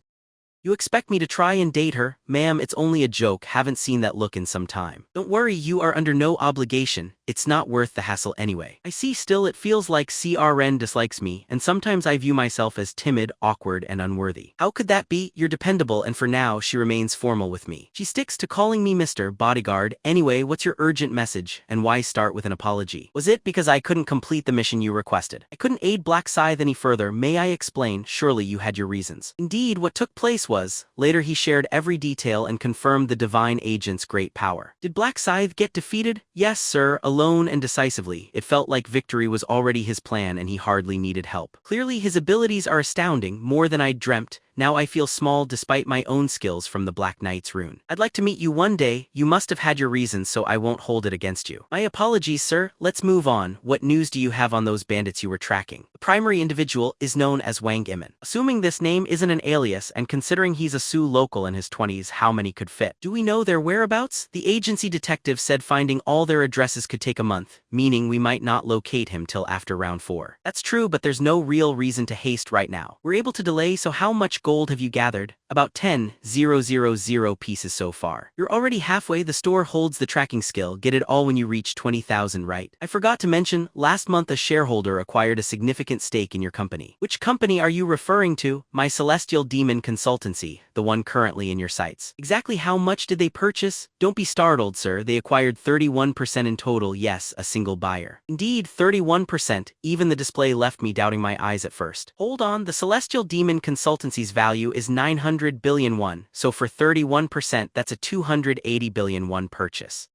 You expect me to try and date her?" "Ma'am, it's only a joke. Haven't seen that look in some time." "Don't worry, you are under no obligation. It's not worth the hassle anyway." "I see. Still, it feels like CRN dislikes me, and sometimes I view myself as timid, awkward, and unworthy." "How could that be? You're dependable, and for now, she remains formal with me." She sticks to calling me Mr. Bodyguard. "Anyway, what's your urgent message, and why start with an apology?" "Was it because I couldn't complete the mission you requested? I couldn't aid Black Scythe any further. May I explain? Surely you had your reasons." "Indeed, what took place was..." Later he shared every detail and confirmed the divine agent's great power. "Did Black Scythe get defeated?" "Yes, sir, alone and decisively. It felt like victory was already his plan and he hardly needed help. Clearly his abilities are astounding, more than I'd dreamt. Now I feel small despite my own skills from the Black Knight's rune. I'd like to meet you one day. You must have had your reasons, so I won't hold it against you." "My apologies, sir. Let's move on. What news do you have on those bandits you were tracking?" "The primary individual is known as Wang Imon. Assuming this name isn't an alias, and considering he's a Sioux local in his 20s, how many could fit? Do we know their whereabouts?" "The agency detective said finding all their addresses could take a month, meaning we might not locate him till after round 4. "That's true, but there's no real reason to haste right now. We're able to delay, so how much gold have you gathered? About 10,000 pieces so far. You're already halfway. The store holds the tracking skill. Get it all when you reach 20,000, right? I forgot to mention, last month a shareholder acquired a significant stake in your company. Which company are you referring to? My Celestial Demon Consultancy, the one currently in your sights. Exactly how much did they purchase? Don't be startled, sir. They acquired 31% in total. Yes, a single buyer. Indeed, 31%. Even the display left me doubting my eyes at first. Hold on, the Celestial Demon Consultancy's value is 900 billion won, so for 31%, that's a 280 billion won purchase.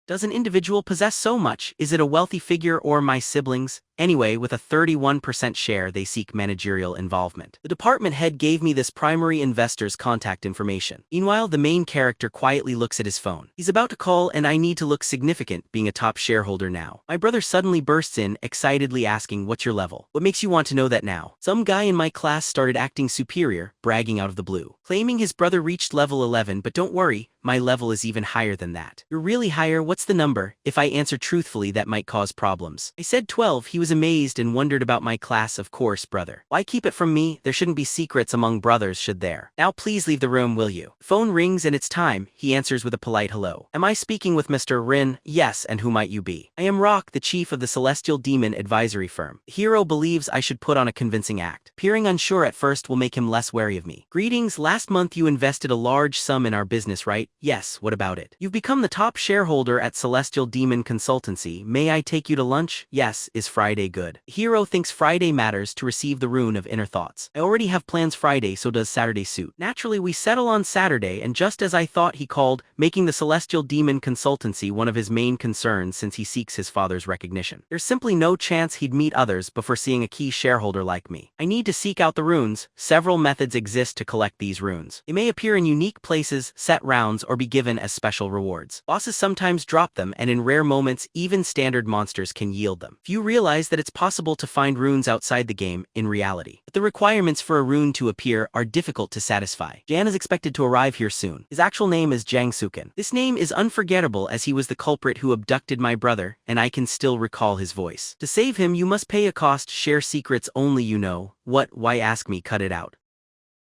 Does an individual possess so much? Is it a wealthy figure or my siblings? Anyway, with a 31% share, they seek managerial involvement. The department head gave me this primary investor's contact information. Meanwhile, the main character quietly looks at his phone. He's about to call and I need to look significant, being a top shareholder now. My brother suddenly bursts in, excitedly asking, what's your level? What makes you want to know that now? Some guy in my class started acting superior, bragging out of the blue, claiming his brother reached level 11, but don't worry, my level is even higher than that. You're really higher? What's the number? If I answer truthfully, that might cause problems. I said 12. He was amazed and wondered about my class. Of course, brother. Why keep it from me? There shouldn't be secrets among brothers, should there? Now please leave the room, will you? Phone rings and it's time. He answers with a polite hello. Am I speaking with Mr. Rune? Yes, and who might you be? I am Rock, the chief of the Celestial Demon Advisory Firm. The hero believes I should put on a convincing act. Appearing unsure at first will make him less wary of me. Greetings, last month you invested a large sum in our business, right? Yes, what about it? You've become the top shareholder at Celestial Demon Consultancy. May I take you to lunch? Yes, is Friday good? Hero thinks Friday matters to receive the Rune of Inner Thoughts. I already have plans Friday, so does Saturday suit? Naturally, we settle on Saturday, and just as I thought, he called, making the Celestial Demon Consultancy one of his main concerns since he seeks his father's recognition. There's simply no chance he'd meet others before seeing a key shareholder like me. I need to seek out the runes. Several methods exist to collect these runes. They may appear in unique places, set rounds, or be given as special rewards. Bosses sometimes drop them, and in rare moments, even standard monsters can yield them. Few realize that it's possible to find runes outside the game, in reality. But the requirements for a rune to appear are difficult to satisfy. Jan is expected to arrive here soon. His actual name is Jang Sukin. This name is unforgettable as he was the culprit who abducted my brother, and I can still recall his voice. To save him, you must pay a cost, share secrets only you know. What? Why ask me? Cut it out.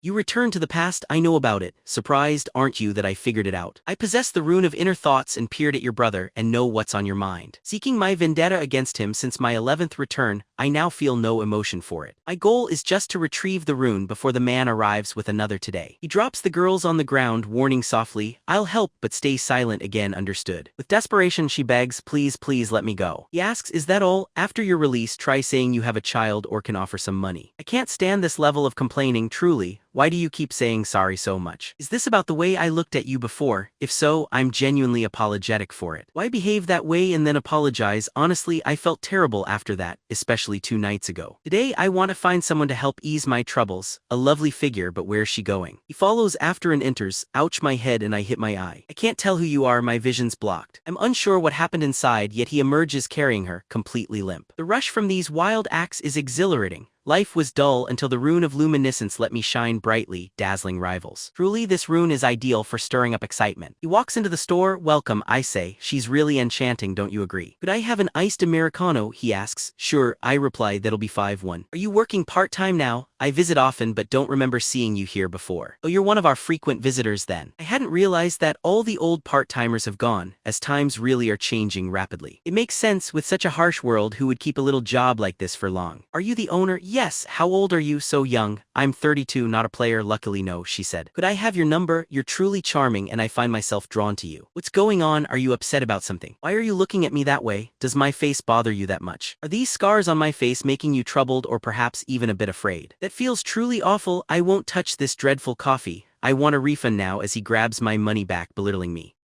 You return to the past, I know about it. Surprised, aren't you, that I figured it out? I possess the Rune of Inner Thoughts and peered at your brother and know what's on your mind. Seeking my vendetta against him since my 11th return, I now feel no emotion for it. My goal is just to retrieve the rune before the man arrives with another today. He drops the girls on the ground, warning softly, I'll help but stay silent again, understood. With desperation she begs, please, please let me go. He asks, is that all? After your release, try saying you have a child or can offer some money. I can't stand this level of complaining, truly. Why do you keep saying sorry so much? Is this about the way I looked at you before? If so, I'm genuinely apologetic for it. Why behave that way and then apologize? Honestly, I felt terrible after that, especially 2 nights ago. Today, I want to find someone to help ease my troubles. A lovely figure, but where's she going? He follows after and enters. Ouch, my head, and I hit my eye. I can't tell who you are, my vision's blocked. I'm unsure what happened inside, yet he emerges carrying her, completely limp. The rush from these wild acts is exhilarating. Life was dull until the Rune of Luminescence let me shine brightly, dazzling rivals. Truly, this rune is ideal for stirring up excitement. He walks into the store. Welcome, I say. She's really enchanting, don't you agree? Could I have an iced Americano? He asks. Sure, I reply, that'll be 5-1. Are you working part-time now? I visit often but don't remember seeing you here before. Oh, you're one of our frequent visitors then. I hadn't realized that all the old part-timers have gone, as times really are changing rapidly. It makes sense with such a harsh world who would keep a little job like this for long. Are you the owner? Yes. How old are you? So young. I'm 32, not a player. Luckily no, she said. Could I have your number? You're truly charming and I find myself drawn to you. What's going on? Are you upset about something? Why are you looking at me that way? Does my face bother you that much? Are these scars on my face making you troubled or perhaps even a bit afraid? That feels truly awful. I won't touch this dreadful coffee. I want a refund now, as he grabs my money back, belittling me.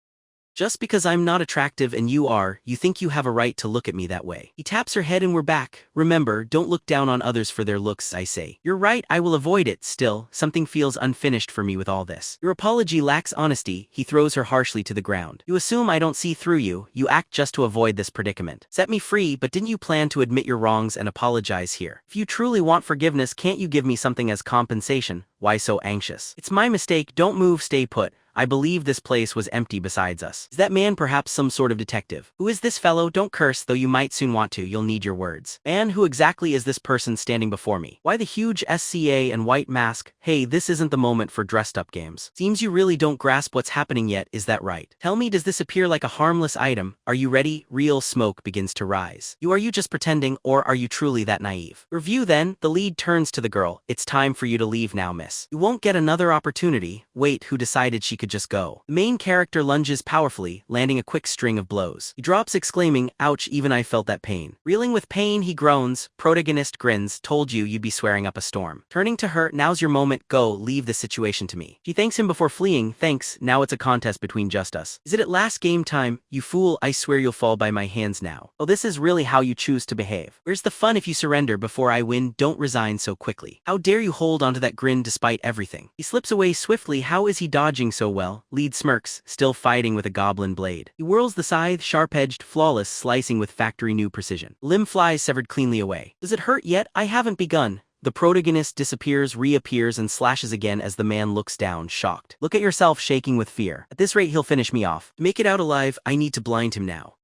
Just because I'm not attractive and you are, you think you have a right to look at me that way. He taps her head and we're back. Remember, don't look down on others for their looks, I say. You're right, I will avoid it. Still, something feels unfinished for me with all this. Your apology lacks honesty. He throws her harshly to the ground. You assume I don't see through you. You act just to avoid this predicament. Set me free, but didn't you plan to admit your wrongs and apologize here? If you truly want forgiveness, can't you give me something as compensation? Why so anxious? It's my mistake, don't move, stay put. I believe this place was empty besides us. Is that man perhaps some sort of detective? Who is this fellow? Don't curse, though you might soon want to, you'll need your words. Man, who exactly is this person standing before me? Why the huge SCA and white mask? Hey, this isn't the moment for dressed-up games. Seems you really don't grasp what's happening yet, is that right? Tell me, does this appear like a harmless item? Are you ready? Real smoke begins to rise. Are you just pretending, or are you truly that naive? Review then, the lead turns to the girl. It's time for you to leave now, miss. You won't get another opportunity. Wait, who decided she could just go? The main character lunges powerfully, landing a quick string of blows. He drops exclaiming, ouch, even I felt that pain. Reeling with pain, he groans. Protagonist grins, told you you'd be swearing up a storm. Turning to her, now's your moment, go, leave this situation to me. She thanks him before fleeing, thanks, now it's a contest between just us. Is it at last game time? You fool, I swear you'll fall by my hands now. Oh, this is really how you choose to behave. Where's the fun if you surrender before I win? Don't resign so quickly. How dare you hold onto that grin despite everything? He slips away swiftly, how is he dodging so well? Lead smirks, still fighting with a goblin blade. He whirls the scythe, sharp-edged, flawless, slicing with factory-new precision. Limb flies severed cleanly away. Does it hurt yet? I haven't begun. The protagonist disappears, reappears, and slashes again as the man looks down, shocked. Look at yourself, shaking with fear. At this rate he'll finish me off. To make it out alive, I need to blind him now.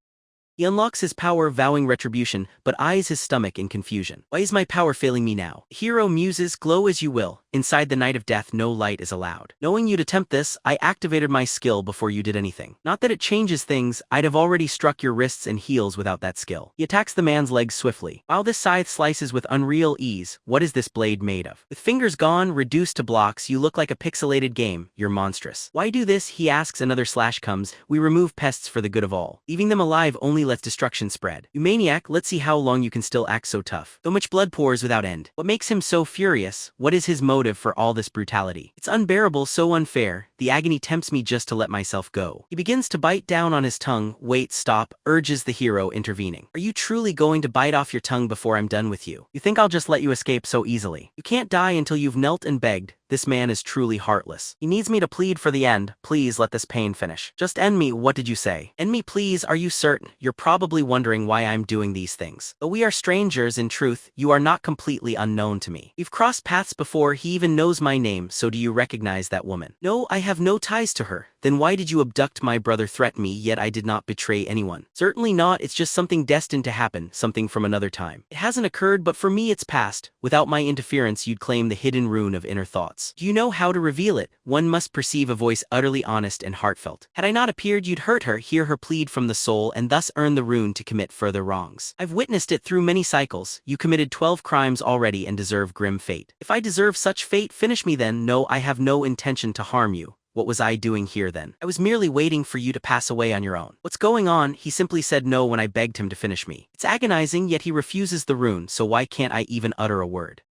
He unlocks his power, vowing retribution, but eyes his stomach in confusion. Why is my power failing me now? The hero muses, glow as you will. Inside the night of death, no light is allowed. Knowing you'd attempt this, I activated my skill before you did anything. Not that it changes things, I'd have already struck your wrists and heels without that skill. He attacks the man's legs swiftly. While this scythe slices with unreal ease, what is this blade made of? With fingers gone, reduced to blocks, you look like a pixelated game. You're monstrous. Why do this? He asks. Another slash comes. We remove pests for the good of all. Leaving them alive only lets destruction spread. You maniac, let's see how long you can still act so tough. Though much blood pours without end. What makes him so furious? What is his motive for all this brutality? It's unbearable, so unfair. The agony tempts me just to let myself go. He begins to bite down on his tongue. Wait, stop, urges the hero, intervening. Are you truly going to bite off your tongue before I'm done with you? You think I'll just let you escape so easily? You can't die until you've knelt and begged. This man is truly heartless. He needs me to plead for the end. Please let this pain finish. Just end me. What did you say? End me, please. Are you certain? You're probably wondering why I'm doing these things. Though we are strangers, in truth, you are not completely unknown to me. We've crossed paths before. He even knows my name. So do you recognize that woman? No, I have no ties to her. Then why did you abduct my brother, threaten me, yet I did not betray anyone? Certainly not. It's just something destined to happen, something from another time. It hasn't occurred, but for me it's past. Without my interference, you'd claim the hidden rune of inner thoughts. Do you know how to reveal it? One must perceive a voice utterly honest and heartfelt. Had I not appeared, you'd hurt her, hear her plead from the soul, and thus earn the rune to commit further wrongs. I've witnessed it through many cycles. You committed 12 crimes already and deserve grim fate. If I deserve such fate, finish me then. No, I have no intention to harm you. What was I doing here then? I was merely waiting for you to pass away on your own. What's going on? He simply said no when I begged him to finish me. It's agonizing, yet he refuses the rune, so why can't I even utter a word?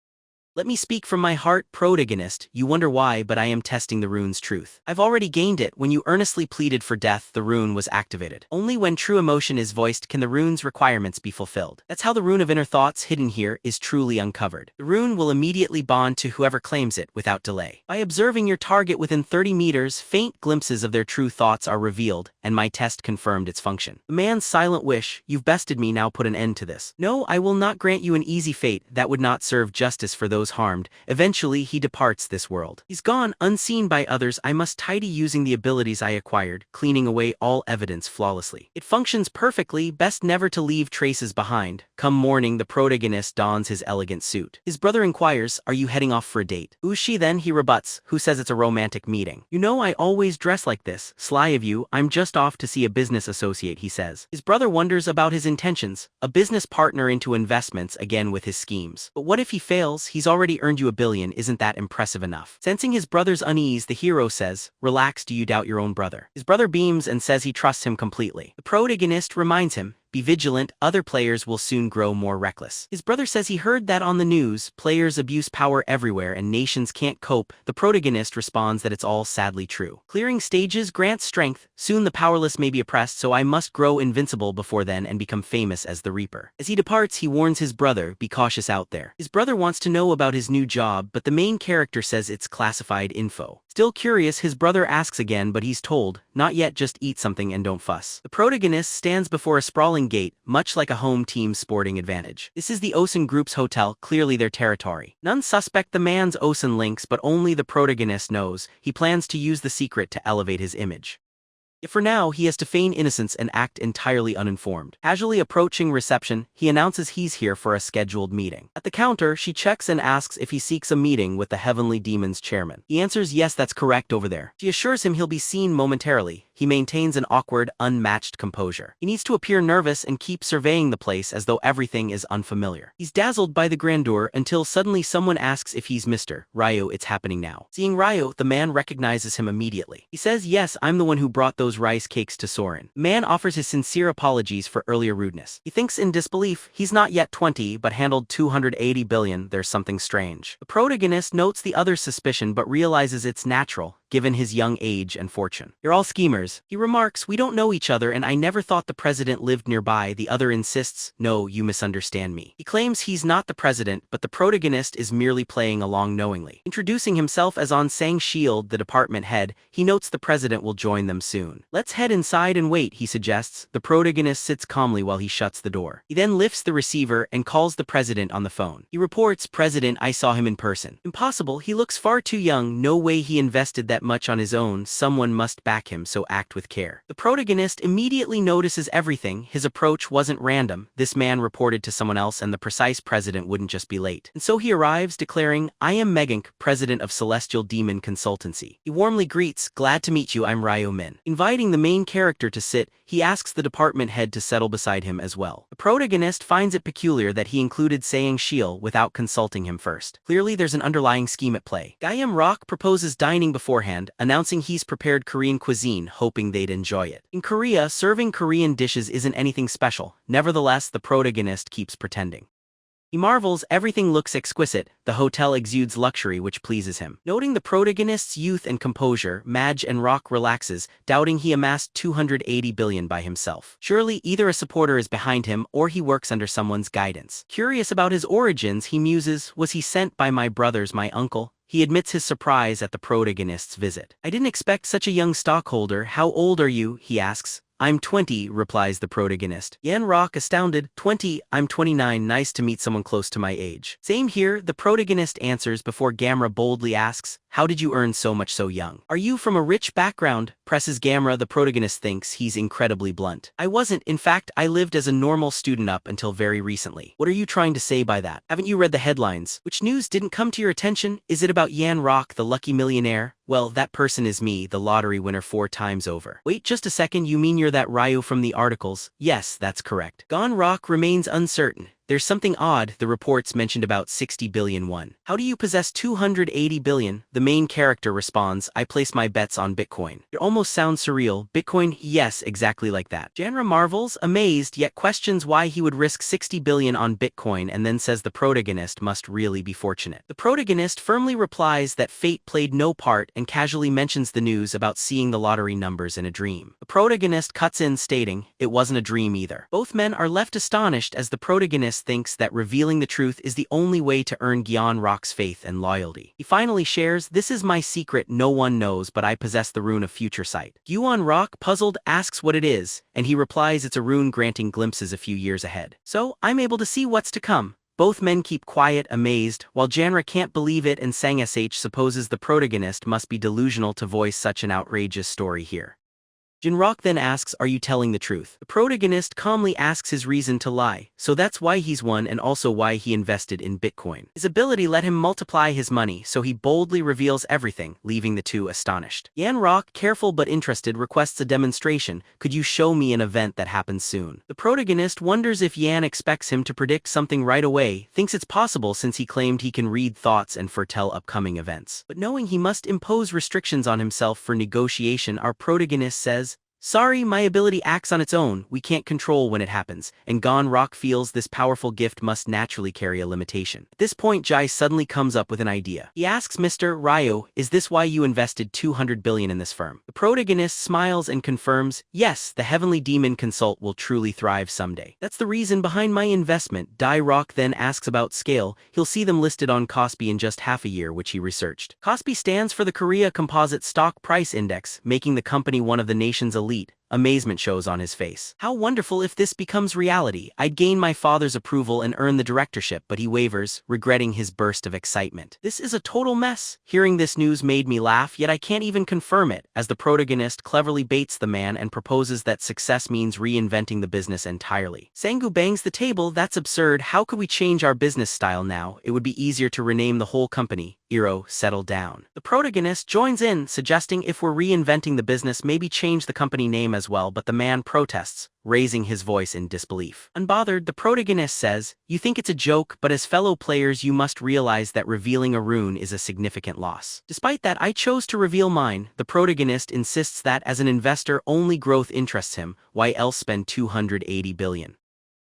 Let me speak from my heart, protagonist. You wonder why, but I am testing the rune's truth. I've already gained it. When you earnestly pleaded for death, the rune was activated. Only when true emotion is voiced can the rune's requirements be fulfilled. That's how the rune of inner thoughts, hidden here, is truly uncovered. The rune will immediately bond to whoever claims it without delay. By observing your target within 30 meters, faint glimpses of their true thoughts are revealed, and my test confirmed its function. The man's silent wish, you've bested me, now put an end to this. No, I will not grant you an easy fate. That would not serve justice for those harmed. Eventually he departs this world. He's gone, unseen by others. I must tidy using the abilities I acquired, cleaning away all evidence flawlessly. It functions perfectly, best never to leave traces behind. Come morning, the protagonist dons his elegant suit. His brother inquires, are you heading off for a date? Who's she then? He rebuts, who says it's a romantic meeting? You know I always dress like this. Sly of you, I'm just off to see a business associate, he says. His brother wonders about his intentions, a business partner into investments again with his schemes. But what if he fails? He's already earned you $1 billion, isn't that impressive enough? Sensing his brother's unease, the hero says, relax, do you doubt your own brother? His brother beams and says he trusts him completely. The protagonist reminds him, be vigilant, other players will soon grow more reckless. His brother says he heard that on the news, players abuse power everywhere and nations can't cope. The protagonist responds that it's all sadly true. Clearing stages grants strength, soon the powerless may be oppressed, so I must grow invincible before then and become famous as the Reaper. As he departs, he warns his brother, be cautious out there. His brother wants to know about his new job, but the main character says it's classified info. Still curious, his brother asks again, but he's told, not yet, just eat something and don't fuss. The protagonist stands before a sprawling gate, much like a home team's sporting advantage. This is the Osen Group's hotel, clearly their territory. None suspect the man's Osen links, but only the protagonist knows. He plans to use the secret to elevate his image. Yet for now, he has to feign innocence and act entirely uninformed. Casually approaching reception, he announces he's here for a scheduled meeting. At the counter, she checks and asks if he seeks a meeting with the Heavenly Demon's chairman. He answers yes, that's correct over there. She assures him he'll be seen momentarily. He maintains an awkward, unmatched composure. He needs to appear nervous and keep surveying the place as though everything is unfamiliar. He's dazzled by the grandeur until suddenly someone asks if he's Mr. Ryo. It's happening now. Seeing Ryo, the man recognizes him immediately. He says, yes, I'm the one who brought those rice cakes to Soren. The man offers his sincere apologies for earlier rudeness. He thinks in disbelief. He's not yet 20, but handled 280 billion. There's something strange. The protagonist notes the other's suspicion but realizes it's natural, given his young age and fortune. You're all schemers. He remarks, we don't know each other and I never thought the president lived nearby. The other insists, no, you misunderstand me. He claims he's not the president, but the protagonist is merely playing along knowingly. Introducing himself as On Sang Shield, the department head, he notes the president will join them soon. Let's head inside and wait, he suggests. The protagonist sits calmly while he shuts the door. He then lifts the receiver and calls the president on the phone. He reports, President, I saw him in person. Impossible, he looks far too young. No way he invested that much on his own. Someone must back him, so act with care. The protagonist immediately notices everything. His approach wasn't random. This man reported to someone else and the precise president wouldn't just be late. And so he arrives declaring, I am Megink, president of Celestial Demon Consultancy. He warmly greets, glad to meet you, I'm Ryo Min. Inviting the main character to sit, he asks the department head to settle beside him as well. The protagonist finds it peculiar that he included Sayang Shiel without consulting him first. Clearly there's an underlying scheme at play. Gayam Rock proposes dining beforehand, announcing he's prepared Korean cuisine, hoping they'd enjoy it. In Korea, serving Korean dishes isn't anything special. Nevertheless, the protagonist keeps pretending. He marvels, everything looks exquisite. The hotel exudes luxury, which pleases him. Noting the protagonist's youth and composure, Madge and Rock relaxes, doubting he amassed 280 billion by himself. Surely either a supporter is behind him or he works under someone's guidance. Curious about his origins, he muses, was he sent by my brothers, my uncle? He admits his surprise at the protagonist's visit. I didn't expect such a young stockholder. How old are you? He asks. I'm 20, replies the protagonist. Yan Rock astounded, 20, I'm 29, nice to meet someone close to my age. Same here, the protagonist answers before Gamera boldly asks, how did you earn so much so young? Are you from a rich background? Presses Gamera. The protagonist thinks he's incredibly blunt. I wasn't, in fact, I lived as a normal student up until very recently. What are you trying to say by that? Haven't you read the headlines? Which news didn't come to your attention? Is it about Yan Rock, the lucky millionaire? Well, that person is me, the lottery winner 4 times over. Wait just a second, you mean you're that Ryo from the articles? Yes, that's correct. Gon Rock remains uncertain. There's something odd, the reports mentioned about 60 billion won. How do you possess 280 billion? The main character responds, I place my bets on Bitcoin. It almost sounds surreal. Bitcoin? Yes, exactly like that. Janra marvels, amazed, yet questions why he would risk 60 billion on Bitcoin and then says the protagonist must really be fortunate. The protagonist firmly replies that fate played no part and casually mentions the news about seeing the lottery numbers in a dream. The protagonist cuts in stating, it wasn't a dream either. Both men are left astonished as the protagonist thinks that revealing the truth is the only way to earn Gyeon Rock's faith and loyalty. He finally shares, this is my secret, no one knows, but I possess the rune of future sight. Gyeon Rock, puzzled, asks what it is, and he replies it's a rune granting glimpses a few years ahead. So, I'm able to see what's to come. Both men keep quiet, amazed, while Janra can't believe it and Sang Sh supposes the protagonist must be delusional to voice such an outrageous story here. Jinrock then asks, are you telling the truth? The protagonist calmly asks his reason to lie, so that's why he's won and also why he invested in Bitcoin. His ability let him multiply his money, so he boldly reveals everything, leaving the two astonished. Yan Rock, careful but interested, requests a demonstration. Could you show me an event that happens soon? The protagonist wonders if Yan expects him to predict something right away, thinks it's possible since he claimed he can read thoughts and foretell upcoming events. But knowing he must impose restrictions on himself for negotiation, our protagonist says, Sorry, my ability acts on its own, we can't control when it happens, and Gon Rock feels this powerful gift must naturally carry a limitation. At this point Jai suddenly comes up with an idea. He asks Mr. Ryo, is this why you invested 200 billion in this firm? The protagonist smiles and confirms, yes, the Heavenly Demon Consult will truly thrive someday. That's the reason behind my investment. Dai Rock then asks about scale. He'll see them listed on Kospi in just half a year, which he researched. Kospi stands for the Korea Composite Stock Price Index, making the company one of the nation's elite. Amazement shows on his face. How wonderful if this becomes reality. I'd gain my father's approval and earn the directorship, but he wavers, regretting his burst of excitement. This is a total mess. Hearing this news made me laugh, yet I can't even confirm it, as the protagonist cleverly baits the man and proposes that success means reinventing the business entirely. Sangu bangs the table, that's absurd, how could we change our business style now? It would be easier to rename the whole company. Iro, settle down. The protagonist joins in, suggesting if we're reinventing the business, maybe change the company name as well, but the man protests, raising his voice in disbelief. Unbothered, the protagonist says, you think it's a joke, but as fellow players you must realize that revealing a rune is a significant loss. Despite that, I chose to reveal mine. The protagonist insists that as an investor only growth interests him, why else spend 280 billion?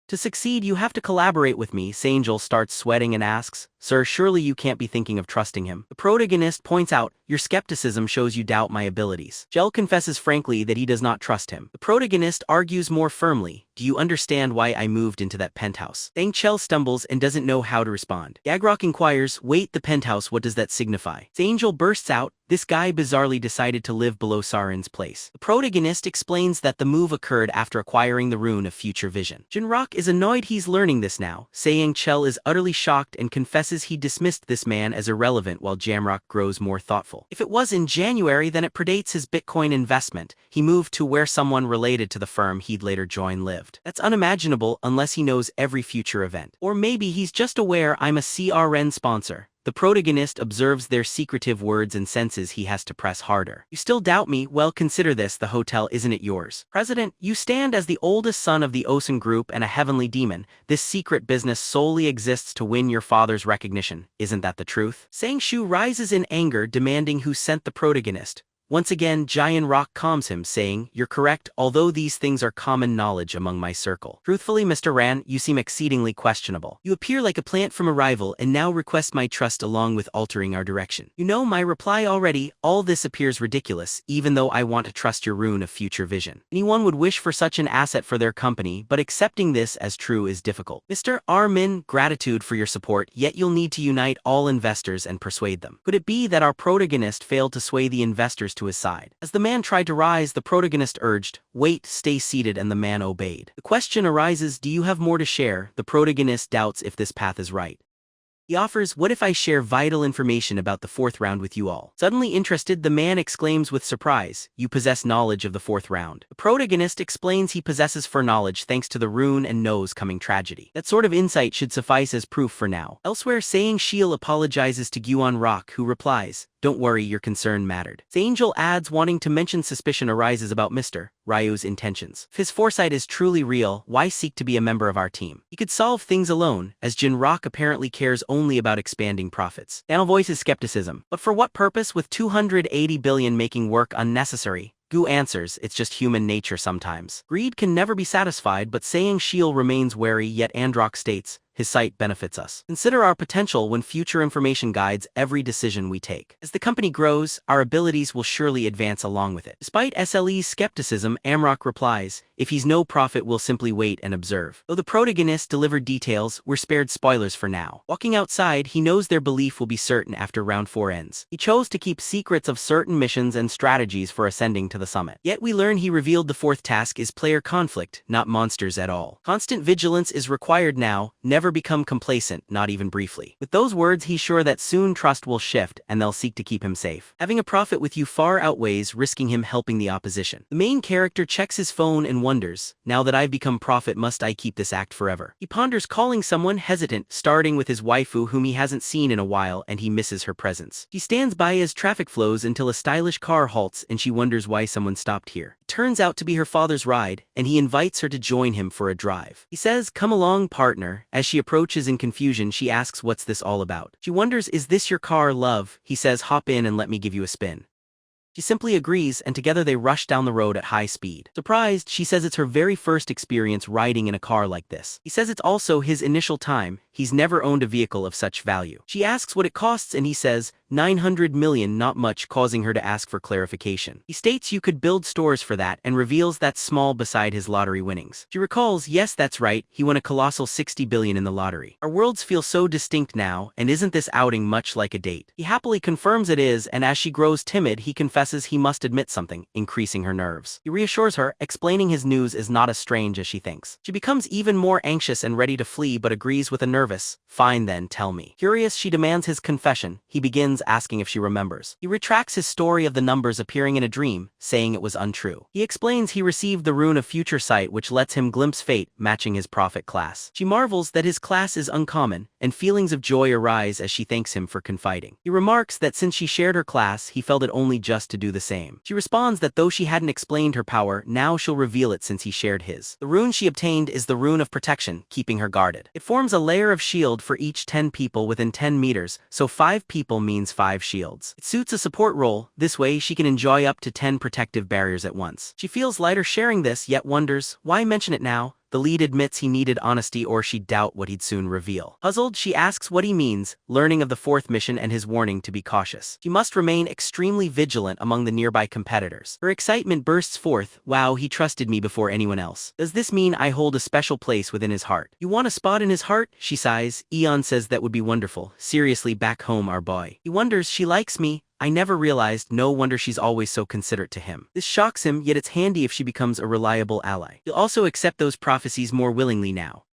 To succeed you have to collaborate with me. Sangel starts sweating and asks, sir, surely you can't be thinking of trusting him. The protagonist points out, your skepticism shows you doubt my abilities. Gel confesses frankly that he does not trust him. The protagonist argues more firmly, do you understand why I moved into that penthouse? Thang Chel stumbles and doesn't know how to respond. Yagrok inquires, wait, the penthouse, what does that signify? Sangel bursts out, this guy bizarrely decided to live below Sarin's place. The protagonist explains that the move occurred after acquiring the rune of future vision. Jinrock is annoyed he's learning this now. Sayang Chel is utterly shocked and confesses he dismissed this man as irrelevant, while Jamrock grows more thoughtful. If it was in January, then it predates his Bitcoin investment. He moved to where someone related to the firm he'd later join lived. That's unimaginable unless he knows every future event. Or maybe he's just aware I'm a CRN sponsor. The protagonist observes their secretive words and senses he has to press harder. You still doubt me? Well, consider this, the hotel isn't it yours? President, you stand as the oldest son of the Osen Group and a heavenly demon. This secret business solely exists to win your father's recognition. Isn't that the truth? Sangshu rises in anger, demanding who sent the protagonist. Once again, Giant Rock calms him, saying, you're correct, although these things are common knowledge among my circle. Truthfully, Mr. Ran, you seem exceedingly questionable. You appear like a plant from a rival and now request my trust along with altering our direction. You know my reply already, all this appears ridiculous, even though I want to trust your rune of future vision. Anyone would wish for such an asset for their company, but accepting this as true is difficult. Mr. Armin, gratitude for your support, yet you'll need to unite all investors and persuade them. Could it be that our protagonist failed to sway the investors to his side? As the man tried to rise, the protagonist urged, wait, stay seated, and the man obeyed. The question arises, do you have more to share? The protagonist doubts if this path is right. He offers, what if I share vital information about the fourth round with you all? Suddenly interested, the man exclaims with surprise, you possess knowledge of the fourth round. The protagonist explains he possesses foreknowledge thanks to the rune and knows coming tragedy. That sort of insight should suffice as proof for now. Elsewhere, Saying Shiel apologizes to Guan Rock, who replies, don't worry, your concern mattered. Angel adds, wanting to mention suspicion arises about Mr. Ryu's intentions. If his foresight is truly real, why seek to be a member of our team? He could solve things alone, as Jin Rock apparently cares only about expanding profits. Daniel voices skepticism. But for what purpose, with 280 billion making work unnecessary? Gu answers, it's just human nature sometimes. Greed can never be satisfied, but Saying Shiel remains wary, yet Androck states, his sight benefits us. Consider our potential when future information guides every decision we take. As the company grows, our abilities will surely advance along with it. Despite SLE's skepticism, Amrock replies, if he's no prophet, we'll simply wait and observe. Though the protagonist delivered details, we're spared spoilers for now. Walking outside, he knows their belief will be certain after round 4 ends. He chose to keep secrets of certain missions and strategies for ascending to the summit. Yet we learn he revealed the fourth task is player conflict, not monsters at all. Constant vigilance is required now, never become complacent, not even briefly. With those words, he's sure that soon trust will shift and they'll seek to keep him safe. Having a prophet with you far outweighs risking him helping the opposition. The main character checks his phone and wonders, now that I've become prophet, must I keep this act forever? He ponders calling someone, hesitant, starting with his waifu whom he hasn't seen in a while and he misses her presence. She stands by as traffic flows until a stylish car halts and she wonders why someone stopped here. It turns out to be her father's ride, and he invites her to join him for a drive. He says, come along, partner. As she approaches in confusion, she asks what's this all about. She wonders, is this your car, love? He says, hop in and let me give you a spin. She simply agrees, and together they rush down the road at high speed. Surprised, she says it's her very first experience riding in a car like this. He says it's also his initial time, he's never owned a vehicle of such value. She asks what it costs and he says, 900 million, not much, causing her to ask for clarification. He states you could build stores for that and reveals that's small beside his lottery winnings. She recalls, yes, that's right, he won a colossal 60 billion in the lottery. Our worlds feel so distinct now, and isn't this outing much like a date? He happily confirms it is, and as she grows timid, he confesses he must admit something, increasing her nerves. He reassures her, explaining his news is not as strange as she thinks. She becomes even more anxious and ready to flee but agrees with a nervous, fine then, tell me. Curious, she demands his confession. He begins asking if she remembers. He retracts his story of the numbers appearing in a dream, saying it was untrue. He explains he received the rune of future sight which lets him glimpse fate, matching his prophet class. She marvels that his class is uncommon, and feelings of joy arise as she thanks him for confiding. He remarks that since she shared her class, he felt it only just to do the same. She responds that though she hadn't explained her power, now she'll reveal it since he shared his. The rune she obtained is the rune of protection, keeping her guarded. It forms a layer of shield for each 10 people within 10 meters, so 5 people means 5 shields. It suits a support role, this way she can enjoy up to 10 protective barriers at once. She feels lighter sharing this, yet wonders, why mention it now? The lead admits he needed honesty or she'd doubt what he'd soon reveal. Puzzled, she asks what he means, learning of the 4th mission and his warning to be cautious. She must remain extremely vigilant among the nearby competitors. Her excitement bursts forth, wow, he trusted me before anyone else. Does this mean I hold a special place within his heart? You want a spot in his heart? She sighs. Eon says that would be wonderful. Seriously, back home our boy. He wonders, she likes me? I never realized, no wonder she's always so considerate to him. This shocks him, yet it's handy if she becomes a reliable ally. He'll also accept those prophecies more willingly now.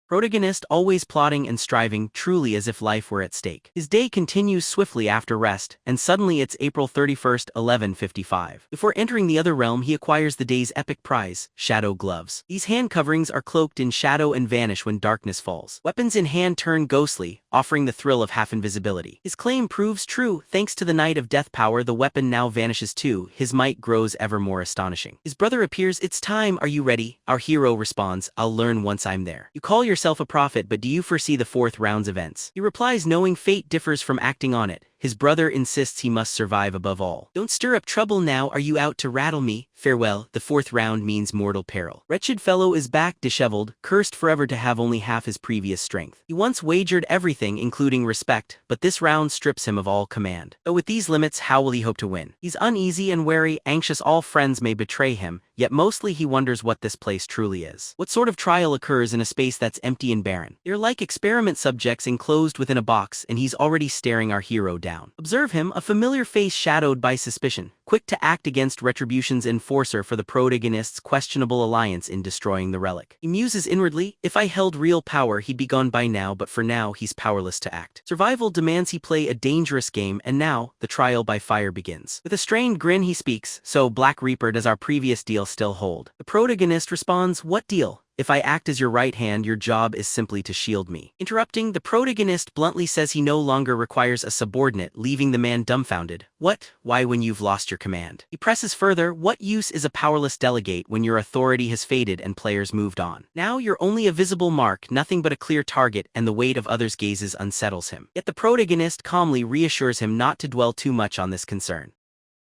Protagonist always plotting and striving, truly as if life were at stake. His day continues swiftly after rest, and suddenly it's April 31st, 1155. Before entering the other realm, he acquires the day's epic prize, shadow gloves. These hand coverings are cloaked in shadow and vanish when darkness falls. Weapons in hand turn ghostly, offering the thrill of half invisibility. His claim proves true, thanks to the Knight of Death power the weapon now vanishes too, his might grows ever more astonishing. His brother appears, it's time, are you ready? Our hero responds, I'll learn once I'm there. You call yourself a prophet, but do you foresee the 4th round's events? He replies knowing fate differs from acting on it. His brother insists he must survive above all. Don't stir up trouble now, are you out to rattle me? Farewell, the 4th round means mortal peril. Wretched fellow is back, disheveled, cursed forever to have only half his previous strength. He once wagered everything, including respect, but this round strips him of all command. Though with these limits, how will he hope to win? He's uneasy and wary, anxious all friends may betray him, yet mostly he wonders what this place truly is. What sort of trial occurs in a space that's empty and barren? They're like experiment subjects enclosed within a box, and he's already staring our hero down. Observe him, a familiar face shadowed by suspicion, quick to act against Retribution's enforcer for the protagonist's questionable alliance in destroying the relic. He muses inwardly, if I held real power he'd be gone by now, but for now he's powerless to act. Survival demands he play a dangerous game, and now, the trial by fire begins. With a strained grin he speaks, so Black Reaper, does our previous deal still hold? The protagonist responds, what deal? If I act as your right hand, your job is simply to shield me. Interrupting, the protagonist bluntly says he no longer requires a subordinate, leaving the man dumbfounded. What? Why when you've lost your command? He presses further, what use is a powerless delegate when your authority has faded and players moved on? Now you're only a visible mark, nothing but a clear target, and the weight of others' gazes unsettles him. Yet the protagonist calmly reassures him not to dwell too much on this concern.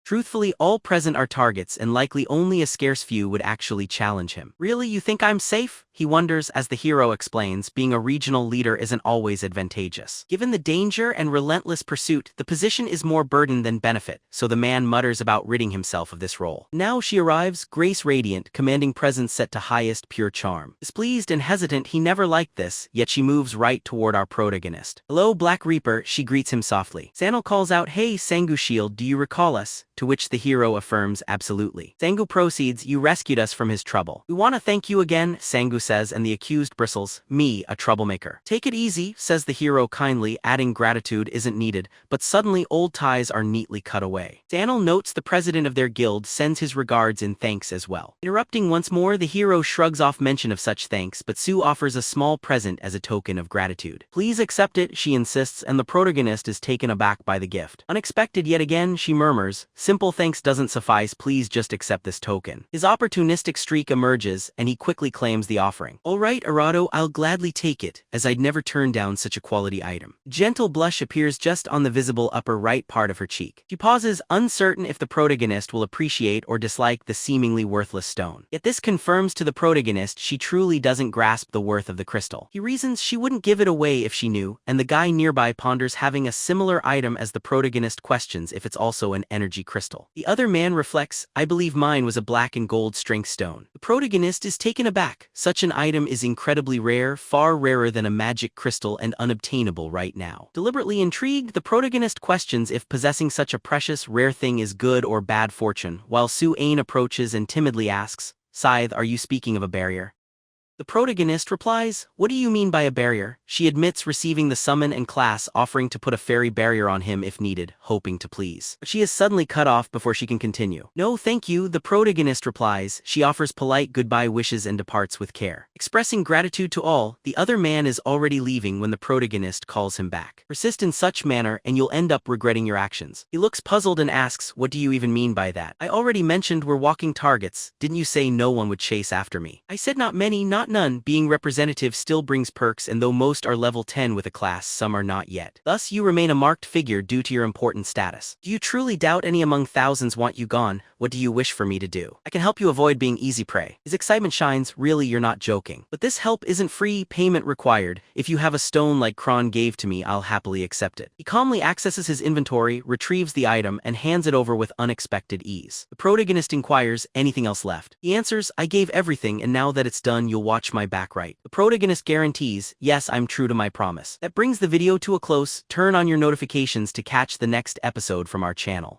Truthfully, all present are targets and likely only a scarce few would actually challenge him. Really, you think I'm safe? He wonders as the hero explains, being a regional leader isn't always advantageous. Given the danger and relentless pursuit, the position is more burden than benefit, so the man mutters about ridding himself of this role. Now she arrives, grace radiant, commanding presence set to highest pure charm. Displeased and hesitant, he never liked this, yet she moves right toward our protagonist. Hello, Black Reaper, she greets him softly. Sanel calls out, hey, Sangu Shield, do you recall us? To which the hero affirms, absolutely. Sangu proceeds, you rescued us from his trouble. We want to thank you again, Sangu says, and the accused bristles, me, a troublemaker. Take it easy, says the hero kindly, adding gratitude isn't needed, but suddenly old ties are neatly cut away. Sanel notes the president of their guild sends his regards in thanks as well. Interrupting once more, the hero shrugs off mention of such thanks, but Sue offers a small present as a token of gratitude. Please accept it, she insists, and the protagonist is taken aback by the gift. Unexpected yet again, she murmurs, simple thanks doesn't suffice, please just accept this token. His opportunistic streak emerges, and he quickly claims the offer offering. Alright, Arado, I'll gladly take it, as I'd never turn down such a quality item. Gentle blush appears just on the visible upper right part of her cheek. She pauses, uncertain if the protagonist will appreciate or dislike the seemingly worthless stone. Yet this confirms to the protagonist she truly doesn't grasp the worth of the crystal. He reasons she wouldn't give it away if she knew, and the guy nearby ponders having a similar item as the protagonist questions if it's also an energy crystal. The other man reflects, I believe mine was a black and gold strength stone. The protagonist is taken aback. Such an item is incredibly rare, far rarer than a magic crystal and unobtainable right now. Deliberately intrigued, the protagonist questions if possessing such a precious, rare thing is good or bad fortune, while Su-Ain approaches and timidly asks, Scythe, are you speaking of a barrier? The protagonist replies, what do you mean by a barrier? She admits receiving the summon and class offering to put a fairy barrier on him if needed, hoping to please. But she is suddenly cut off before she can continue. No thank you, the protagonist replies. She offers polite goodbye wishes and departs with care. Expressing gratitude to all, the other man is already leaving when the protagonist calls him back. Persist in such manner and you'll end up regretting your actions. He looks puzzled and asks, what do you even mean by that? I already mentioned we're walking targets, didn't you say no one would chase after me? I said not many, not none. Being representative still brings perks, and though most are level 10 with a class, some are not yet. Thus you remain a marked figure due to your important status. Do you truly doubt any among thousands want you gone? What do you wish for me to do? I can help you avoid being easy prey. His excitement shines, really you're not joking. But this help isn't free, payment required. If you have a stone like Kron gave to me, I'll happily accept it. He calmly accesses his inventory, retrieves the item, and hands it over with unexpected ease. The protagonist inquires, anything else left? He answers, I gave everything and now that it's done you'll watch my back right. The protagonist guarantees, yes, I'm true to my promise. That brings the video to a close. Turn on your notifications to catch the next episode from our channel.